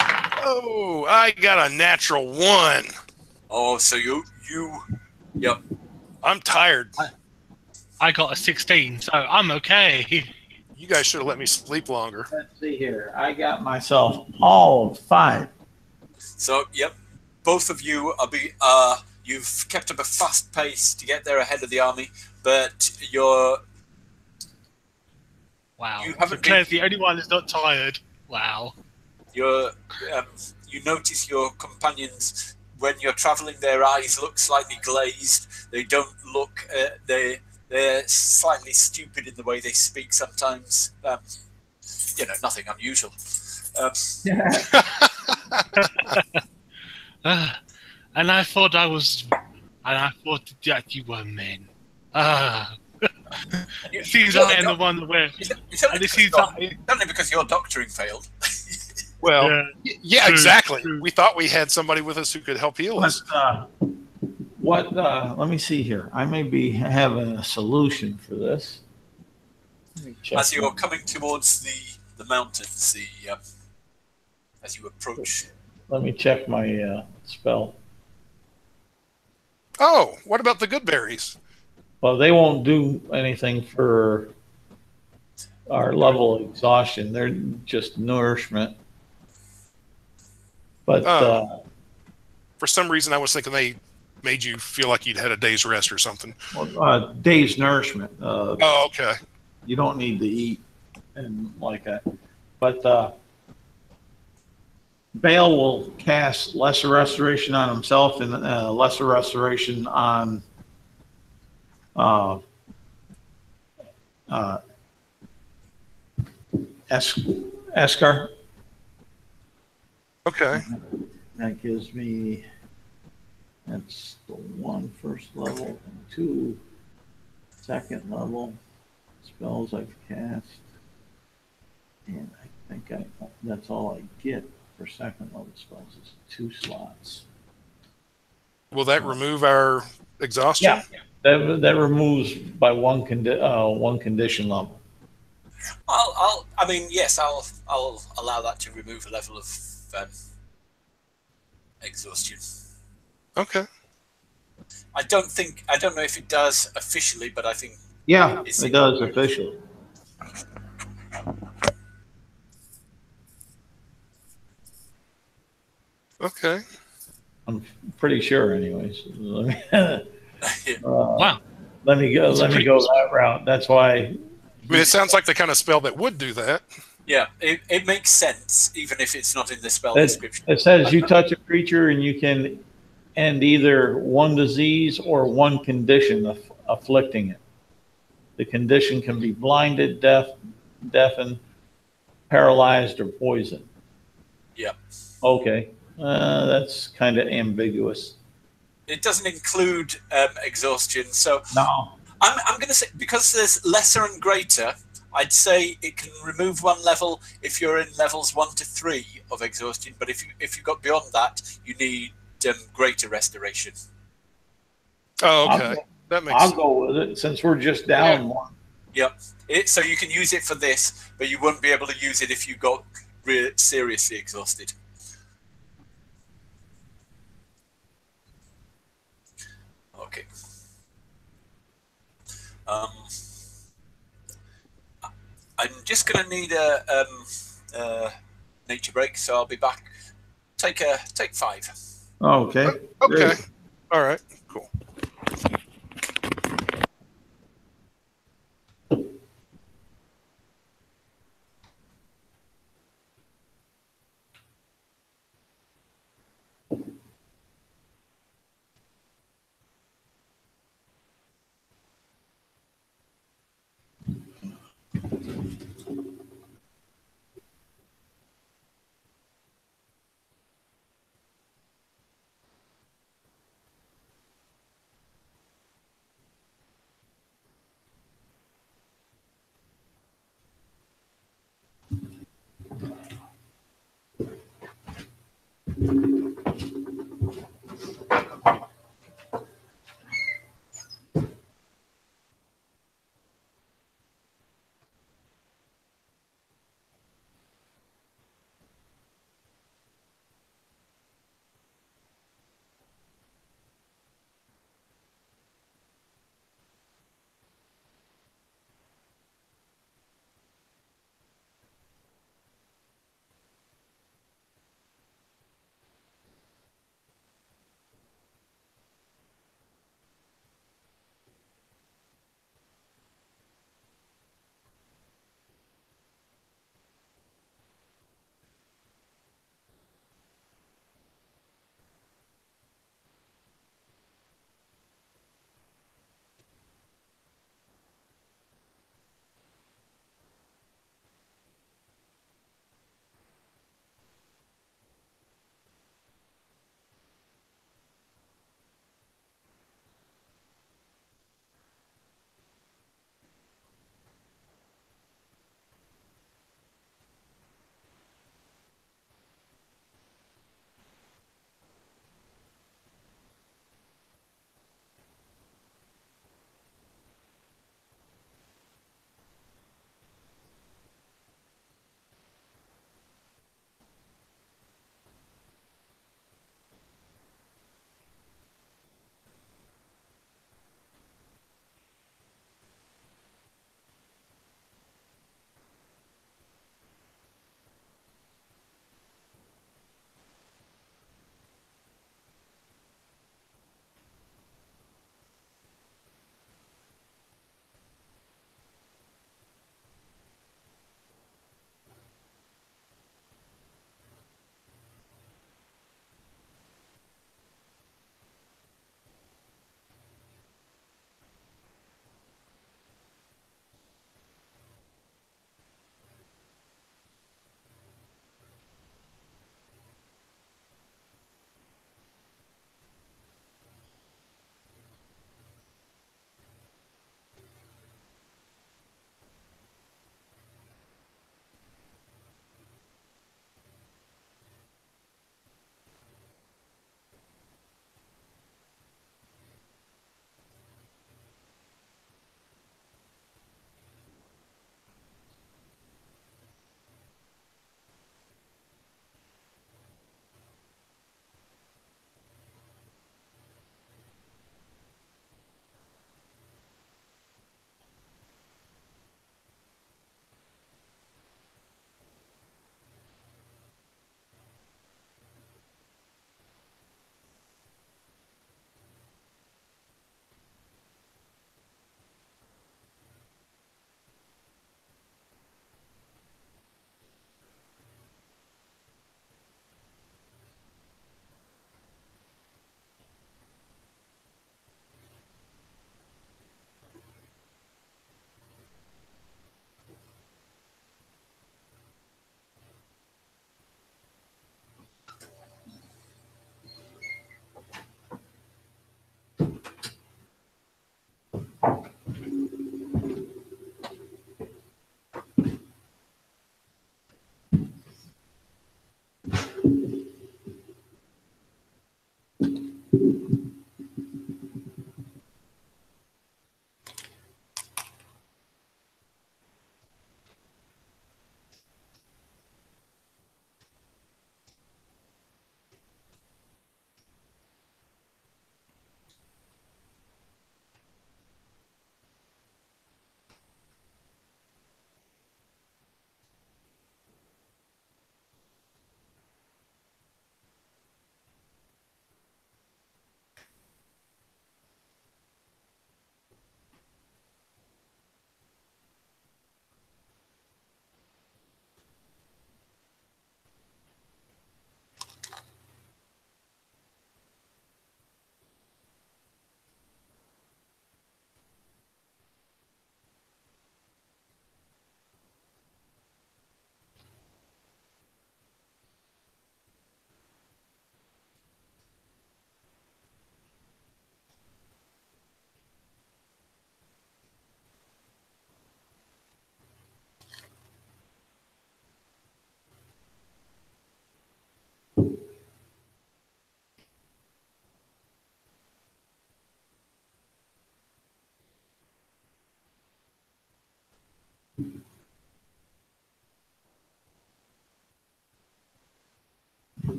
Oh, I got a natural 1. Oh, so yep. I'm tired. I got a 16, so I'm okay. You guys should have let me sleep longer. Let's see here. I got myself all 5. So, yep, both of you you've kept up a fast pace to get there ahead of the army, but Wow. You haven't Claire's the only one that's not tired. Wow. You notice your companions, when you're traveling, their eyes look slightly glazed. They don't look. They're slightly stupid in the way they speak sometimes. Nothing unusual. And I thought that you were men. It seems I am the one where. It's only because your doctoring failed. Well, yeah, True, exactly. true. We thought we had somebody with us who could help heal us. Let me see here. I may be having a solution for this. As you're coming towards the mountains, as you approach. Let me check my spell. Oh, what about the good berries? Well, they won't do anything for our level of exhaustion. They're just nourishment. But for some reason, I was thinking they made you feel like you'd had a day's rest or something. day's nourishment. Oh, okay. You don't need to eat and like that. But Bale will cast lesser restoration on himself and lesser restoration on Eskar. Okay. That gives me, that's the 1 first level and 2 second level spells I've cast. And I think that's all I get for second level spells is 2 slots. Will that remove our exhaustion? Yeah, that removes by one condition level. I'll allow that to remove a level of exhaustion. Okay. I don't know if it does officially, but I think it does officially. Okay. I'm pretty sure, anyways. Wow. Let me go that route. That's why. I mean, it sounds like the kind of spell that would do that. Yeah, it makes sense, even if it's not in the spell description. It says you touch a creature and you can end either one disease or one condition afflicting it. The condition can be blinded, deafened, paralyzed, or poisoned. Yeah. Okay. That's kind of ambiguous. It doesn't include exhaustion. So no. I'm going to say, because there's lesser and greater, I'd say it can remove one level if you're in levels 1 to 3 of exhaustion. But if you got beyond that, you need greater restoration. Oh, okay. That makes I'll sense. go with it since we're just down one. Yep. So you can use it for this, but you wouldn't be able to use it if you got seriously exhausted. Okay. I'm just going to need a nature break, so I'll be back. Take 5. Okay. Okay. Great. All right. Cool.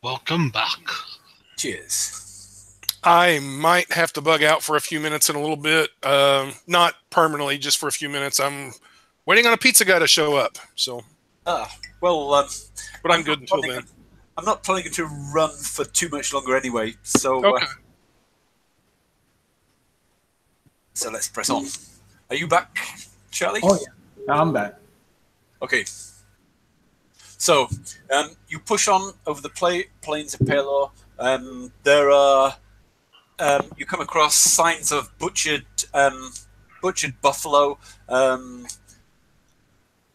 Welcome back. Cheers. I might have to bug out for a few minutes in a little bit. Not permanently, just for a few minutes. I'm waiting on a pizza guy to show up. So, Well, but I'm good until then. I'm not planning to run for too much longer anyway. So, Okay. So let's press on. Are you back, Charlie? Oh, yeah. I'm back. Okay. So, you push on over the plains of Pelor. There are you come across signs of butchered buffalo,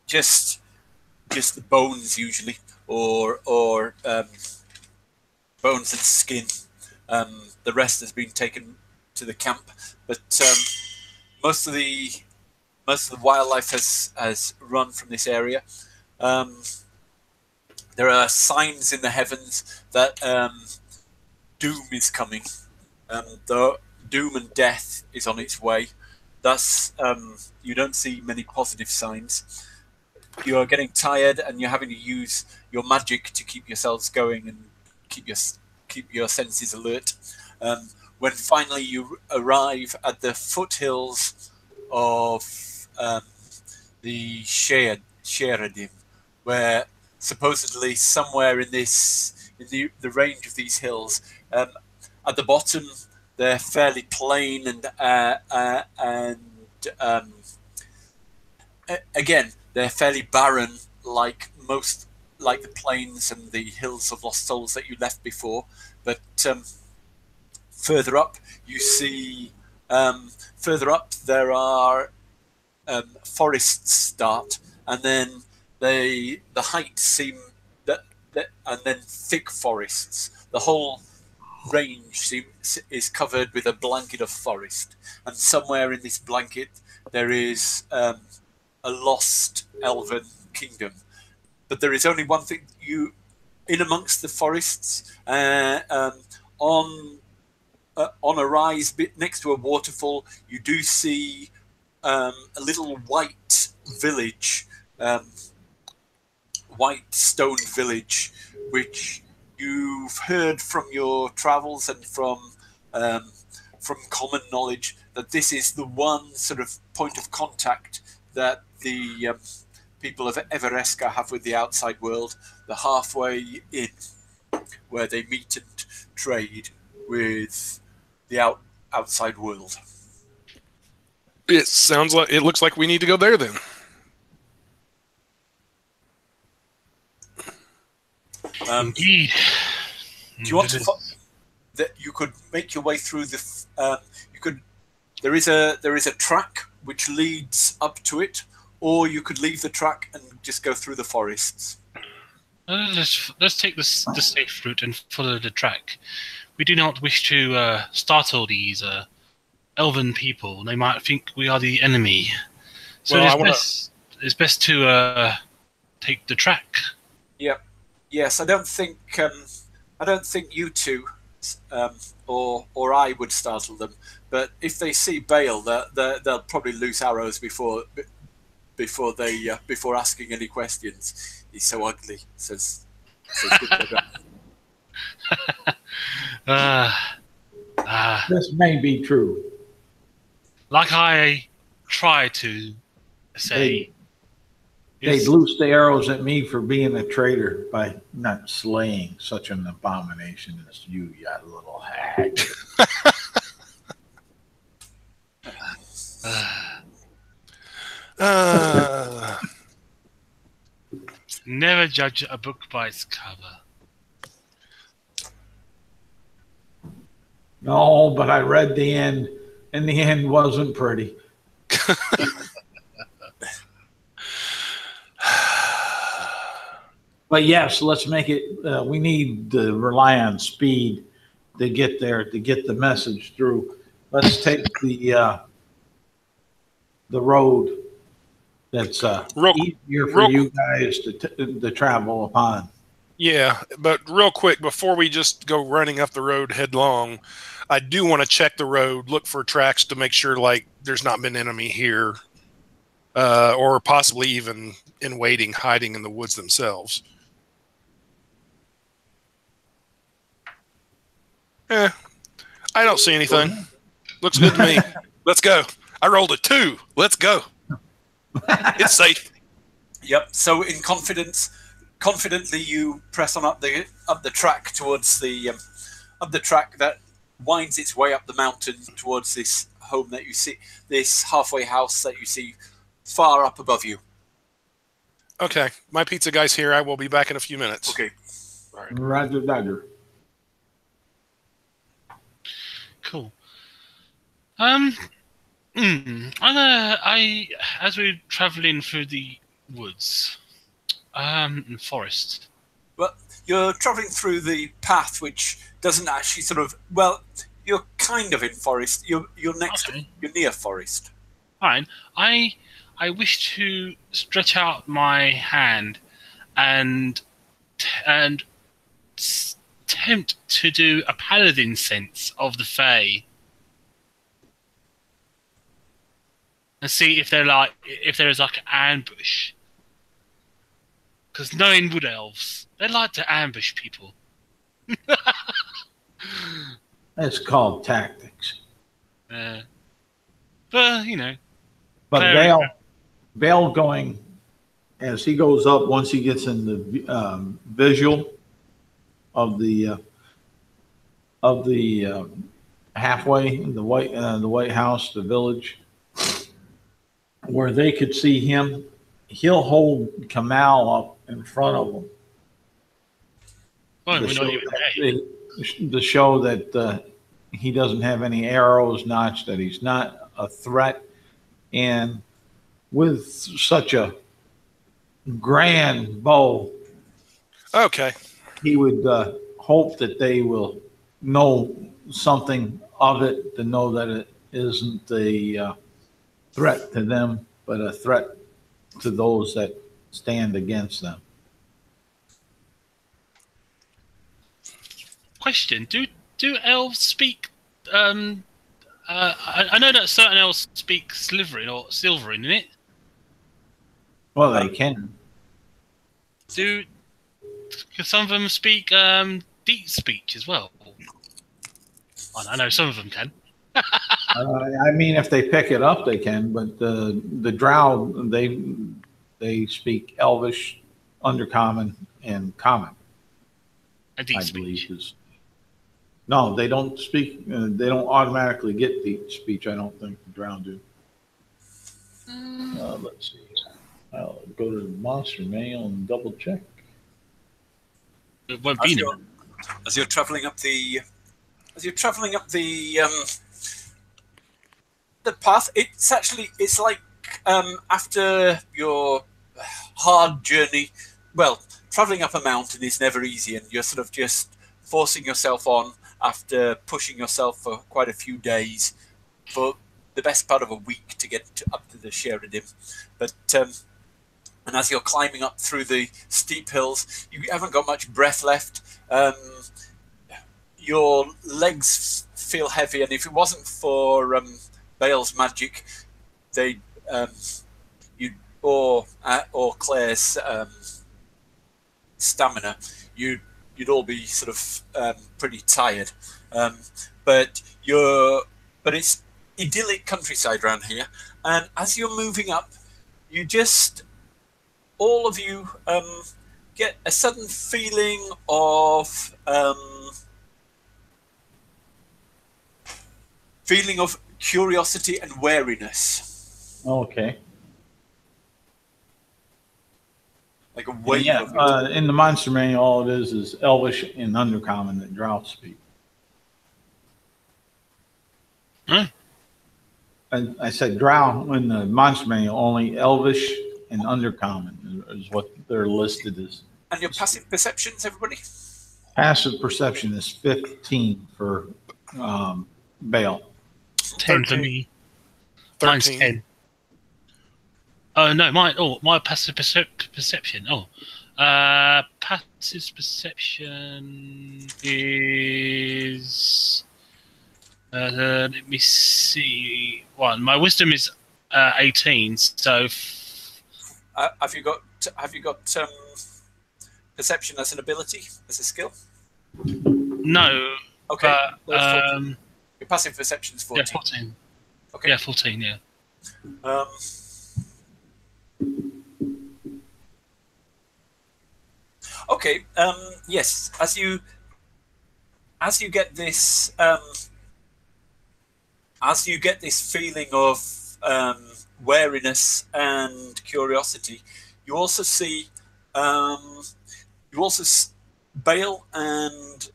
just the bones usually, or bones and skin. The rest has been taken to the camp, but most of the wildlife has run from this area. There are signs in the heavens that doom is coming. The doom and death is on its way. Thus, you don't see many positive signs. You are getting tired, and you're having to use your magic to keep yourselves going and keep your senses alert. When finally you arrive at the foothills of the Sheradim, where supposedly somewhere in the range of these hills, at the bottom they're fairly plain and again they're fairly barren, like the plains and the hills of Lost Souls that you left before. But further up you see further up there are forests start, and then the heights seem that and then thick forests. The whole range is covered with a blanket of forest, and somewhere in this blanket there is a lost elven kingdom. But there is only one thing: you in amongst the forests, on a rise bit next to a waterfall, you do see a little white village, white stone village, which you've heard from your travels and from common knowledge that this is the one sort of point of contact that the people of Evereska have with the outside world, the halfway in, where they meet and trade with the outside world. It looks like we need to go there then. Indeed. Do you want to? That you could make your way through the. You could. There is a track which leads up to it, or you could leave the track and just go through the forests. Let's take the safe route and follow the track. We do not wish to startle these elven people. They might think we are the enemy. So it's best to take the track. Yep. Yes, I don't think you two or I would startle them. But if they see Bale, they'll probably loose arrows before asking any questions. He's so ugly, says This may be true. Like I try to say, They'd loose the arrows at me for being a traitor by not slaying such an abomination as you little hag. Never judge a book by its cover. No, but I read the end, and the end wasn't pretty. But yes, let's make it. We need to rely on speed to get there, to get the message through. Let's take the road that's easier for you guys to travel upon. Yeah, but real quick, before we just go running up the road headlong, I do want to check the road, look for tracks to make sure like there's not been enemy here, or possibly even in waiting, hiding in the woods themselves. I don't see anything. Looks good to me. Let's go. I rolled a 2. Let's go. It's safe. Yep. So in confidently you press on up the track towards the track that winds its way up the mountain towards this home that you see, this halfway house that you see far up above you. Okay, my pizza guy's here. I will be back in a few minutes. Okay. All right. Roger. Cool. As we're traveling through the woods, and forest. Well, you're traveling through the path, which doesn't actually you're kind of in forest. You're near forest. Fine. I wish to stretch out my hand and attempt to do a paladin sense of the Fae and see if there is like an ambush. Because knowing wood elves, they like to ambush people. That's called tactics. But you know. But Bale going as he goes up, once he gets in the visual of the halfway, the White House, the village, where they could see him, he'll hold Kamal up in front of them. Well, to show that he doesn't have any arrows notched, that he's not a threat. And with such a grand bow, okay, he would hope that they will know something of it, to know that it isn't a threat to them, but a threat to those that stand against them. Question: Do elves speak? I know that certain elves speak Slytherin or Silverin, in it. Well, they can. Can some of them speak deep speech as well? I know some of them can. I mean, if they pick it up, they can. But the Drow, they speak Elvish, Undercommon, and Common. And deep speech. No, they don't speak. They don't automatically get deep speech. I don't think the Drow do. Let's see. I'll go to the monster mail and double check. It won't be in as you're traveling up the the path. It's like after your hard journey. Well, traveling up a mountain is never easy, and you're sort of just forcing yourself on after pushing yourself for quite a few days, for the best part of a week to get up to the Sheridan. But and as you're climbing up through the steep hills, you haven't got much breath left. Your legs feel heavy, and if it wasn't for Bale's magic, they or Claire's stamina, you'd all be sort of pretty tired. But it's idyllic countryside around here, and as you're moving up, you just all of you get a sudden feeling of curiosity and wariness. Okay. Like a wave. Yeah, in the monster manual, all it is Elvish and Undercommon that Drow speak. Huh? I said Drow in the monster manual, only Elvish and Undercommon is what they're listed as. And your passive perceptions, everybody? Passive perception is 15 for Bale. 10 for me. Mine's 13. 10. Oh no, my passive perception. Passive perception is. Let me see. One. My wisdom is 18. So. Have you got perception as an ability, as a skill? No. Okay. But, your passive perception is 14. Yeah, 14. Okay. Yeah, 14. Yeah. Okay. Yes. As you get this feeling of wariness and curiosity, you also see Bale and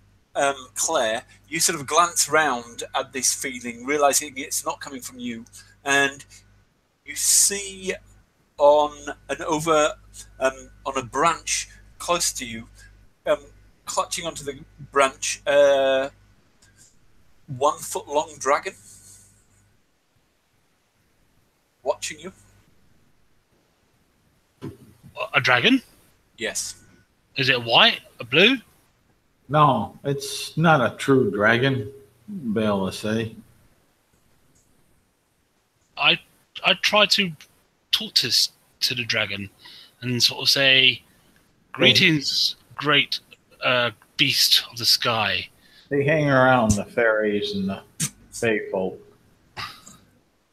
Claire. You sort of glance round at this feeling, realizing it's not coming from you, and you see on a branch close to you, clutching onto the branch, 1 foot long dragon watching you. A dragon? Yes. Is it white? A blue? No, it's not a true dragon, Bale will say. I try to talk to the dragon and sort of say, "Greetings, great beast of the sky." They hang around the fairies and the fae folk.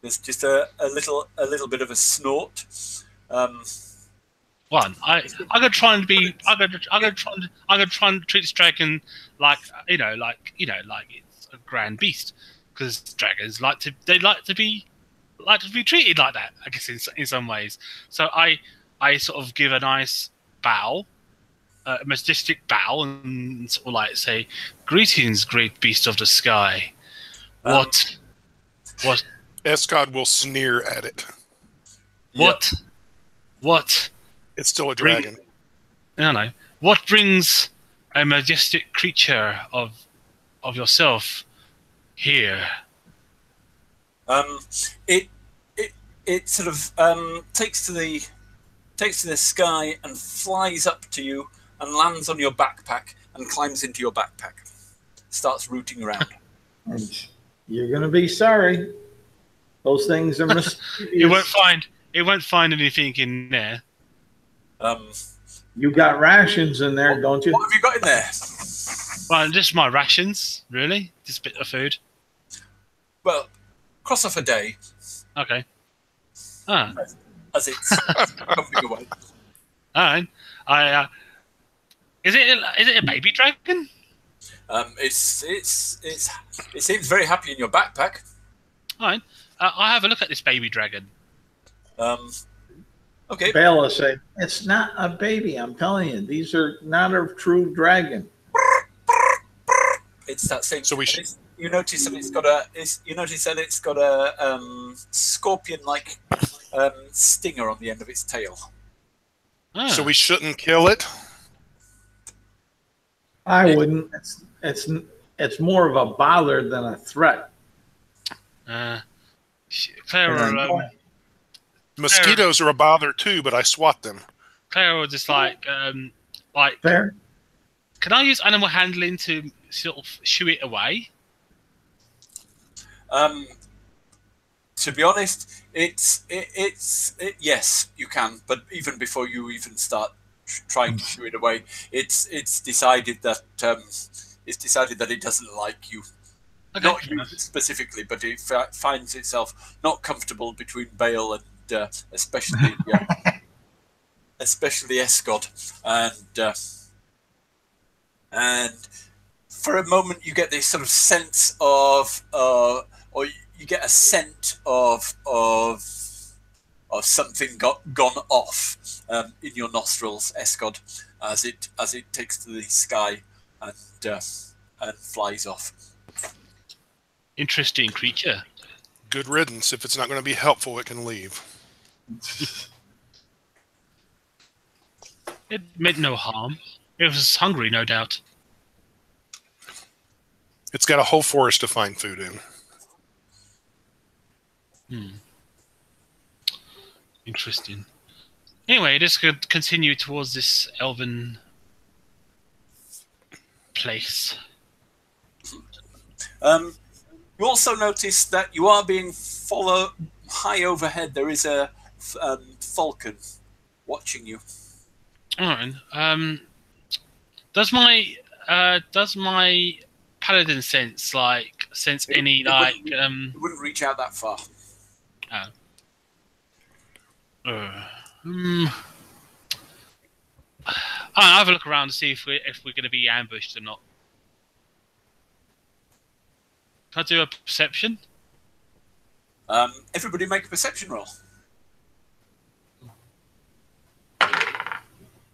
There's just a little bit of a snort. One, I could try and be, I could try and treat this dragon like it's a grand beast, because dragons like to be treated like that, I guess in some ways. So I sort of give a nice bow, a majestic bow, and sort of like say, "Greetings, great beast of the sky." What? Escod will sneer at it. What? Yep. What? It's still a dragon. I don't know. What brings a majestic creature of yourself here? It sort of takes to the sky and flies up to you and lands on your backpack and climbs into your backpack. Starts rooting around. You're gonna be sorry. Those things are mysterious. It won't find anything in there. You got rations in there, don't you? What have you got in there? Well, just my rations, really. Just a bit of food. Well, cross off a day. Okay. As it's coming away. All right. Is it a baby dragon? It seems very happy in your backpack. All right. I'll have a look at this baby dragon. Okay. Bela say, it's not a baby. I'm telling you, these are not a true dragon. It's that same. So we should. You notice that it's got a scorpion-like stinger on the end of its tail. So we shouldn't kill it. I wouldn't. It's more of a bother than a threat. Mosquitoes are a bother too, but I swat them. Claire was just like Fair. Can I use animal handling to sort of shoo it away? To be honest, yes, you can. But even before you even start trying to shoo it away, it's decided that it doesn't like you. Okay. Not you specifically, but it finds itself not comfortable between Bale and especially Escod, and for a moment you get this sort of sense of, or you get a scent of something gone off in your nostrils, Escod, as it takes to the sky and flies off. Interesting creature. Good riddance. If it's not going to be helpful, it can leave. It meant no harm. It was hungry, no doubt. It's got a whole forest to find food in. Interesting. Anyway, let's continue towards this elven place. You also notice that you are being followed high overhead. There is a falcon watching you. All right. Does my paladin sense any like? It wouldn't reach out that far. I'll have a look around to see if we're going to be ambushed or not. Can I do a perception? Everybody make a perception roll.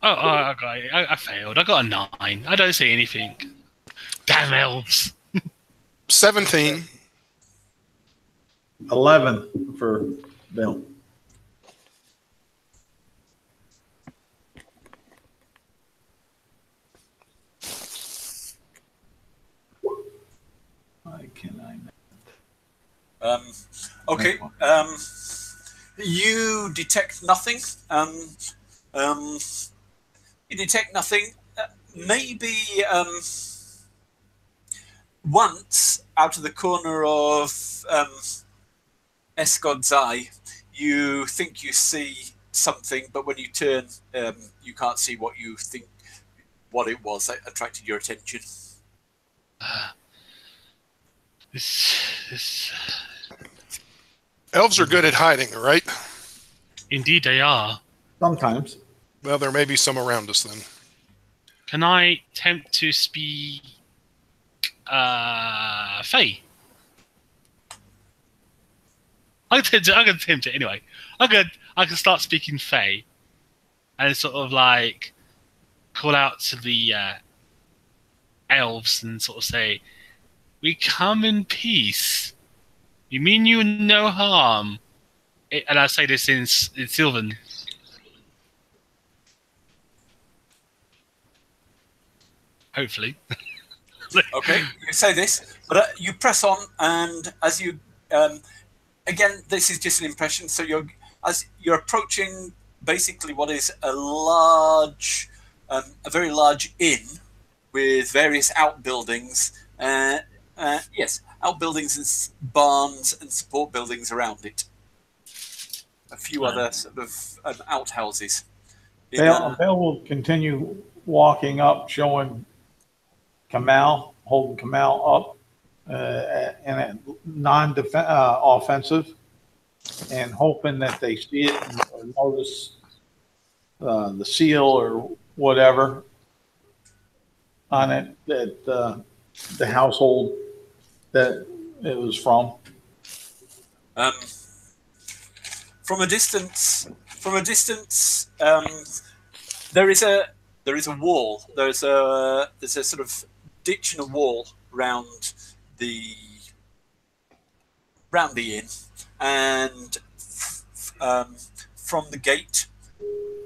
Oh, okay. I failed. I got a 9. I don't see anything. Damn elves. 17. 11 for Bill. Why can I not? Okay. You detect nothing. You detect nothing. Maybe once out of the corner of Escod's eye, you think you see something, but when you turn, you can't see what you think what it was that attracted your attention. Elves are good at hiding, right? Indeed, they are. Sometimes. Well, there may be some around us then. Can I attempt to speak Fae? I can attempt it anyway. I can start speaking Fae, and sort of like call out to the elves and sort of say, "We come in peace. You mean you no harm?" And I say this in Sylvan. Hopefully. Okay, you say this, but you press on, and as you, again, this is just an impression. So as you're approaching basically what is a very large inn with various outbuildings. Yes, outbuildings and barns and support buildings around it. A few other sort of outhouses. Bill will continue walking up, showing Kamal, holding Kamal up in a non-offensive, and hoping that they see it and notice the seal or whatever on it, that the household that it was from. From a distance, from a distance, there is a wall. There's a sort of ditch and a wall round the inn, and from the gate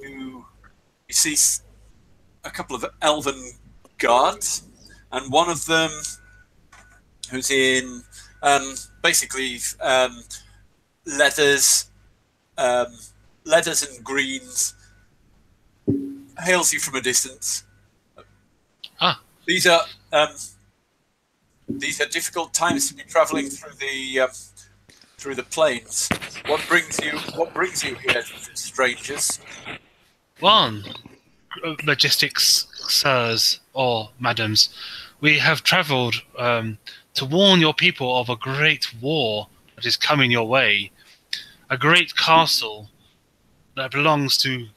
you see a couple of elven guards, and one of them who's in basically leathers and greens, hails you from a distance. These are difficult times to be travelling through the plains. What brings you here, strangers? One, logistics, sirs or madams, we have travelled to warn your people of a great war that is coming your way. A great castle that belongs to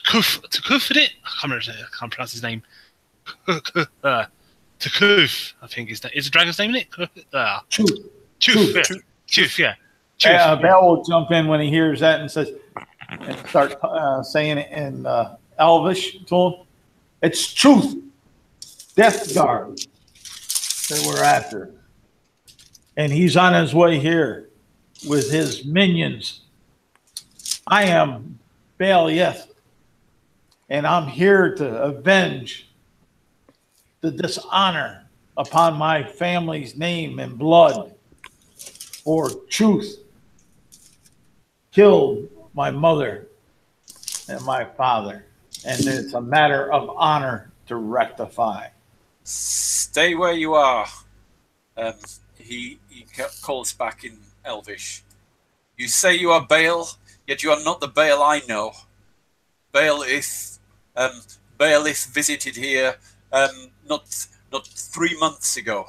Kufrit? I can't pronounce his name. Takuf, I think is the dragon's name, isn't it? Chuf, yeah. Bell will jump in when he hears that and start saying it in Elvish to him. It's truth. Death Guard that we're after. And he's on his way here with his minions. I am Baal-Yeth, and I'm here to avenge the dishonor upon my family's name and blood. For truth killed my mother and my father, and it's a matter of honor to rectify. Stay where you are. He calls back in Elvish. You say you are Baal, yet you are not the Baal I know. Baal-Ith visited here not 3 months ago.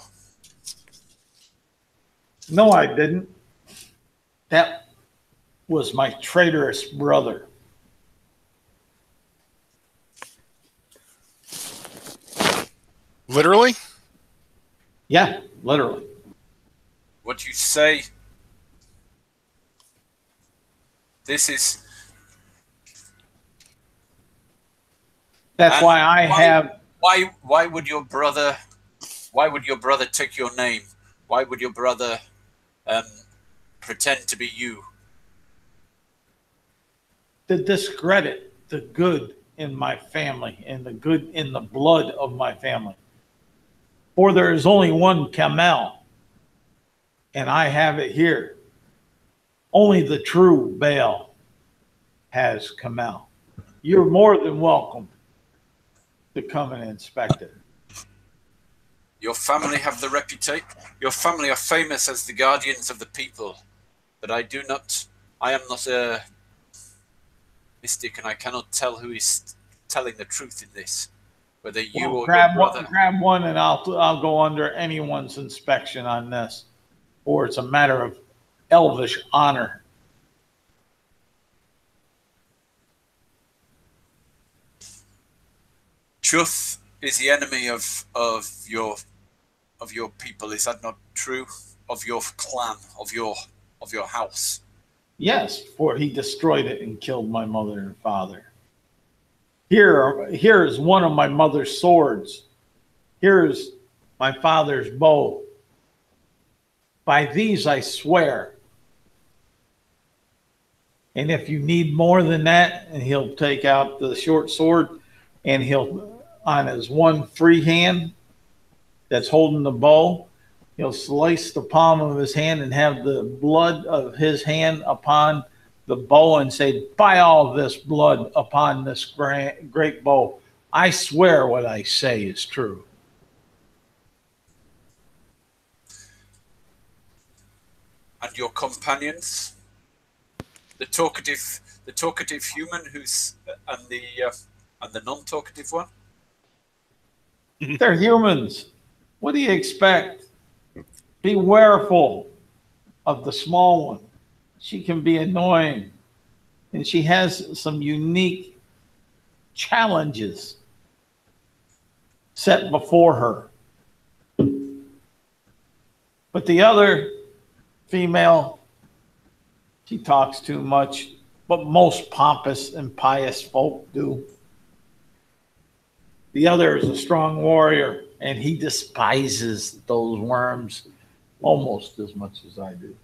No, I didn't. That was my traitorous brother. Literally? Yeah, literally. What you say? This is. That's why I have. Why would your brother? Why would your brother take your name? Why would your brother pretend to be you? To discredit the good in my family and the good in the blood of my family. For there is only one Kamel, and I have it here. Only the true Baal has Kamel. You're more than welcome to come and inspect it. Your family have the reputation. Your family are famous as the guardians of the people, but I am not a mystic, and I cannot tell who is telling the truth in this. Whether you or your brother. Grab one, and I'll go under anyone's inspection on this, or it's a matter of Elvish honor. Truth is the enemy of your people. Is that not true? Of your clan, of your house. Yes, for he destroyed it and killed my mother and father. Here is one of my mother's swords. Here's my father's bow. By these I swear. And if you need more than that, and he'll take out the short sword, and he'll, on his one free hand that's holding the bow, he'll slice the palm of his hand and have the blood of his hand upon the bow and say, by all this blood upon this great bow, I swear what I say is true. And your companions, the talkative human who's and the non-talkative one. They're humans. What do you expect? Be wareful of the small one. She can be annoying, and she has some unique challenges set before her. But the other female, she talks too much, what most pompous and pious folk do. The other is a strong warrior, and he despises those worms almost as much as I do.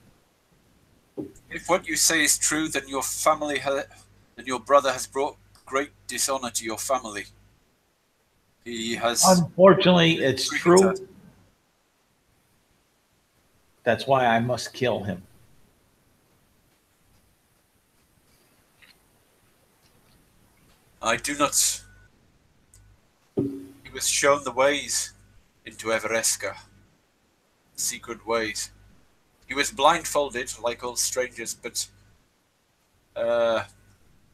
If what you say is true, then your brother has brought great dishonor to your family. He has. Unfortunately, it's true. That's why I must kill him. I do not. He was shown the ways into Evereska, secret ways. He was blindfolded like all strangers, but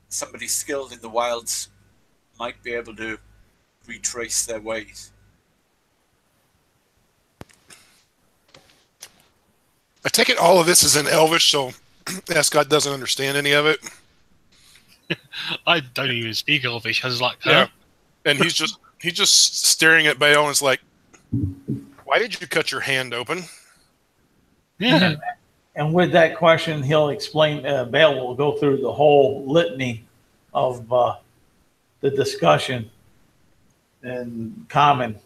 somebody skilled in the wilds might be able to retrace their ways. I take it all of this is in Elvish, so Ascot doesn't understand any of it. I don't even speak Elvish. I was like, huh? Yeah. And he's just staring at Bale and it's like, why did you cut your hand open? Yeah. And with that question, he'll explain, Bale will go through the whole litany of the discussion and comment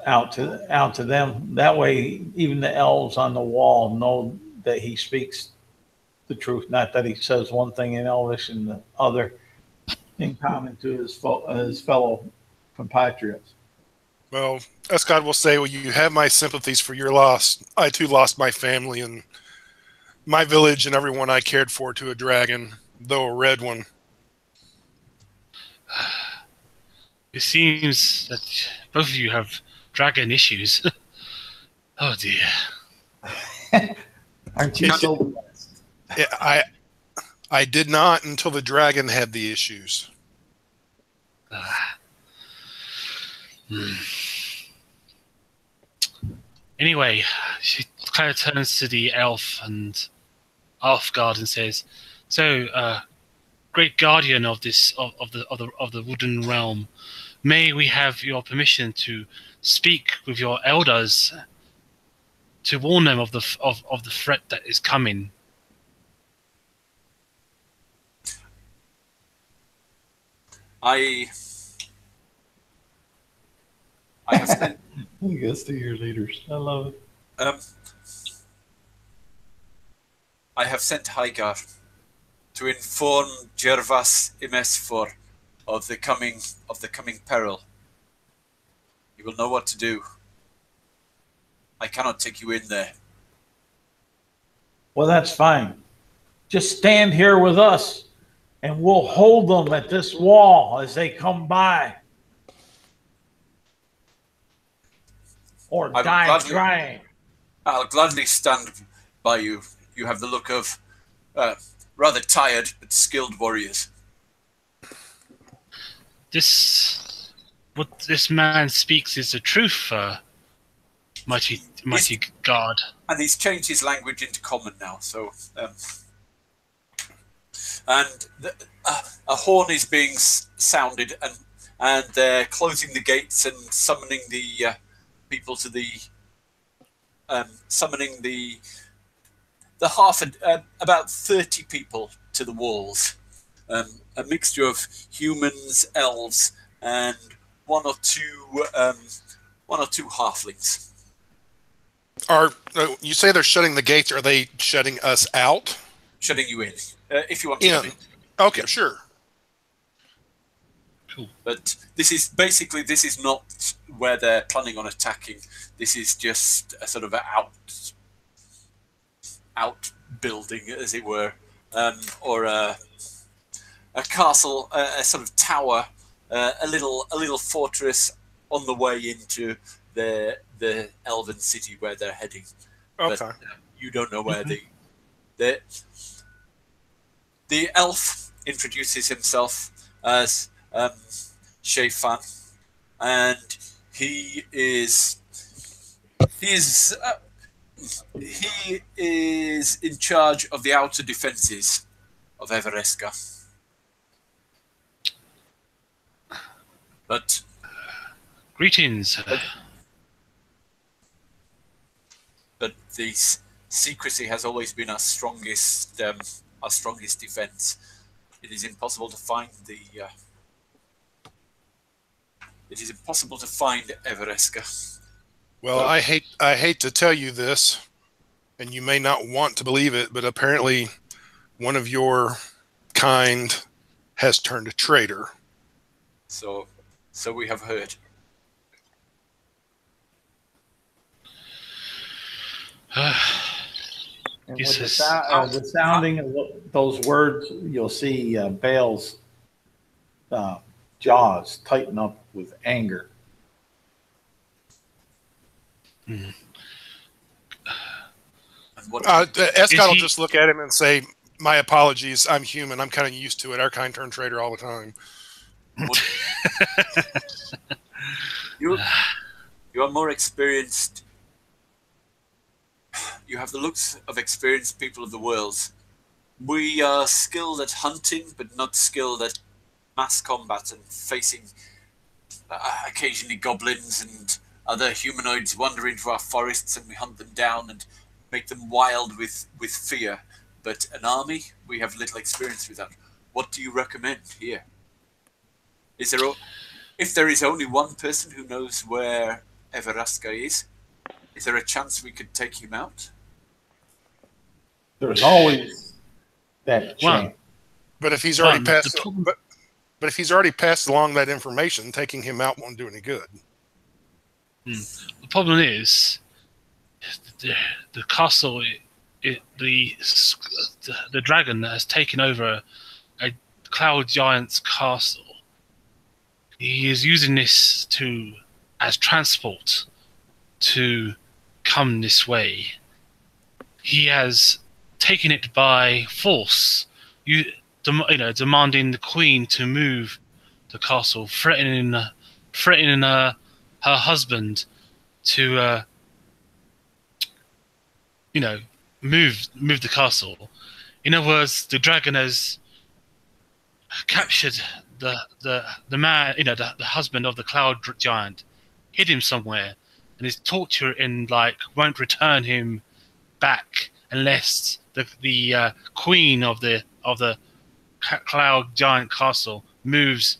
out to them. That way, even the elves on the wall know that he speaks the truth, not that he says one thing in Elvish and the other in common to his fellow compatriots. Well, Ascot will say, well, you have my sympathies for your loss. I too lost my family and my village and everyone I cared for to a dragon, though a red one. It seems that both of you have dragon issues. Oh dear. Aren't you so blessed? I did not until the dragon had the issues. Anyway, she kind of turns to the elf and Alfgard and says, "So, great guardian of this of the wooden realm, may we have your permission to speak with your elders to warn them of the threat that is coming?" I have sent. I guess to your leaders. I love it. I have sent Hygar to inform Gervas Imesfor of the coming peril. You will know what to do. I cannot take you in there. Well, that's fine. Just stand here with us, and we'll hold them at this wall as they come by. Or die trying. I'll gladly stand by you. You have the look of rather tired but skilled warriors. What this man speaks is the truth, mighty God. And he's changed his language into common now. So, and a horn is being sounded, and they're closing the gates and summoning the people to the summoning the about 30 people to the walls, a mixture of humans, elves, and one or two halflings. You say they're shutting the gates? Are they shutting us out? Shutting you in, if you want to. Yeah. Okay, sure. Cool. But this is not where they're planning on attacking. This is just a sort of outbuilding, as it were, or a castle, a sort of tower, a little fortress on the way into the elven city where they're heading. Okay. But you don't know where the elf introduces himself as Shefan, and he is in charge of the outer defenses of Evereska. But greetings. But the secrecy has always been our strongest our strongest defense. It is impossible to find the. It is impossible to find Evereska. Well, I hate to tell you this, and you may not want to believe it, but apparently one of your kind has turned a traitor. So we have heard. And with the sounding of those words, you'll see Bale's jaws tighten up with anger. Escott will just look at him and say, "My apologies. I'm human. I'm kind of used to it. Our kind turn traitor all the time." You are more experienced. You have the looks of experienced people of the world. We are skilled at hunting, but not skilled at mass combat and facing occasionally goblins and other humanoids wander into our forests, and we hunt them down and make them wild with fear. But an army, we have little experience with that. What do you recommend here? If there is only one person who knows where Evereska is there a chance we could take him out? There's always that chance. But if he's already passed, but if he's already passed along that information, taking him out won't do any good. The problem is the castle. The dragon has taken over a cloud giant's castle. He is using this as transport to come this way. He has taken it by force, demanding the queen to move the castle, threatening her husband to move the castle. In other words, the dragon has captured the man, the husband of the cloud giant, hid him somewhere, and is torturing, won't return him back unless the queen of the cloud giant castle moves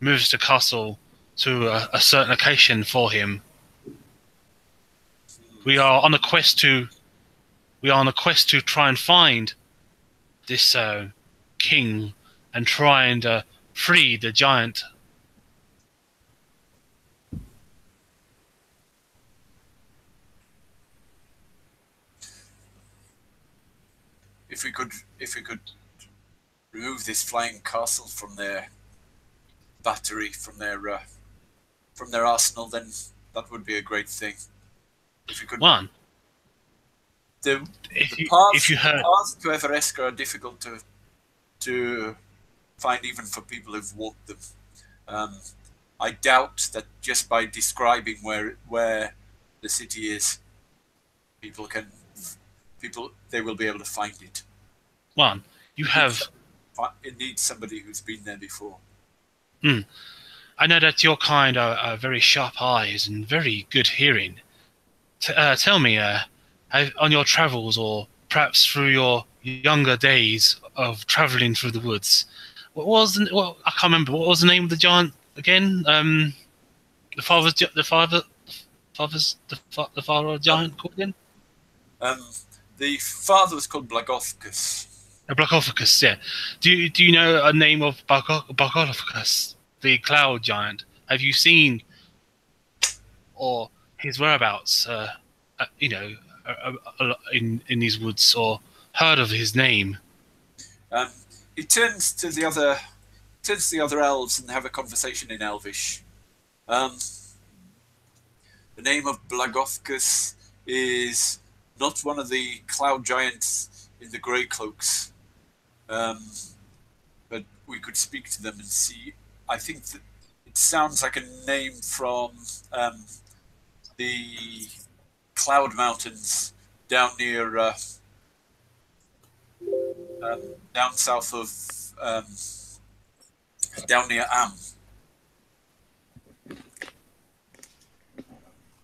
the castle to a certain location for him. We are on a quest to try and find this king and try and free the giant. If we could remove this flying castle from their battery, from their arsenal, then that would be a great thing. If we could. The paths to Evereska are difficult to find even for people who've walked them. I doubt that just by describing where the city is, they will be able to find it. It needs somebody who's been there before. I know that your kind are very sharp eyes and very good hearing. Tell me, on your travels, or perhaps through your younger days of traveling through the woods, I can't remember. What was the name of the giant again? The father giant called again? The father was called Blagothkus. Blagothkus, yeah. Do you know a name of Blagothkus, the cloud giant? Have you seen or his whereabouts? In these woods, or heard of his name? He turns to the other elves and they have a conversation in Elvish. The name of Blagothkus is not one of the cloud giants in the grey cloaks, but we could speak to them and see. I think that it sounds like a name from the Cloud Mountains down near down south of down near Am.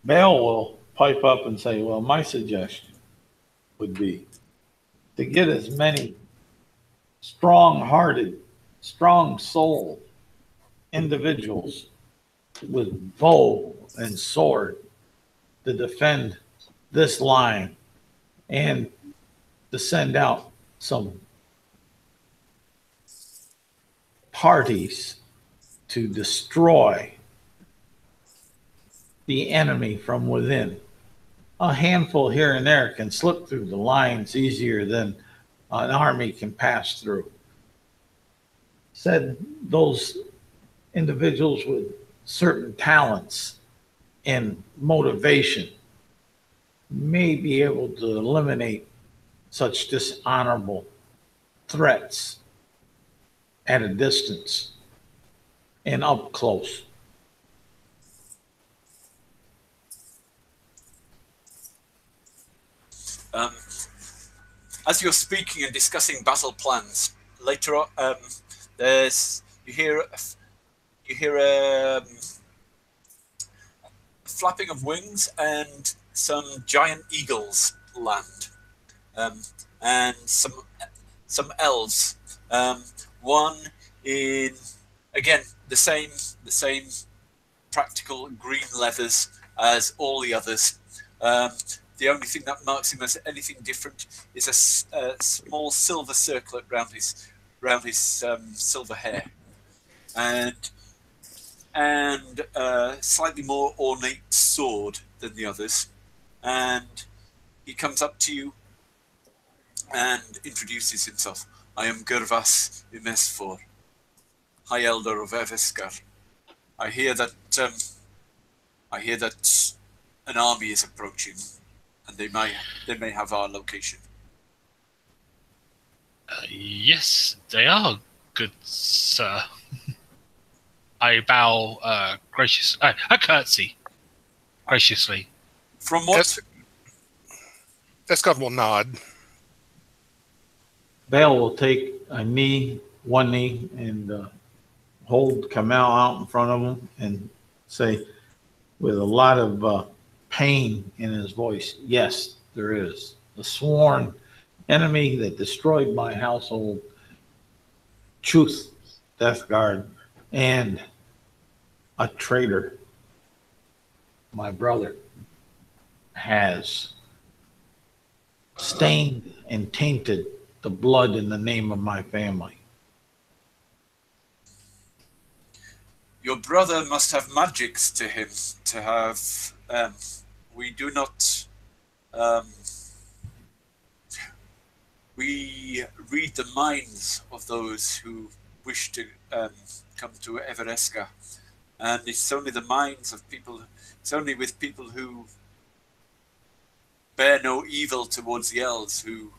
Bale will pipe up and say, well, my suggestion would be to get as many strong-hearted, strong-souled individuals with bow and sword to defend this line and to send out some parties to destroy the enemy from within. A handful here and there can slip through the lines easier than an army can pass through. Said those individuals with certain talents and motivation may be able to eliminate such dishonorable threats at a distance and up close. As you're speaking and discussing battle plans, later on, you hear a flapping of wings and some giant eagles land, and some elves. One in, again, the same practical green leathers as all the others. The only thing that marks him as anything different is a small silver circlet round his silver hair, and a slightly more ornate sword than the others. And he comes up to you and introduces himself. I am Gervas Imesfor, High Elder of Evereska. I hear that an army is approaching, and they may have our location. Yes, they are, good sir. I bow a curtsy graciously. From what? Escott will nod. Bale will take one knee, and hold Kamal out in front of him and say, with a lot of pain in his voice, yes, there is. The sworn enemy that destroyed my household, Truth, Death Guard, and a traitor, my brother, has stained and tainted the blood in the name of my family. Your brother must have magics to him to have. We do not. We read the minds of those who wish to come to Evereska, and it's only the minds of people. It's only with people who bear no evil towards the elves, who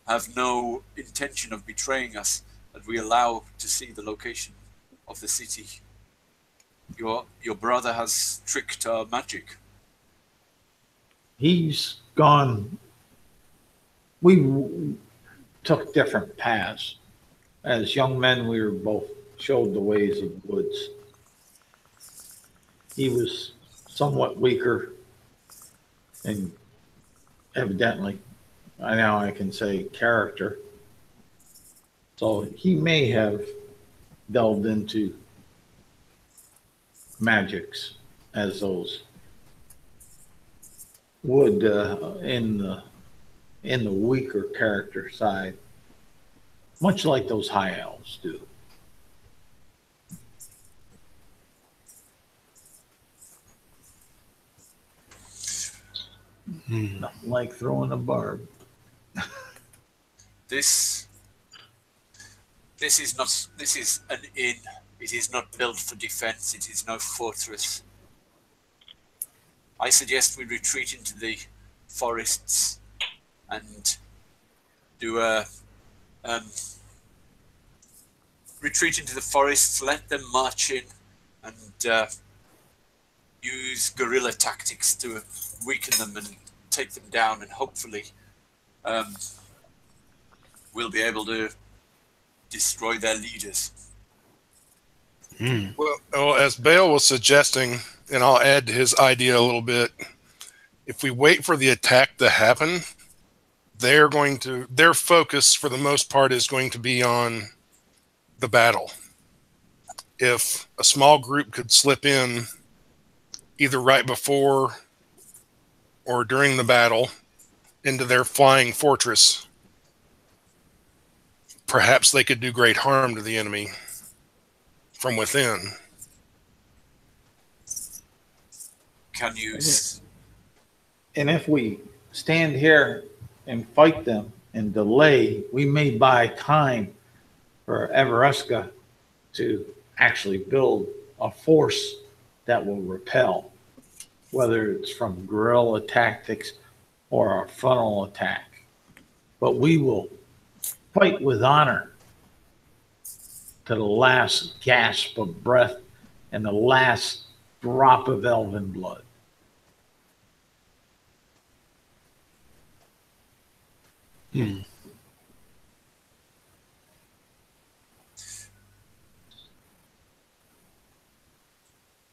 have no intention of betraying us, that we allow to see the location of the city. Your brother has tricked our magic. He's gone. We took different paths. As young men, we were both showed the ways of the woods. He was somewhat weaker, and evidently, now I can say character. So he may have delved into magics as those would in the weaker character side, much like those high elves do. Nothing like throwing a barb. This is an inn. It is not built for defense. It is no fortress. I suggest we retreat into the forests and do a retreat into the forests. Let them march in and use guerrilla tactics to weaken them and take them down, and hopefully we'll be able to destroy their leaders. Well, as Bale was suggesting, and I'll add to his idea a little bit, if we wait for the attack to happen, their focus for the most part is going to be on the battle. If a small group could slip in either right before or during the battle into their flying fortress, perhaps they could do great harm to the enemy from within. Can you? And if we stand here and fight them and delay, we may buy time for Evereska to actually build a force that will repel, whether it's from guerrilla tactics or a frontal attack. But we will fight with honor to the last gasp of breath and the last drop of elven blood.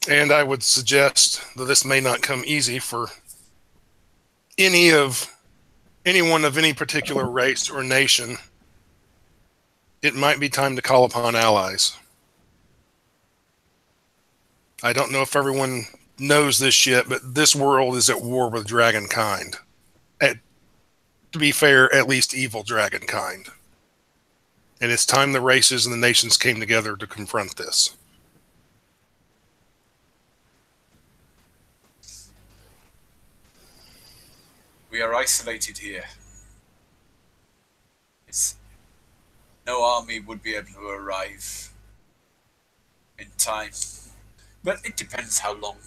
And I would suggest that this may not come easy for anyone of any particular race or nation. It might be time to call upon allies. I don't know if everyone knows this yet, but this world is at war with dragonkind. To be fair, at least evil dragonkind. And it's time the races and the nations came together to confront this. We are isolated here. No army would be able to arrive in time. But it depends how long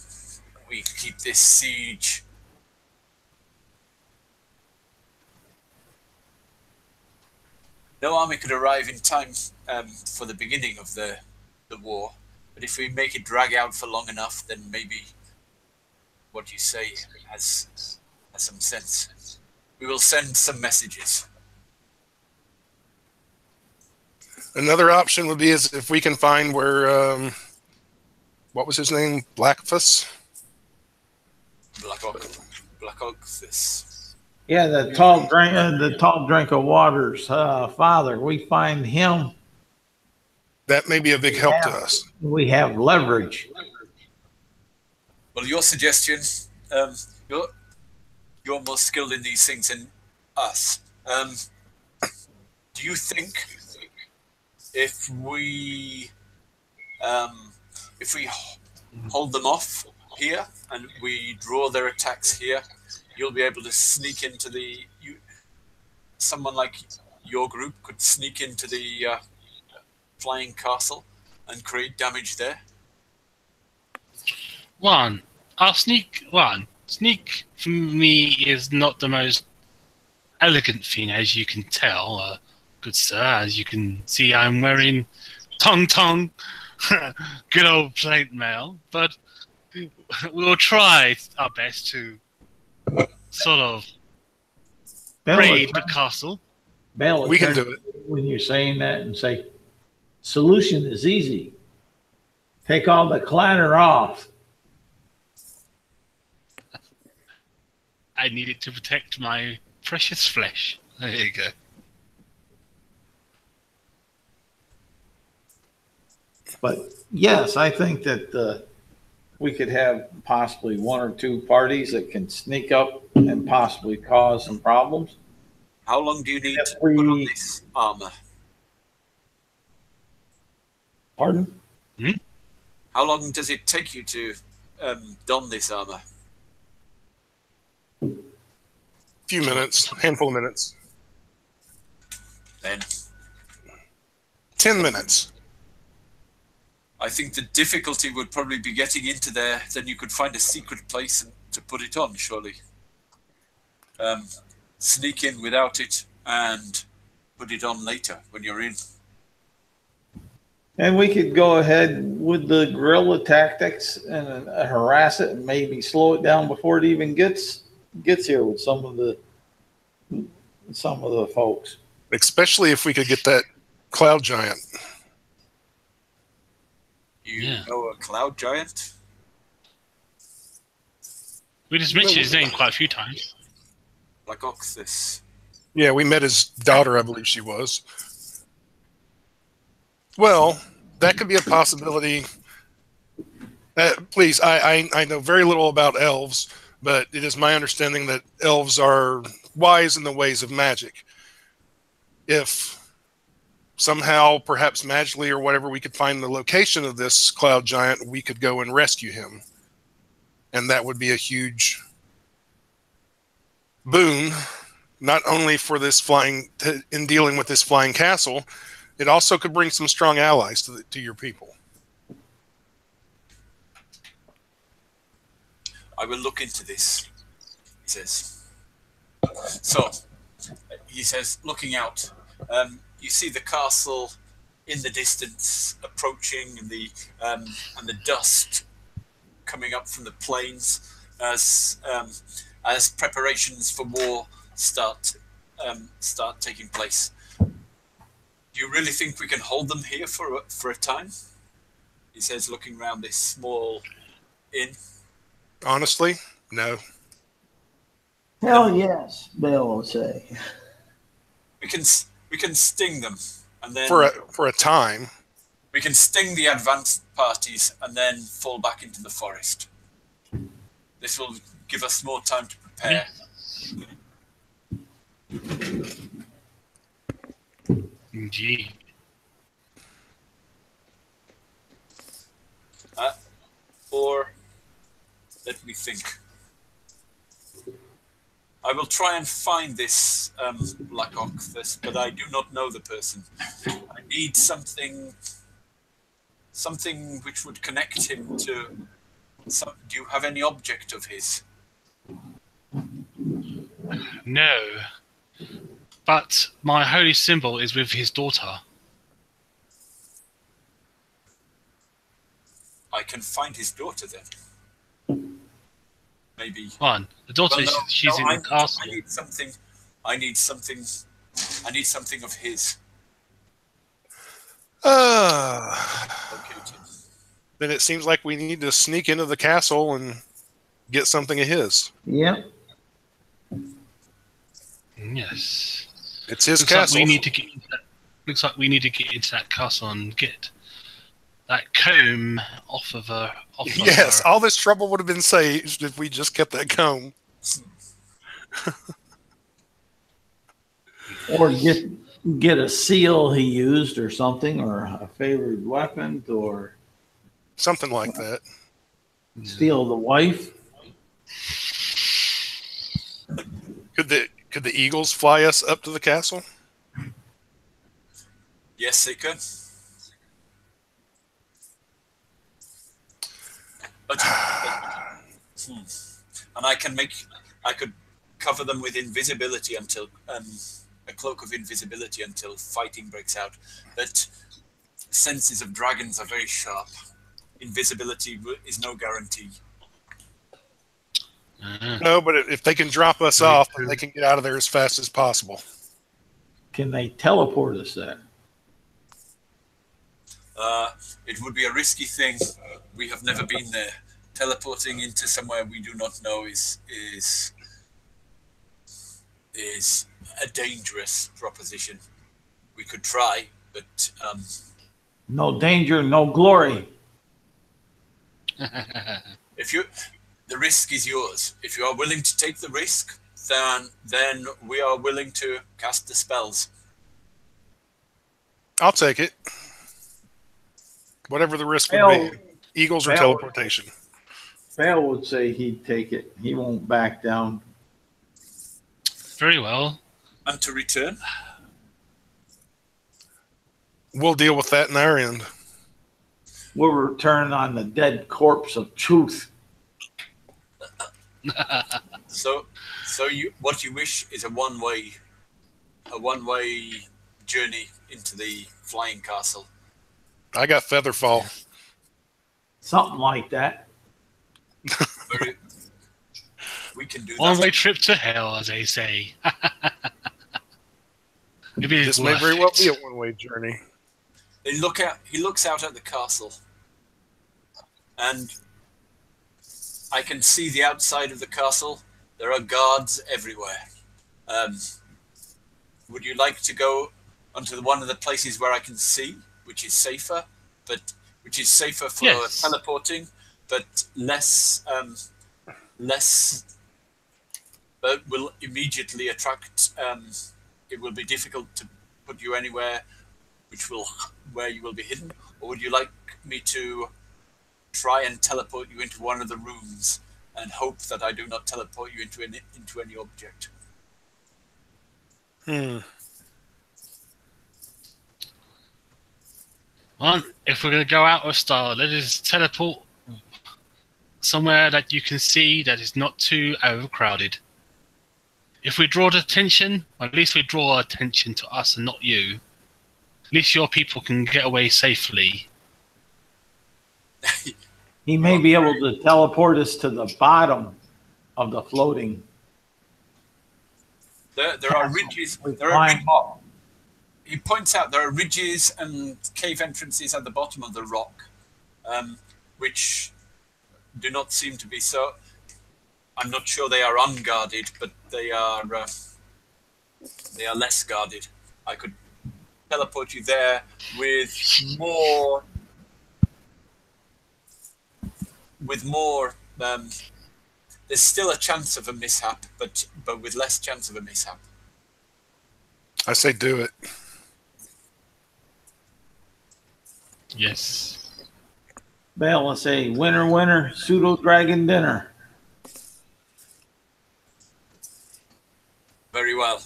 we keep this siege. No army could arrive in time for the beginning of the war. But if we make it drag out for long enough, then maybe what you say has some sense. We will send some messages. Another option would be is if we can find where, what was his name? Blackfuss? Blackfuss. Yeah, the tall drink of water's father. We find him. That may be a big help to us. We have leverage. Well, your suggestion, you're more skilled in these things than us. Do you think if we hold them off here and we draw their attacks here, you'll be able to sneak into someone like your group could sneak into the flying castle and create damage there? Sneak for me is not the most elegant thing, as you can tell, good sir. As you can see, I'm wearing tong, good old plate mail, but we'll try our best to sort of raid the castle. We can do it. When you're saying that and say, solution is easy. Take all the clatter off. I needed to protect my precious flesh. There you go. But yes, I think that we could have possibly one or two parties that can sneak up and possibly cause some problems. How long do you need to put on this armor? Pardon? How long does it take you to don this armor? Few minutes, handful of minutes. Then 10 minutes. I think the difficulty would probably be getting into there. Then you could find a secret place to put it on, surely. Sneak in without it and put it on later when you're in. And we could go ahead with the guerrilla tactics and harass it and maybe slow it down before it even gets here with some of the folks. Especially if we could get that cloud giant. You know a cloud giant? We just mentioned his name quite a few times. Blackfuss. Yeah, we met his daughter, I believe she was. Well, that could be a possibility. Please, I know very little about elves, but it is my understanding that elves are wise in the ways of magic. If somehow, perhaps magically or whatever, we could find the location of this cloud giant, we could go and rescue him. And that would be a huge boon, not only for this in dealing with this flying castle, it also could bring some strong allies to your people. I will look into this, he says. So, he says, looking out, you see the castle in the distance approaching, and the dust coming up from the plains as preparations for war start taking place. Do you really think we can hold them here for a time? He says, looking around this small inn. Honestly, no. Hell yes, Bill will say. We can sting them, and then for a time. We can sting the advanced parties and then fall back into the forest. This will give us more time to prepare. Indeed. Or let me think. I will try and find this Black Ox, but I do not know the person. I need something which would connect him to. Do you have any object of his? No. But my holy symbol is with his daughter. I can find his daughter then. Maybe. One. The daughter, she's in the castle. I need something of his. Then it seems like we need to sneak into the castle and get something of his. Yep. Yes. It's his Looks castle. Like we need to get into that, looks like we need to get into that castle and get that comb off of her. Yes, all this trouble would have been saved if we just kept that comb. Or get a seal he used or something, or a favorite weapon, or something like that. Steal the wife. Could the eagles fly us up to the castle? Yes, they could. But and I could cover them with invisibility until a cloak of invisibility until fighting breaks out. But senses of dragons are very sharp. Invisibility is no guarantee. No, but if they can drop us off, then they can get out of there as fast as possible. Can they teleport us there? It would be a risky thing. We have never been there. Teleporting into somewhere we do not know is a dangerous proposition. We could try, but no danger, no glory. The risk is yours. If you are willing to take the risk, then we are willing to cast the spells. I'll take it. Whatever the risk would be. Eagles or teleportation. Fail would say he'd take it. He won't back down. Very well. And to return? We'll deal with that in our end. We'll return on the dead corpse of truth. So what you wish is a one-way journey into the flying castle. I got Featherfall. Something like that. We can do that. One-way trip to hell, as they say. This may very well be a one-way journey. He looks out at the castle, and I can see the outside of the castle. There are guards everywhere. Would you like to go onto one of the places where I can see, which is safer, for Yes. teleporting, but less, but will immediately attract. It will be difficult to put you anywhere where you will be hidden, or would you like me to try and teleport you into one of the rooms and hope that I do not teleport you into any object? Well, if we're going to go out of style, let us teleport somewhere that you can see that is not too overcrowded. If we draw attention, at least we draw attention to us and not you. At least your people can get away safely. He may be able to teleport us to the bottom of the floating. There are ridges. He points out there are ridges and cave entrances at the bottom of the rock, which do not seem to be so. I'm not sure they are unguarded, but they are less guarded. I could teleport you there with more. There's still a chance of a mishap, but with less chance of a mishap. I say do it. Yes. Bale, let's say winner, winner, pseudo dragon dinner. Very well.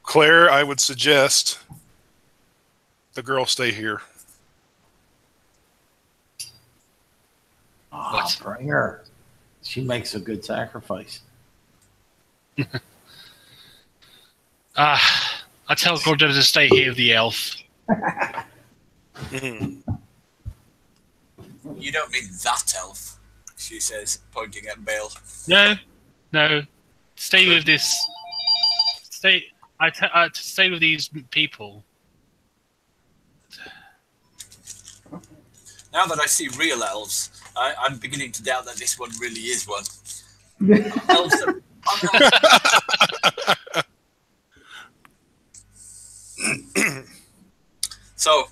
Claire, I would suggest the girl stay here. Oh, bring her. She makes a good sacrifice. I tell Gordo to stay here with the elf. You don't mean that elf, she says, pointing at Bale. No. Stay with this. Stay with these people. Now that I see real elves, I'm beginning to doubt that this one really is one. Elves are So,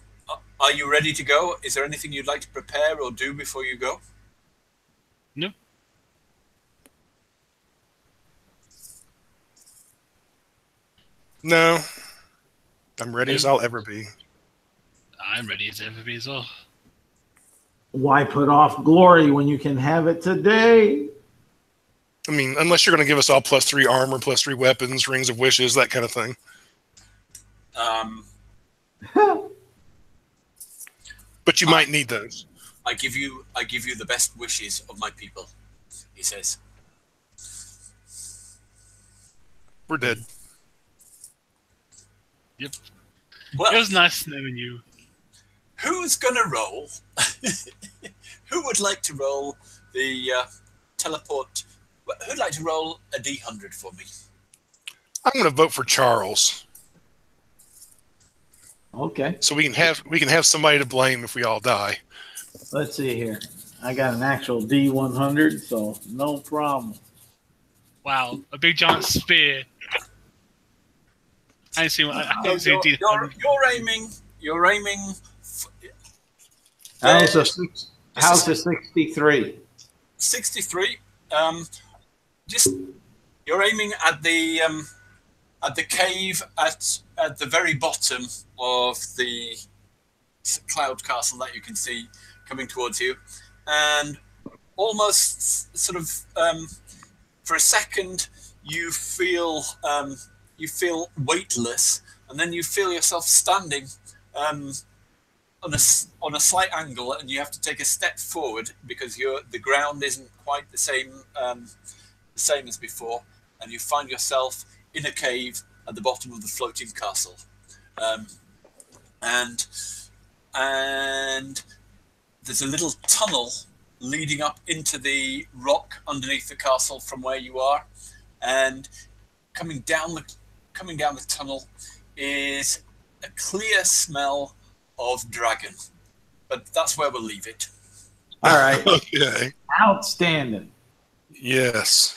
are you ready to go? Is there anything you'd like to prepare or do before you go? No. No. I'm ready as I'll ever be. I'm ready as ever be as well. Why put off glory when you can have it today? I mean, unless you're going to give us all +3 armor, +3 weapons, rings of wishes, that kind of thing. But you might need those. I give you the best wishes of my people, he says. We're dead. Yep. Well, It was nice knowing you. who's gonna roll? Who would like to roll the teleport? Who'd like to roll a D100 for me? I'm going to vote for Charles, Okay, so we can have somebody to blame if we all die. let's see here. I got an actual D100, so no problem. Wow, a big giant spear. I didn't see what I didn't see a D. You're aiming. How's the 63? 63. Just you're aiming at the cave at the very bottom of the cloud castle that you can see coming towards you, and almost sort of for a second you feel weightless, and then you feel yourself standing on a slight angle, and you have to take a step forward because the ground isn't quite the same as before, and you find yourself in a cave at the bottom of the floating castle, and there's a little tunnel leading up into the rock underneath the castle from where you are, and coming down the tunnel is a clear smell of dragon, but that's where we'll leave it. All right. Okay. Outstanding. Yes.